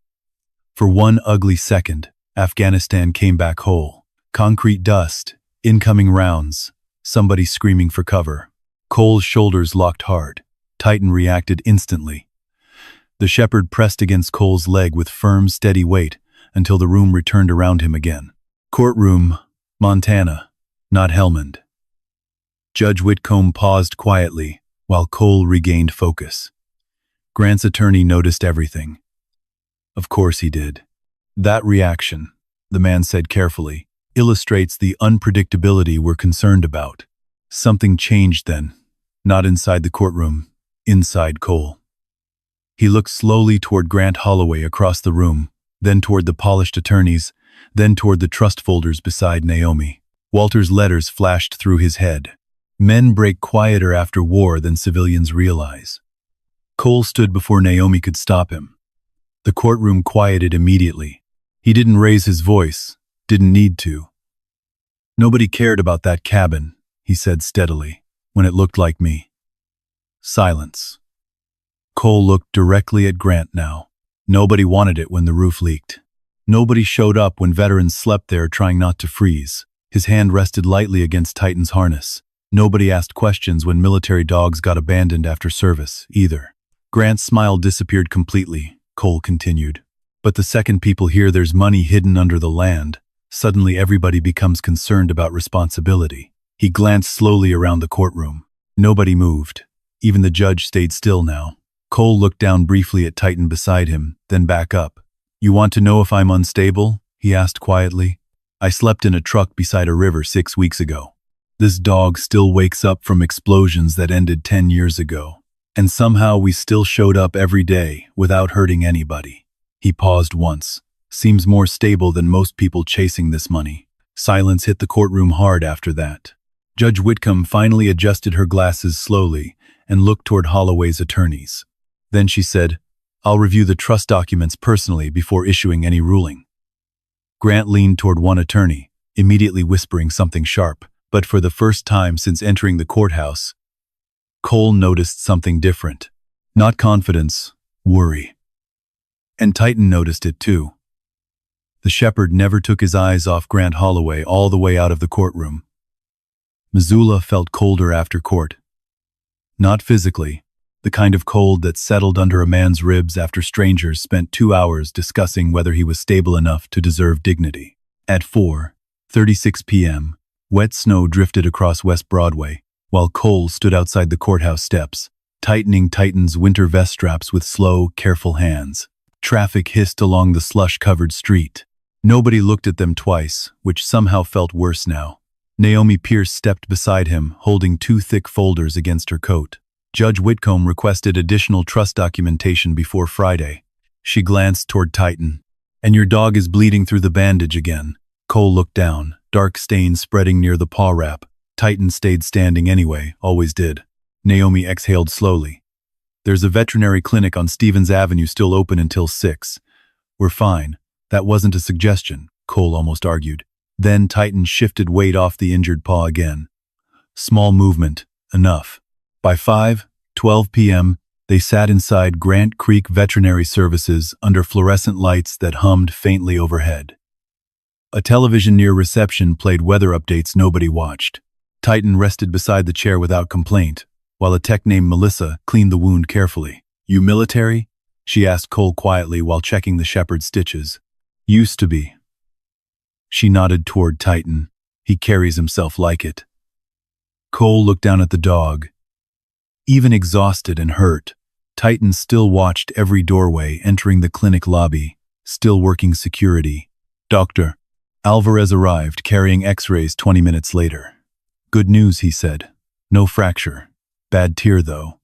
For one ugly second, Afghanistan came back whole. Concrete dust, incoming rounds, somebody screaming for cover. Cole's shoulders locked hard. Titan reacted instantly. The shepherd pressed against Cole's leg with firm, steady weight until the room returned around him again. Courtroom, Montana, not Helmand. Judge Whitcomb paused quietly while Cole regained focus. Grant's attorney noticed everything. Of course he did. That reaction, the man said carefully, illustrates the unpredictability we're concerned about. Something changed then, not inside the courtroom, inside Cole. He looked slowly toward Grant Holloway across the room, then toward the polished attorneys, then toward the trust folders beside Naomi. Walter's letters flashed through his head. Men break quieter after war than civilians realize. Cole stood before Naomi could stop him. The courtroom quieted immediately. He didn't raise his voice, didn't need to. "Nobody cared about that cabin," he said steadily, "when it looked like me." Silence. Cole looked directly at Grant now. Nobody wanted it when the roof leaked. Nobody showed up when veterans slept there trying not to freeze. His hand rested lightly against Titan's harness. Nobody asked questions when military dogs got abandoned after service, either. Grant's smile disappeared completely, Cole continued. But the second people hear there's money hidden under the land, suddenly everybody becomes concerned about responsibility. He glanced slowly around the courtroom. Nobody moved. Even the judge stayed still now. Cole looked down briefly at Titan beside him, then back up. "You want to know if I'm unstable?" he asked quietly. "I slept in a truck beside a river 6 weeks ago. This dog still wakes up from explosions that ended 10 years ago. And somehow we still showed up every day without hurting anybody." He paused once. "Seems more stable than most people chasing this money." Silence hit the courtroom hard after that. Judge Whitcomb finally adjusted her glasses slowly and looked toward Holloway's attorneys. Then she said, "I'll review the trust documents personally before issuing any ruling." Grant leaned toward one attorney, immediately whispering something sharp. But for the first time since entering the courthouse, Cole noticed something different. Not confidence, worry. And Titan noticed it too. The shepherd never took his eyes off Grant Holloway all the way out of the courtroom. Missoula felt colder after court. Not physically, the kind of cold that settled under a man's ribs after strangers spent 2 hours discussing whether he was stable enough to deserve dignity. At 4:36 p.m., wet snow drifted across West Broadway, while Cole stood outside the courthouse steps, tightening Titan's winter vest straps with slow, careful hands. Traffic hissed along the slush-covered street. Nobody looked at them twice, which somehow felt worse now. Naomi Pierce stepped beside him, holding 2 thick folders against her coat. Judge Whitcomb requested additional trust documentation before Friday. She glanced toward Titan. "And your dog is bleeding through the bandage again." Cole looked down, dark stains spreading near the paw wrap. Titan stayed standing anyway, always did. Naomi exhaled slowly. "There's a veterinary clinic on Stevens Avenue still open until 6. We're fine. That wasn't a suggestion," Cole almost argued. Then Titan shifted weight off the injured paw again. Small movement, enough. By 5:12 p.m., they sat inside Grant Creek Veterinary Services under fluorescent lights that hummed faintly overhead. A television near reception played weather updates nobody watched. Titan rested beside the chair without complaint, while a tech named Melissa cleaned the wound carefully. "You military?" she asked Cole quietly while checking the shepherd's stitches. "Used to be." She nodded toward Titan. "He carries himself like it." Cole looked down at the dog. Even exhausted and hurt, Titan still watched every doorway entering the clinic lobby, still working security. Dr. Alvarez arrived, carrying x-rays 20 minutes later. "Good news," he said. No fracture. Bad tear, though.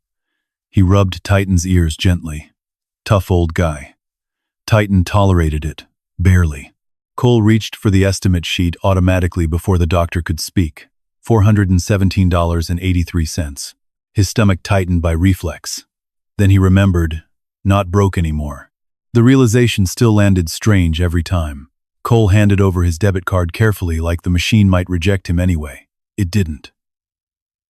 He rubbed Titan's ears gently. Tough old guy. Titan tolerated it. Barely. Cole reached for the estimate sheet automatically before the doctor could speak. $417.83. His stomach tightened by reflex. Then he remembered, not broke anymore. The realization still landed strange every time. Cole handed over his debit card carefully like the machine might reject him anyway. It didn't.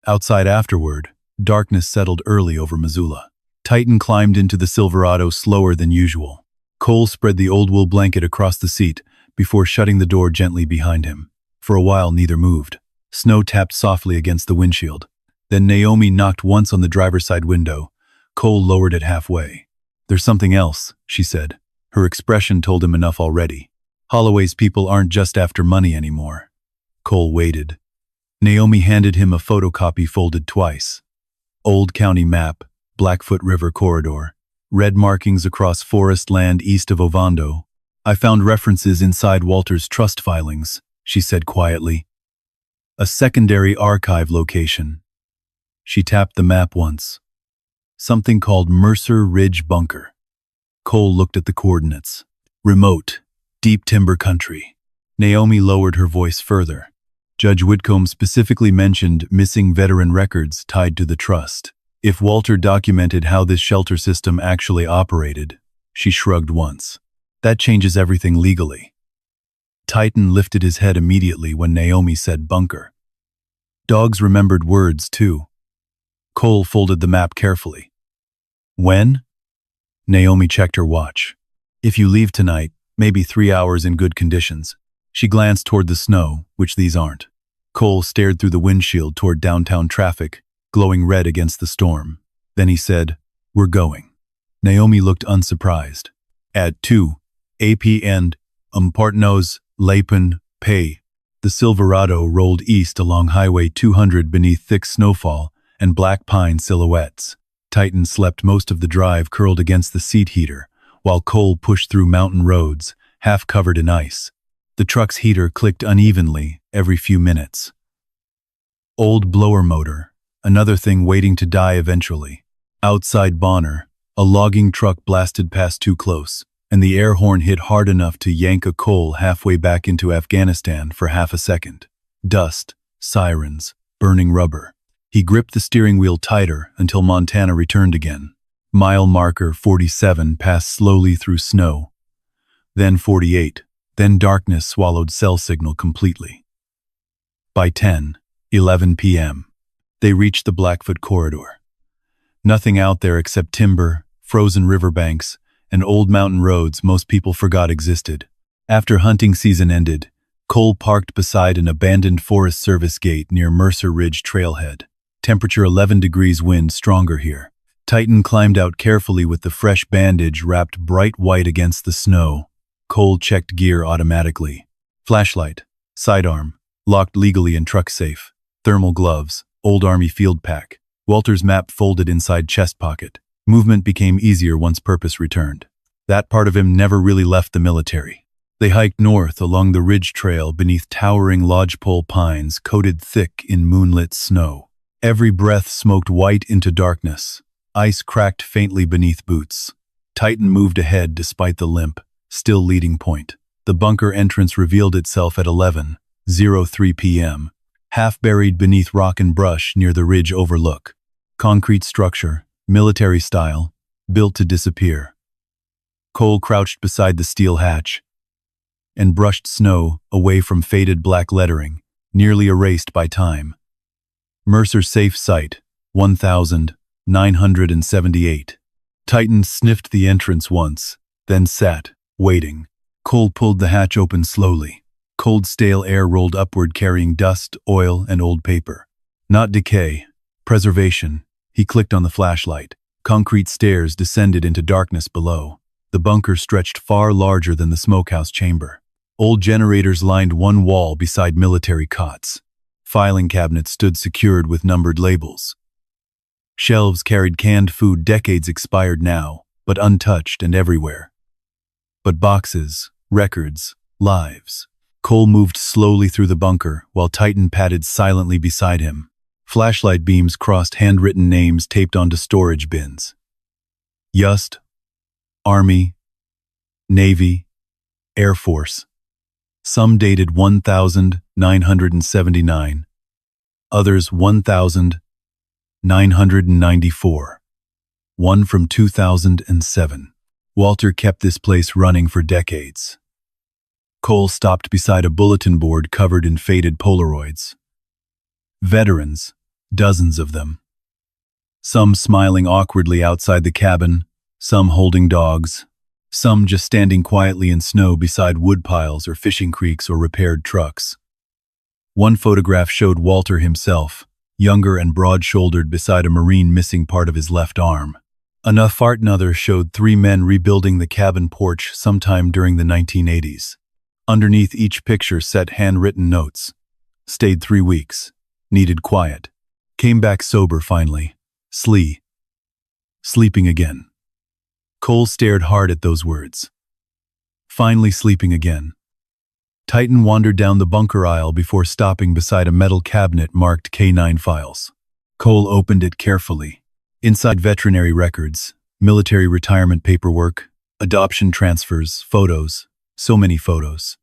Outside afterward, darkness settled early over Missoula. Titan climbed into the Silverado slower than usual. Cole spread the old wool blanket across the seat before shutting the door gently behind him. For a while neither moved. Snow tapped softly against the windshield. Then Naomi knocked once on the driver's side window. Cole lowered it halfway. "There's something else," she said. Her expression told him enough already. Holloway's people aren't just after money anymore. Cole waited. Naomi handed him a photocopy folded twice. Old county map, Blackfoot River corridor. Red markings across forest land east of Ovando. "I found references inside Walter's trust filings," she said quietly. "A secondary archive location." She tapped the map once. Something called Mercer Ridge Bunker. Cole looked at the coordinates. Remote, deep timber country. Naomi lowered her voice further. Judge Whitcomb specifically mentioned missing veteran records tied to the trust. If Walter documented how this shelter system actually operated, she shrugged once. That changes everything legally. Titan lifted his head immediately when Naomi said bunker. Dogs remembered words, too. Cole folded the map carefully. "When?" Naomi checked her watch. "If you leave tonight, maybe 3 hours in good conditions." She glanced toward the snow, which these aren't. Cole stared through the windshield toward downtown traffic, glowing red against the storm. Then he said, "We're going." Naomi looked unsurprised. At 2 AP and Partners, Lapin, Pay. The Silverado rolled east along Highway 200 beneath thick snowfall and black pine silhouettes. Titan slept most of the drive curled against the seat heater, while Cole pushed through mountain roads, half covered in ice. The truck's heater clicked unevenly every few minutes. Old blower motor, another thing waiting to die eventually. Outside Bonner, a logging truck blasted past too close, and the air horn hit hard enough to yank a Cole halfway back into Afghanistan for half a second. Dust, sirens, burning rubber. He gripped the steering wheel tighter until Montana returned again. Mile marker 47 passed slowly through snow. Then 48. Then darkness swallowed cell signal completely. By 11 p.m., they reached the Blackfoot corridor. Nothing out there except timber, frozen riverbanks, and old mountain roads most people forgot existed. After hunting season ended, Cole parked beside an abandoned Forest Service gate near Mercer Ridge trailhead. Temperature 11 degrees, wind stronger here. Titan climbed out carefully with the fresh bandage wrapped bright white against the snow. Cole checked gear automatically. Flashlight, sidearm, locked legally and truck safe. Thermal gloves, old army field pack. Walter's map folded inside chest pocket. Movement became easier once purpose returned. That part of him never really left the military. They hiked north along the ridge trail beneath towering lodgepole pines coated thick in moonlit snow. Every breath smoked white into darkness. Ice cracked faintly beneath boots. Titan moved ahead despite the limp, still leading point. The bunker entrance revealed itself at 11:03 p.m., half buried beneath rock and brush near the ridge overlook. Concrete structure, military style, built to disappear. Cole crouched beside the steel hatch and brushed snow away from faded black lettering, nearly erased by time. Mercer safe site, 1978. Titan sniffed the entrance once, then sat, waiting. Cole pulled the hatch open slowly. Cold, stale air rolled upward carrying dust, oil, and old paper. Not decay, preservation. He clicked on the flashlight. Concrete stairs descended into darkness below. The bunker stretched far larger than the smokehouse chamber. Old generators lined one wall beside military cots. Filing cabinets stood secured with numbered labels. Shelves carried canned food decades expired now, but untouched and everywhere. But boxes, records, lives. Cole moved slowly through the bunker while Titan padded silently beside him. Flashlight beams crossed handwritten names taped onto storage bins. Yust, Army, Navy, Air Force. Some dated 1979, others 1994. One from 2007. Walter kept this place running for decades. Cole stopped beside a bulletin board covered in faded Polaroids. Veterans, dozens of them. Some smiling awkwardly outside the cabin, some holding dogs, some just standing quietly in snow beside woodpiles or fishing creeks or repaired trucks. One photograph showed Walter himself, younger and broad-shouldered beside a Marine missing part of his left arm. Another showed 3 men rebuilding the cabin porch sometime during the 1980s. Underneath each picture sat handwritten notes. Stayed 3 weeks. Needed quiet. Came back sober finally. Sleeping again. Cole stared hard at those words. Finally sleeping again. Titan wandered down the bunker aisle before stopping beside a metal cabinet marked K9 files. Cole opened it carefully. Inside veterinary records, military retirement paperwork, adoption transfers, photos, so many photos.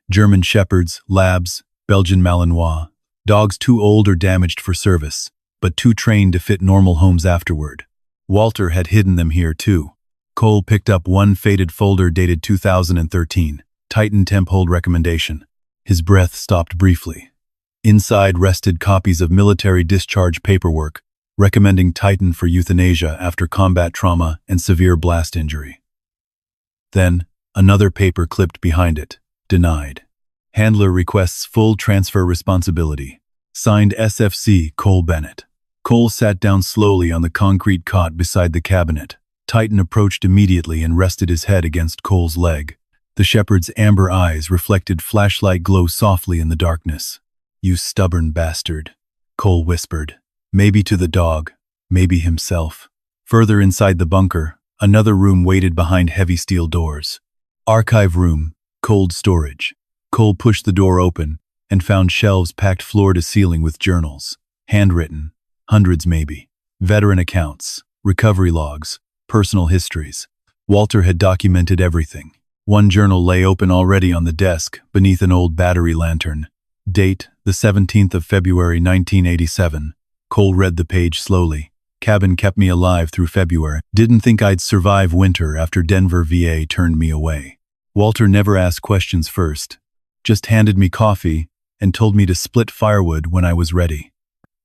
German Shepherds, Labs, Belgian Malinois, dogs too old or damaged for service, but too trained to fit normal homes afterward. Walter had hidden them here too. Cole picked up one faded folder dated 2013, Titan Temp Hold Recommendation. His breath stopped briefly. Inside rested copies of military discharge paperwork, recommending Titan for euthanasia after combat trauma and severe blast injury. Then, another paper clipped behind it, denied. Handler requests full transfer responsibility. Signed SFC Cole Bennett. Cole sat down slowly on the concrete cot beside the cabinet. Titan approached immediately and rested his head against Cole's leg. The shepherd's amber eyes reflected flashlight glow softly in the darkness. "You stubborn bastard," Cole whispered. Maybe to the dog, maybe himself. Further inside the bunker, another room waited behind heavy steel doors. Archive room, cold storage. Cole pushed the door open and found shelves packed floor to ceiling with journals. Handwritten, hundreds maybe. Veteran accounts, recovery logs, personal histories. Walter had documented everything. One journal lay open already on the desk beneath an old battery lantern. Date, the 17th of February 1987. Cole read the page slowly. Cabin kept me alive through February. Didn't think I'd survive winter after Denver VA turned me away. Walter never asked questions first. Just handed me coffee and told me to split firewood when I was ready.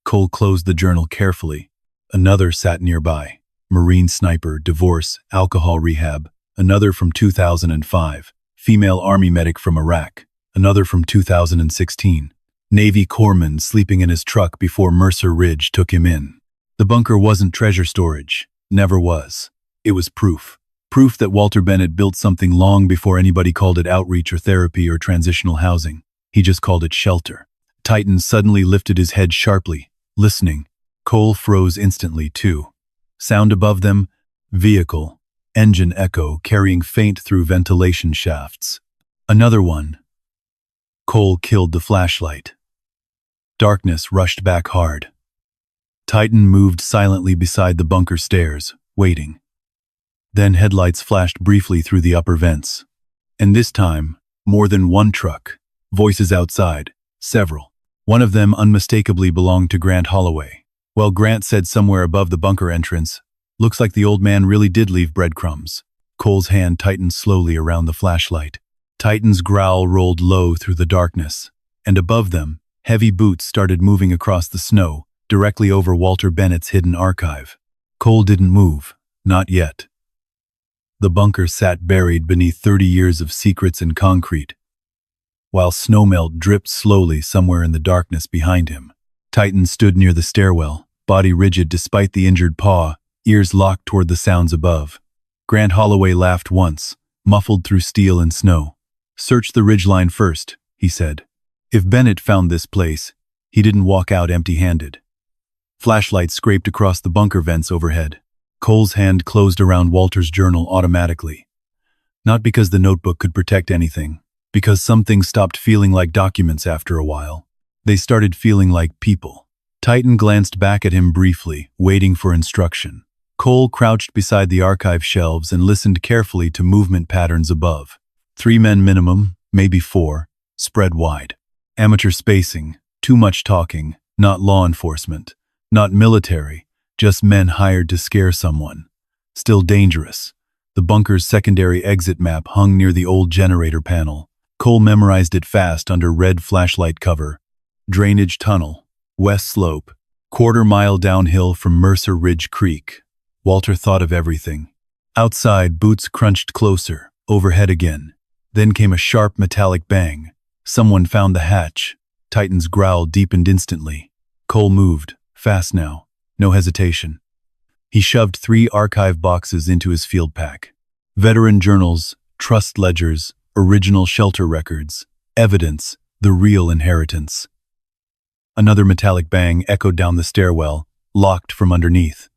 Cole closed the journal carefully. Another sat nearby. Marine sniper, divorce, alcohol rehab. Another from 2005. Female Army medic from Iraq. Another from 2016. Navy corpsman sleeping in his truck before Mercer Ridge took him in. The bunker wasn't treasure storage. Never was. It was proof. Proof that Walter Bennett built something long before anybody called it outreach or therapy or transitional housing. He just called it shelter. Titan suddenly lifted his head sharply, listening. Cole froze instantly too. Sound above them, vehicle, engine echo carrying faint through ventilation shafts. Another one. Cole killed the flashlight. Darkness rushed back hard. Titan moved silently beside the bunker stairs, waiting. Then headlights flashed briefly through the upper vents. And this time, more than one truck. Voices outside, several. One of them unmistakably belonged to Grant Holloway. Well, Grant said somewhere above the bunker entrance, "Looks like the old man really did leave breadcrumbs." Cole's hand tightened slowly around the flashlight. Titan's growl rolled low through the darkness, and above them, heavy boots started moving across the snow, directly over Walter Bennett's hidden archive. Cole didn't move, not yet. The bunker sat buried beneath 30 years of secrets and concrete, while snowmelt dripped slowly somewhere in the darkness behind him. Titan stood near the stairwell, body rigid despite the injured paw, ears locked toward the sounds above. Grant Holloway laughed once, muffled through steel and snow. "Search the ridgeline first," he said. If Bennett found this place, he didn't walk out empty-handed. Flashlight scraped across the bunker vents overhead. Cole's hand closed around Walter's journal automatically. Not because the notebook could protect anything, because some things stopped feeling like documents after a while. They started feeling like people. Titan glanced back at him briefly, waiting for instruction. Cole crouched beside the archive shelves and listened carefully to movement patterns above. 3 men minimum, maybe 4, spread wide. Amateur spacing, too much talking, not law enforcement, not military, just men hired to scare someone. Still dangerous. The bunker's secondary exit map hung near the old generator panel. Cole memorized it fast under red flashlight cover. Drainage tunnel, west slope, quarter-mile downhill from Mercer Ridge Creek. Walter thought of everything. Outside, boots crunched closer, overhead again. Then came a sharp metallic bang. Someone found the hatch. Titan's growl deepened instantly. Cole moved, fast now, no hesitation. He shoved 3 archive boxes into his field pack. Veteran journals, trust ledgers, original shelter records, evidence, the real inheritance. Another metallic bang echoed down the stairwell, locked from underneath.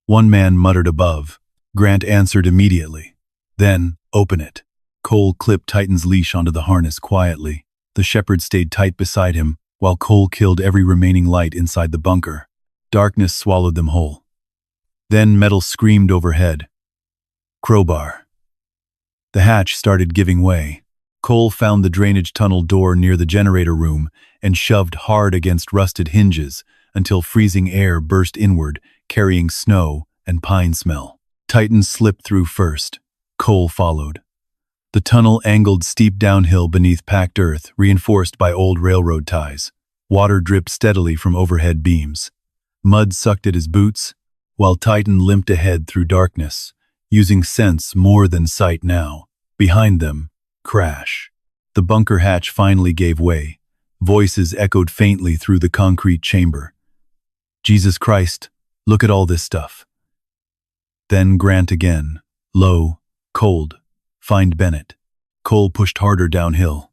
One man muttered above. Grant answered immediately. Then, open it. Cole clipped Titan's leash onto the harness quietly. The shepherd stayed tight beside him, while Cole killed every remaining light inside the bunker. Darkness swallowed them whole. Then metal screamed overhead. Crowbar. The hatch started giving way. Cole found the drainage tunnel door near the generator room and shoved hard against rusted hinges until freezing air burst inward, carrying snow and pine smell. Titan slipped through first. Cole followed. The tunnel angled steep downhill beneath packed earth, reinforced by old railroad ties. Water dripped steadily from overhead beams. Mud sucked at his boots, while Titan limped ahead through darkness, using sense more than sight now. Behind them, crash. The bunker hatch finally gave way. Voices echoed faintly through the concrete chamber. Jesus Christ, look at all this stuff. Then Grant again, low, cold. Find Bennett. Cole pushed harder downhill.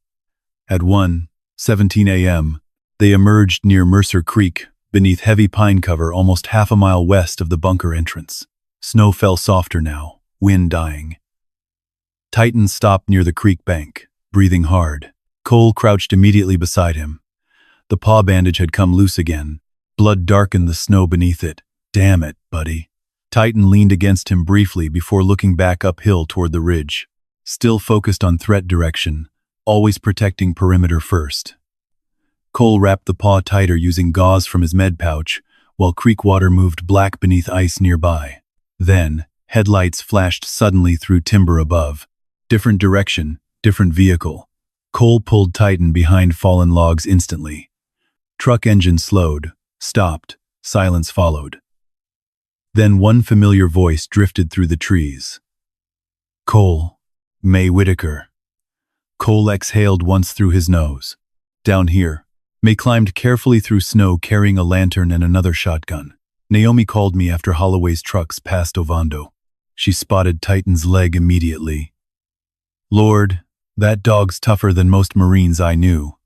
At 1:17 a.m., they emerged near Mercer Creek, beneath heavy pine cover almost half a mile west of the bunker entrance. Snow fell softer now, wind dying. Titan stopped near the creek bank, breathing hard. Cole crouched immediately beside him. The paw bandage had come loose again. Blood darkened the snow beneath it. Damn it, buddy. Titan leaned against him briefly before looking back uphill toward the ridge. Still focused on threat direction, always protecting perimeter first. Cole wrapped the paw tighter using gauze from his med pouch, while creek water moved black beneath ice nearby. Then, headlights flashed suddenly through timber above. Different direction, different vehicle. Cole pulled Titan behind fallen logs instantly. Truck engine slowed, stopped, silence followed. Then one familiar voice drifted through the trees. Cole. May Whitaker. Cole exhaled once through his nose. Down here. May climbed carefully through snow carrying a lantern and another shotgun. Naomi called me after Holloway's trucks passed Ovando. She spotted Titan's leg immediately. Lord, that dog's tougher than most Marines I knew.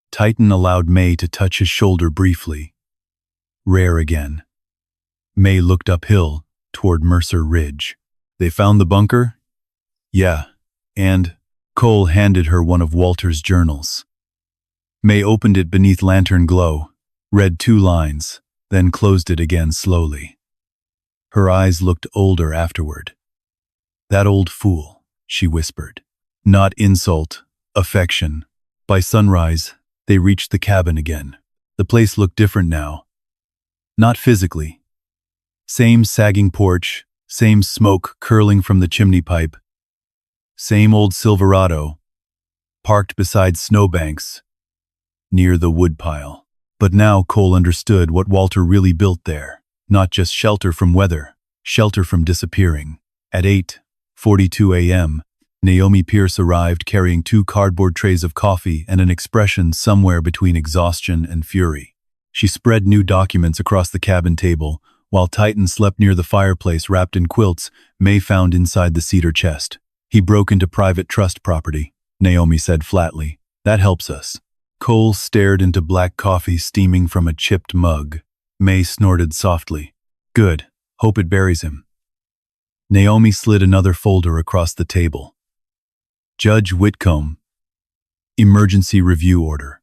Titan allowed May to touch his shoulder briefly. Rare again. May looked uphill, toward Mercer Ridge. They found the bunker? Yeah, and Cole handed her one of Walter's journals. May opened it beneath lantern glow, read 2 lines, then closed it again slowly. Her eyes looked older afterward. That old fool, she whispered. Not insult, affection. By sunrise, they reached the cabin again. The place looked different now. Not physically. Same sagging porch, same smoke curling from the chimney pipe. Same old Silverado, parked beside snowbanks, near the woodpile. But now Cole understood what Walter really built there. Not just shelter from weather, shelter from disappearing. At 8:42 a.m., Naomi Pierce arrived carrying 2 cardboard trays of coffee and an expression somewhere between exhaustion and fury. She spread new documents across the cabin table, while Titan slept near the fireplace wrapped in quilts May found inside the cedar chest. He broke into private trust property, Naomi said flatly. That helps us. Cole stared into black coffee steaming from a chipped mug. May snorted softly. Good. Hope it buries him. Naomi slid another folder across the table. Judge Whitcomb. Emergency review order.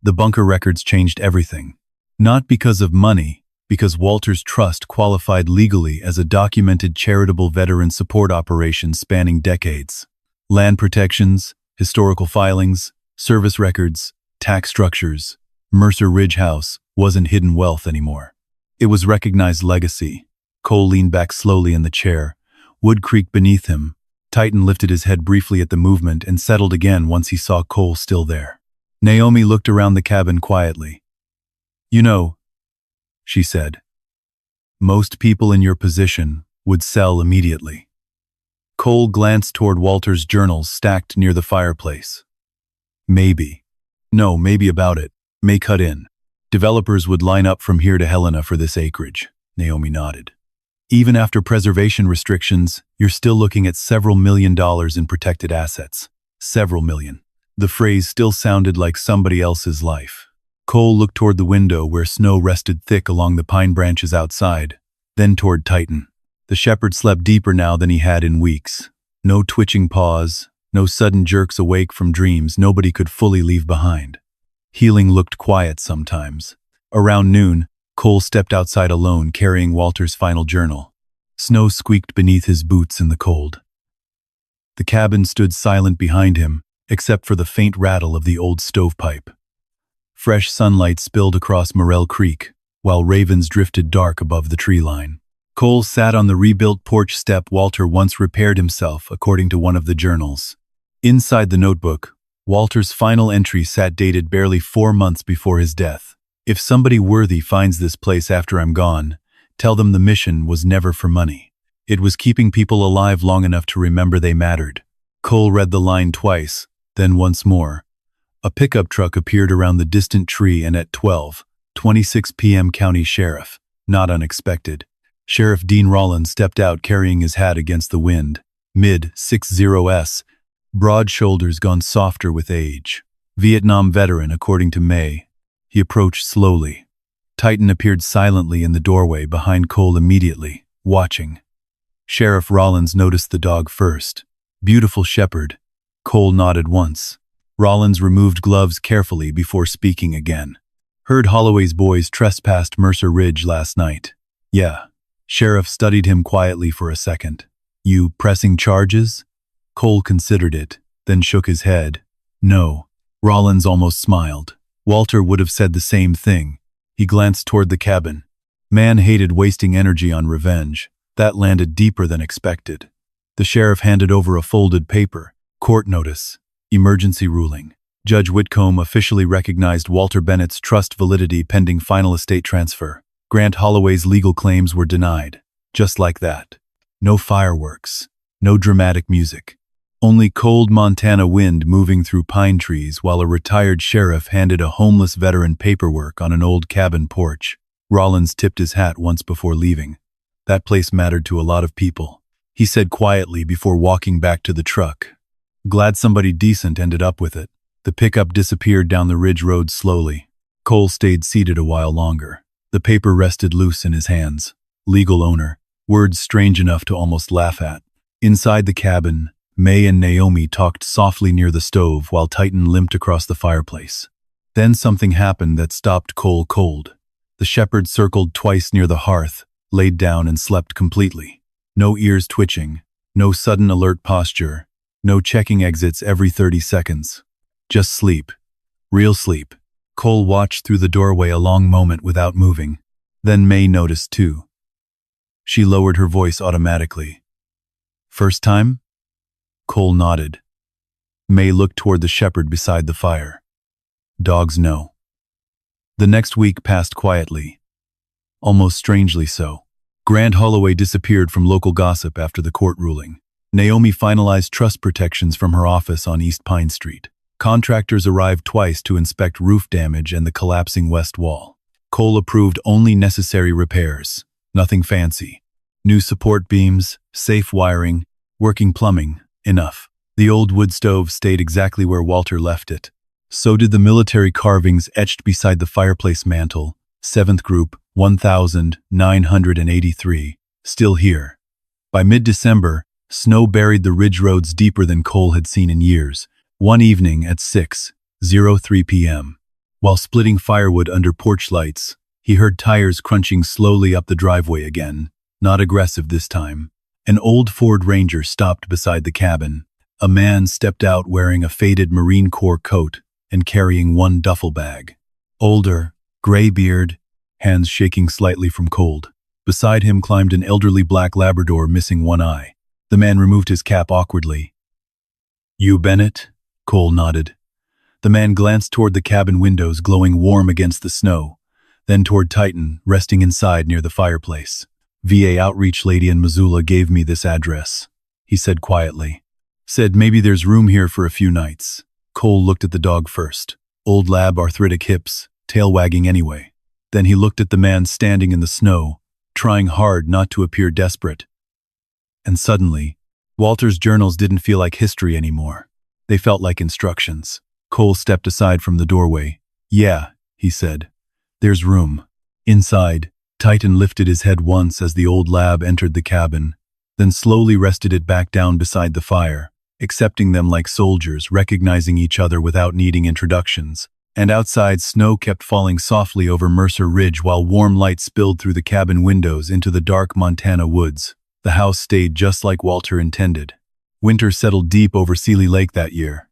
The bunker records changed everything. Not because of money, because Walter's trust qualified legally as a documented charitable veteran support operation spanning decades. Land protections, historical filings, service records, tax structures. Mercer Ridge House wasn't hidden wealth anymore. It was recognized legacy. Cole leaned back slowly in the chair, wood creaked beneath him. Titan lifted his head briefly at the movement and settled again once he saw Cole still there. Naomi looked around the cabin quietly. "You know," she said, "most people in your position would sell immediately." Cole glanced toward Walter's journals stacked near the fireplace. "Maybe. No, maybe about it. May cut in. Developers would line up from here to Helena for this acreage." Naomi nodded. "Even after preservation restrictions, you're still looking at several $1 million in protected assets. Several million." The phrase still sounded like somebody else's life. Cole looked toward the window where snow rested thick along the pine branches outside, then toward Titan. The shepherd slept deeper now than he had in weeks. No twitching paws, no sudden jerks awake from dreams nobody could fully leave behind. Healing looked quiet sometimes. Around noon, Cole stepped outside alone carrying Walter's final journal. Snow squeaked beneath his boots in the cold. The cabin stood silent behind him, except for the faint rattle of the old stovepipe. Fresh sunlight spilled across Morel Creek, while ravens drifted dark above the tree line. Cole sat on the rebuilt porch step Walter once repaired himself, according to one of the journals. Inside the notebook, Walter's final entry sat dated barely 4 months before his death. "If somebody worthy finds this place after I'm gone, tell them the mission was never for money. It was keeping people alive long enough to remember they mattered." Cole read the line twice, then once more. A pickup truck appeared around the distant tree and at 12:26 p.m. County Sheriff. Not unexpected. Sheriff Dean Rollins stepped out carrying his hat against the wind. Mid-60s, broad shoulders gone softer with age. Vietnam veteran, according to May. He approached slowly. Titan appeared silently in the doorway behind Cole immediately, watching. Sheriff Rollins noticed the dog first. Beautiful shepherd. Cole nodded once. Rollins removed gloves carefully before speaking again. "Heard Holloway's boys trespassed Mercer Ridge last night." "Yeah." Sheriff studied him quietly for a second. "You pressing charges?" Cole considered it, then shook his head. "No." Rollins almost smiled. Walter would have said the same thing. He glanced toward the cabin. Man hated wasting energy on revenge. That landed deeper than expected. The sheriff handed over a folded paper. "Court notice. Emergency ruling. Judge Whitcomb officially recognized Walter Bennett's trust validity pending final estate transfer. Grant Holloway's legal claims were denied. Just like that. No fireworks. No dramatic music. Only cold Montana wind moving through pine trees while a retired sheriff handed a homeless veteran paperwork on an old cabin porch. Rollins tipped his hat once before leaving. That place mattered to a lot of people. He said quietly before walking back to the truck. "Glad somebody decent ended up with it." The pickup disappeared down the ridge road slowly. Cole stayed seated a while longer. The paper rested loose in his hands. Legal owner. Words strange enough to almost laugh at. Inside the cabin, May and Naomi talked softly near the stove while Titan limped across the fireplace. Then something happened that stopped Cole cold. The shepherd circled twice near the hearth, laid down and slept completely. No ears twitching, no sudden alert posture, no checking exits every 30 seconds. Just sleep. Real sleep. Cole watched through the doorway a long moment without moving. Then May noticed too. She lowered her voice automatically. "First time?" Cole nodded. May looked toward the shepherd beside the fire. "Dogs know." The next week passed quietly. Almost strangely so. Grant Holloway disappeared from local gossip after the court ruling. Naomi finalized trust protections from her office on East Pine Street. Contractors arrived twice to inspect roof damage and the collapsing west wall. Cole approved only necessary repairs. Nothing fancy. New support beams, safe wiring, working plumbing, enough. The old wood stove stayed exactly where Walter left it. So did the military carvings etched beside the fireplace mantel, 7th Group, 1983, still here. By mid-December, snow buried the ridge roads deeper than Cole had seen in years. One evening at 6:03 p.m., while splitting firewood under porch lights, He heard tires crunching slowly up the driveway again, not aggressive this time. An old Ford Ranger stopped beside the cabin. A man stepped out wearing a faded Marine Corps coat and carrying one duffel bag. Older, gray beard, hands shaking slightly from cold. Beside him climbed an elderly black Labrador missing one eye. The man removed his cap awkwardly. "You Bennett?" Cole nodded. The man glanced toward the cabin windows glowing warm against the snow, then toward Titan, resting inside near the fireplace. "VA outreach lady in Missoula gave me this address," he said quietly. "Said maybe there's room here for a few nights." Cole looked at the dog first. Old lab, arthritic hips, tail wagging anyway. Then he looked at the man standing in the snow, trying hard not to appear desperate. And suddenly, Walter's journals didn't feel like history anymore. They felt like instructions. Cole stepped aside from the doorway. "Yeah," he said. "There's room." Inside, Titan lifted his head once as the old lab entered the cabin, then slowly rested it back down beside the fire, accepting them like soldiers, recognizing each other without needing introductions. And outside, snow kept falling softly over Mercer Ridge while warm light spilled through the cabin windows into the dark Montana woods. The house stayed just like Walter intended. Winter settled deep over Seeley Lake that year.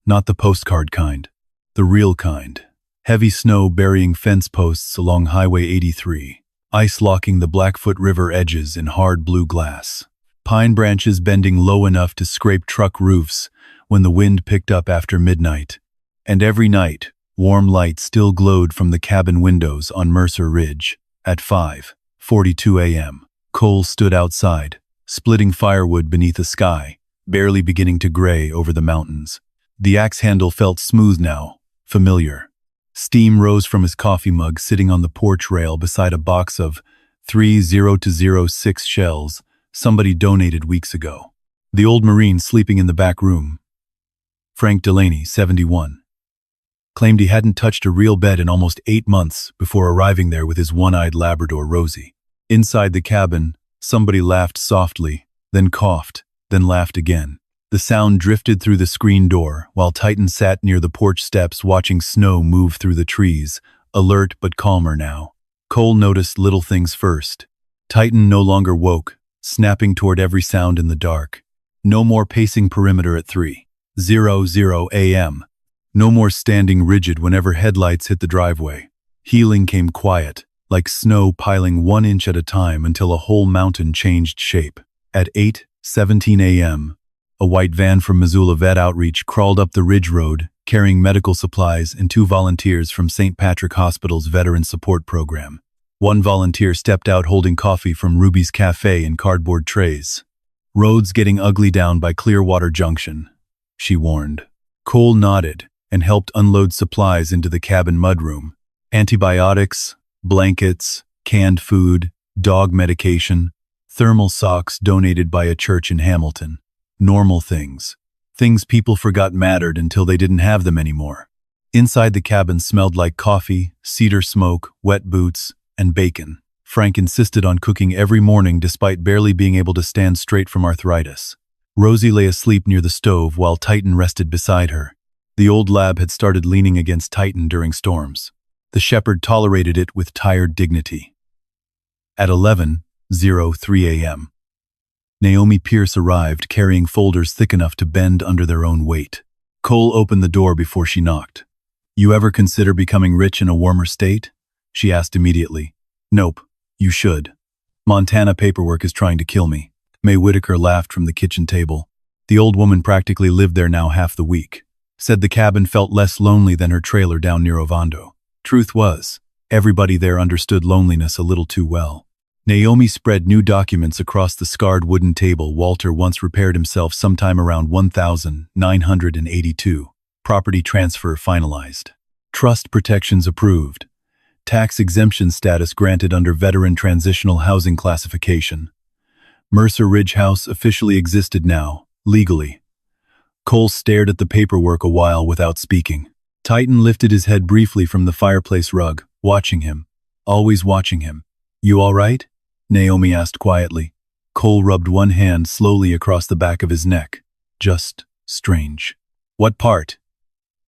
Not the postcard kind. The real kind. Heavy snow burying fence posts along Highway 83. Ice locking the Blackfoot River edges in hard blue glass. Pine branches bending low enough to scrape truck roofs when the wind picked up after midnight. And every night, warm light still glowed from the cabin windows on Mercer Ridge. At 5:42 a.m., Cole stood outside, splitting firewood beneath a sky, barely beginning to gray over the mountains. The axe handle felt smooth now, familiar. Steam rose from his coffee mug sitting on the porch rail beside a box of 30-06 shells somebody donated weeks ago. The old Marine sleeping in the back room. Frank Delaney, 71. Claimed he hadn't touched a real bed in almost 8 months before arriving there with his one-eyed Labrador, Rosie. Inside the cabin, somebody laughed softly, then coughed, then laughed again. The sound drifted through the screen door while Titan sat near the porch steps watching snow move through the trees, alert but calmer now. Cole noticed little things first. Titan no longer woke, snapping toward every sound in the dark. No more pacing perimeter at 3:00 a.m. No more standing rigid whenever headlights hit the driveway. Healing came quiet, like snow piling 1 inch at a time until a whole mountain changed shape. At 8:17 a.m., a white van from Missoula Vet Outreach crawled up the ridge road, carrying medical supplies and 2 volunteers from St. Patrick Hospital's Veteran Support Program. One volunteer stepped out holding coffee from Ruby's Cafe in cardboard trays. "Road's getting ugly down by Clearwater Junction," she warned. Cole nodded and helped unload supplies into the cabin mudroom. Antibiotics, blankets, canned food, dog medication, thermal socks donated by a church in Hamilton. Normal things. Things people forgot mattered until they didn't have them anymore. Inside the cabin smelled like coffee, cedar smoke, wet boots, and bacon. Frank insisted on cooking every morning despite barely being able to stand straight from arthritis. Rosie lay asleep near the stove while Titan rested beside her. The old lab had started leaning against Titan during storms. The shepherd tolerated it with tired dignity. At 11:03 a.m., Naomi Pierce arrived carrying folders thick enough to bend under their own weight. Cole opened the door before she knocked. "You ever consider becoming rich in a warmer state?" she asked immediately. "Nope, you should. Montana paperwork is trying to kill me." May Whitaker laughed from the kitchen table. The old woman practically lived there now half the week. Said the cabin felt less lonely than her trailer down near Ovando. Truth was, everybody there understood loneliness a little too well. Naomi spread new documents across the scarred wooden table Walter once repaired himself sometime around 1982. Property transfer finalized. Trust protections approved. Tax exemption status granted under Veteran Transitional Housing Classification. Mercer Ridge House officially existed now, legally. Cole stared at the paperwork a while without speaking. Titan lifted his head briefly from the fireplace rug, watching him. Always watching him. "You all right?" Naomi asked quietly. Cole rubbed one hand slowly across the back of his neck. "Just strange." "What part?"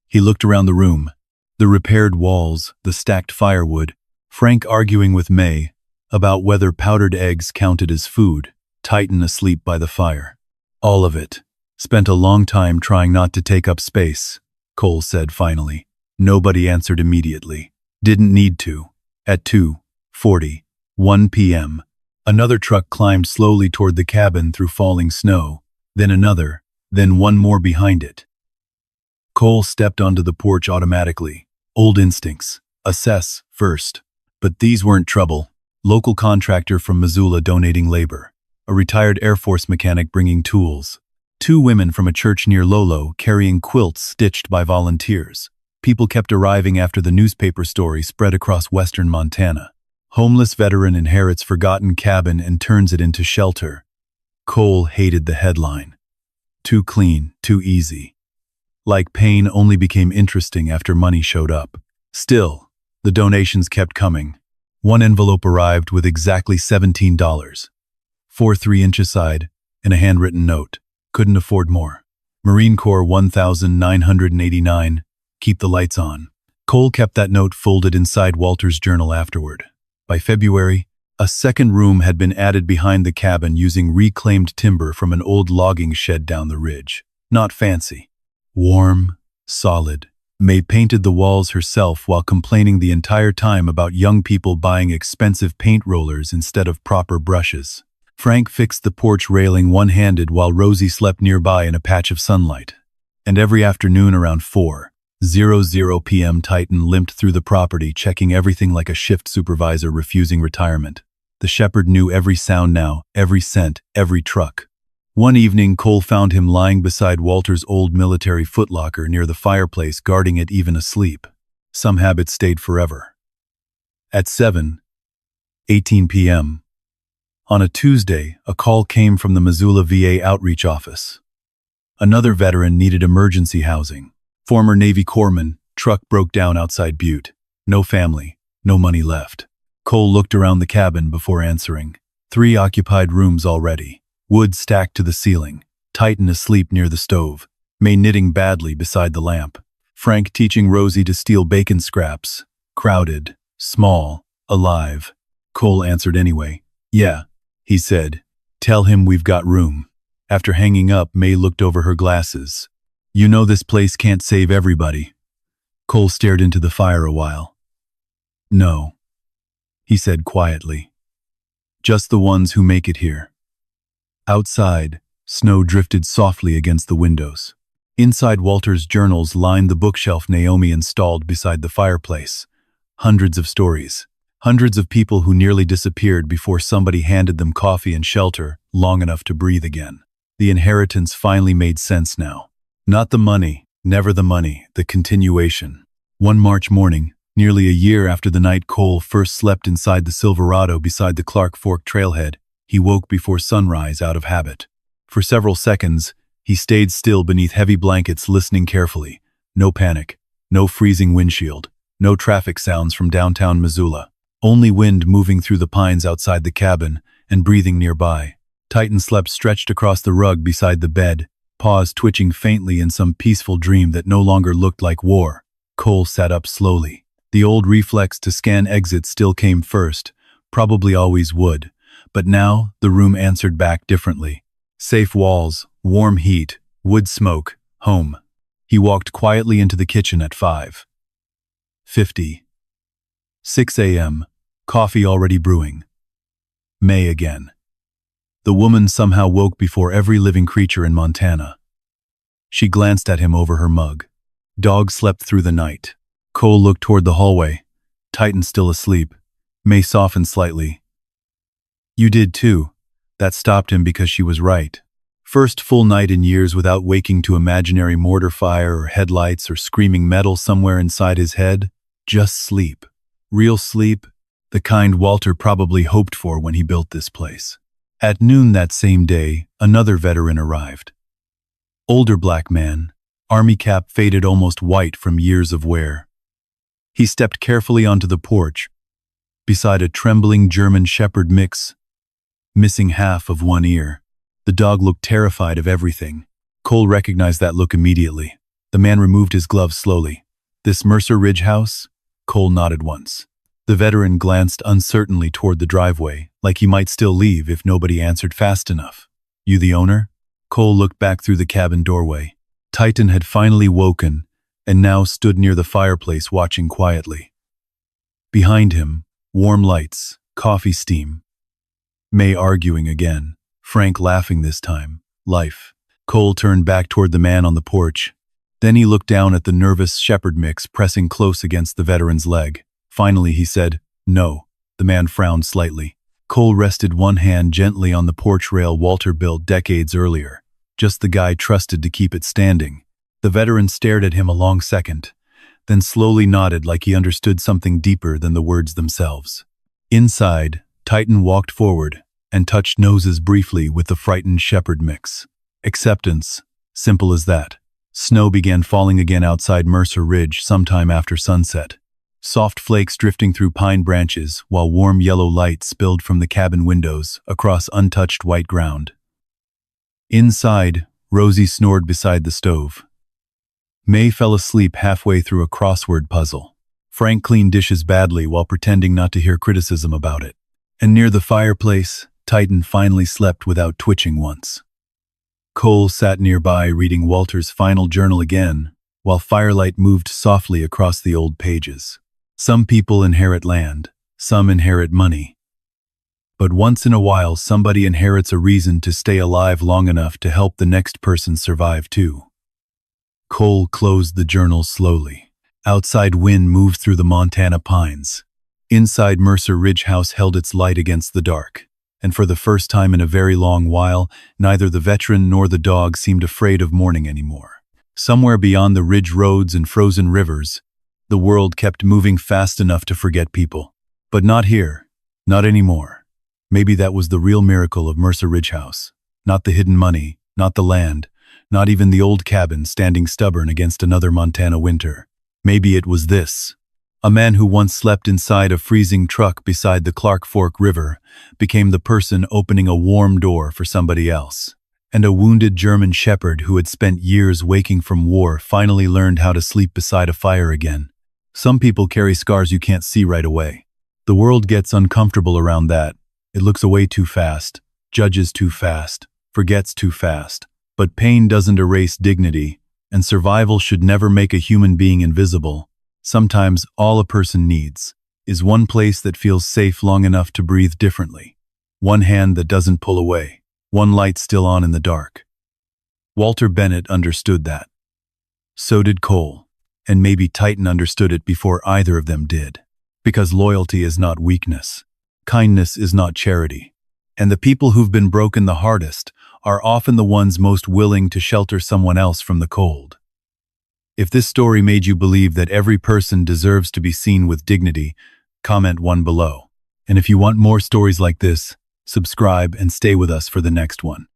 He looked around the room. The repaired walls, the stacked firewood, Frank arguing with May about whether powdered eggs counted as food, Titan asleep by the fire. All of it. Spent a long time trying not to take up space, Cole said finally. Nobody answered immediately. Didn't need to. At 2:41 p.m., another truck climbed slowly toward the cabin through falling snow, then another, then one more behind it. Cole stepped onto the porch automatically. Old instincts. Assess first. But these weren't trouble. Local contractor from Missoula donating labor. A retired Air Force mechanic bringing tools. 2 women from a church near Lolo carrying quilts stitched by volunteers. People kept arriving after the newspaper story spread across western Montana. Homeless veteran inherits forgotten cabin and turns it into shelter. Cole hated the headline. Too clean, too easy. Like pain only became interesting after money showed up. Still, the donations kept coming. One envelope arrived with exactly $17. 4 3-inch side and a handwritten note. Couldn't afford more. Marine Corps 1989. Keep the lights on. Cole kept that note folded inside Walter's journal afterward. By February, a second room had been added behind the cabin using reclaimed timber from an old logging shed down the ridge. Not fancy. Warm, solid. May painted the walls herself while complaining the entire time about young people buying expensive paint rollers instead of proper brushes. Frank fixed the porch railing one-handed while Rosie slept nearby in a patch of sunlight. And every afternoon around 4:00 p.m. Titan limped through the property, checking everything like a shift supervisor refusing retirement. The shepherd knew every sound now, every scent, every truck. One evening, Cole found him lying beside Walter's old military footlocker near the fireplace, guarding it even asleep. Some habits stayed forever. At 7:18 p.m., on a Tuesday, a call came from the Missoula VA outreach office. Another veteran needed emergency housing. Former Navy corpsman, truck broke down outside Butte. No family, no money left. Cole looked around the cabin before answering. 3 occupied rooms already. Wood stacked to the ceiling. Titan asleep near the stove. May knitting badly beside the lamp. Frank teaching Rosie to steal bacon scraps. Crowded, small, alive. Cole answered anyway. Yeah, he said. Tell him we've got room. After hanging up, May looked over her glasses. You know this place can't save everybody. Cole stared into the fire a while. No, he said quietly. Just the ones who make it here. Outside, snow drifted softly against the windows. Inside, Walter's journals lined the bookshelf Naomi installed beside the fireplace. Hundreds of stories. Hundreds of people who nearly disappeared before somebody handed them coffee and shelter, long enough to breathe again. The inheritance finally made sense now. Not the money, never the money, the continuation. One March morning, nearly a year after the night Cole first slept inside the Silverado beside the Clark Fork trailhead, he woke before sunrise out of habit. For several seconds, he stayed still beneath heavy blankets, listening carefully. No panic, no freezing windshield, no traffic sounds from downtown Missoula. Only wind moving through the pines outside the cabin and breathing nearby. Titan slept stretched across the rug beside the bed, paws twitching faintly in some peaceful dream that no longer looked like war. Cole sat up slowly. The old reflex to scan exits still came first, probably always would, but now the room answered back differently. Safe walls, warm heat, wood smoke, home. He walked quietly into the kitchen at 5:50. 6 a.m., coffee already brewing. May again. The woman somehow woke before every living creature in Montana. She glanced at him over her mug. Dog slept through the night. Cole looked toward the hallway. Titan still asleep. May softened slightly. You did too. That stopped him because she was right. First full night in years without waking to imaginary mortar fire or headlights or screaming metal somewhere inside his head. Just sleep. Real sleep, the kind Walter probably hoped for when he built this place. At noon that same day, another veteran arrived. Older black man, army cap faded almost white from years of wear. He stepped carefully onto the porch, beside a trembling German shepherd mix, missing half of one ear. The dog looked terrified of everything. Cole recognized that look immediately. The man removed his gloves slowly. This Mercer Ridge house? Cole nodded once. The veteran glanced uncertainly toward the driveway, like he might still leave if nobody answered fast enough. "You the owner?" Cole looked back through the cabin doorway. Titan had finally woken and now stood near the fireplace watching quietly. Behind him, warm lights, coffee steam. May arguing again, Frank laughing this time. Life. Cole turned back toward the man on the porch. Then he looked down at the nervous shepherd mix pressing close against the veteran's leg. Finally he said, "No." The man frowned slightly. Cole rested one hand gently on the porch rail Walter built decades earlier. Just the guy trusted to keep it standing. The veteran stared at him a long second, then slowly nodded like he understood something deeper than the words themselves. Inside, Titan walked forward and touched noses briefly with the frightened shepherd mix. Acceptance. Simple as that. Snow began falling again outside Mercer Ridge sometime after sunset. Soft flakes drifting through pine branches while warm yellow light spilled from the cabin windows across untouched white ground. Inside, Rosie snored beside the stove. May fell asleep halfway through a crossword puzzle. Frank cleaned dishes badly while pretending not to hear criticism about it. And near the fireplace, Titan finally slept without twitching once. Cole sat nearby reading Walter's final journal again, while firelight moved softly across the old pages. Some people inherit land, some inherit money. But once in a while somebody inherits a reason to stay alive long enough to help the next person survive too. Cole closed the journal slowly. Outside wind moved through the Montana pines. Inside Mercer Ridge house held its light against the dark, and for the first time in a very long while, neither the veteran nor the dog seemed afraid of morning anymore. Somewhere beyond the ridge roads and frozen rivers, the world kept moving fast enough to forget people. But not here, not anymore. Maybe that was the real miracle of Mercer Ridge house. Not the hidden money, not the land, not even the old cabin standing stubborn against another Montana winter. Maybe it was this. A man who once slept inside a freezing truck beside the Clark Fork River became the person opening a warm door for somebody else. And a wounded German shepherd who had spent years waking from war finally learned how to sleep beside a fire again. Some people carry scars you can't see right away. The world gets uncomfortable around that. It looks away too fast, judges too fast, forgets too fast. But pain doesn't erase dignity, and survival should never make a human being invisible. Sometimes all a person needs is one place that feels safe long enough to breathe differently. One hand that doesn't pull away. One light still on in the dark. Walter Bennett understood that. So did Cole, and maybe Titan understood it before either of them did. Because loyalty is not weakness. Kindness is not charity. And the people who've been broken the hardest are often the ones most willing to shelter someone else from the cold. If this story made you believe that every person deserves to be seen with dignity, comment 1 below. And if you want more stories like this, subscribe and stay with us for the next one.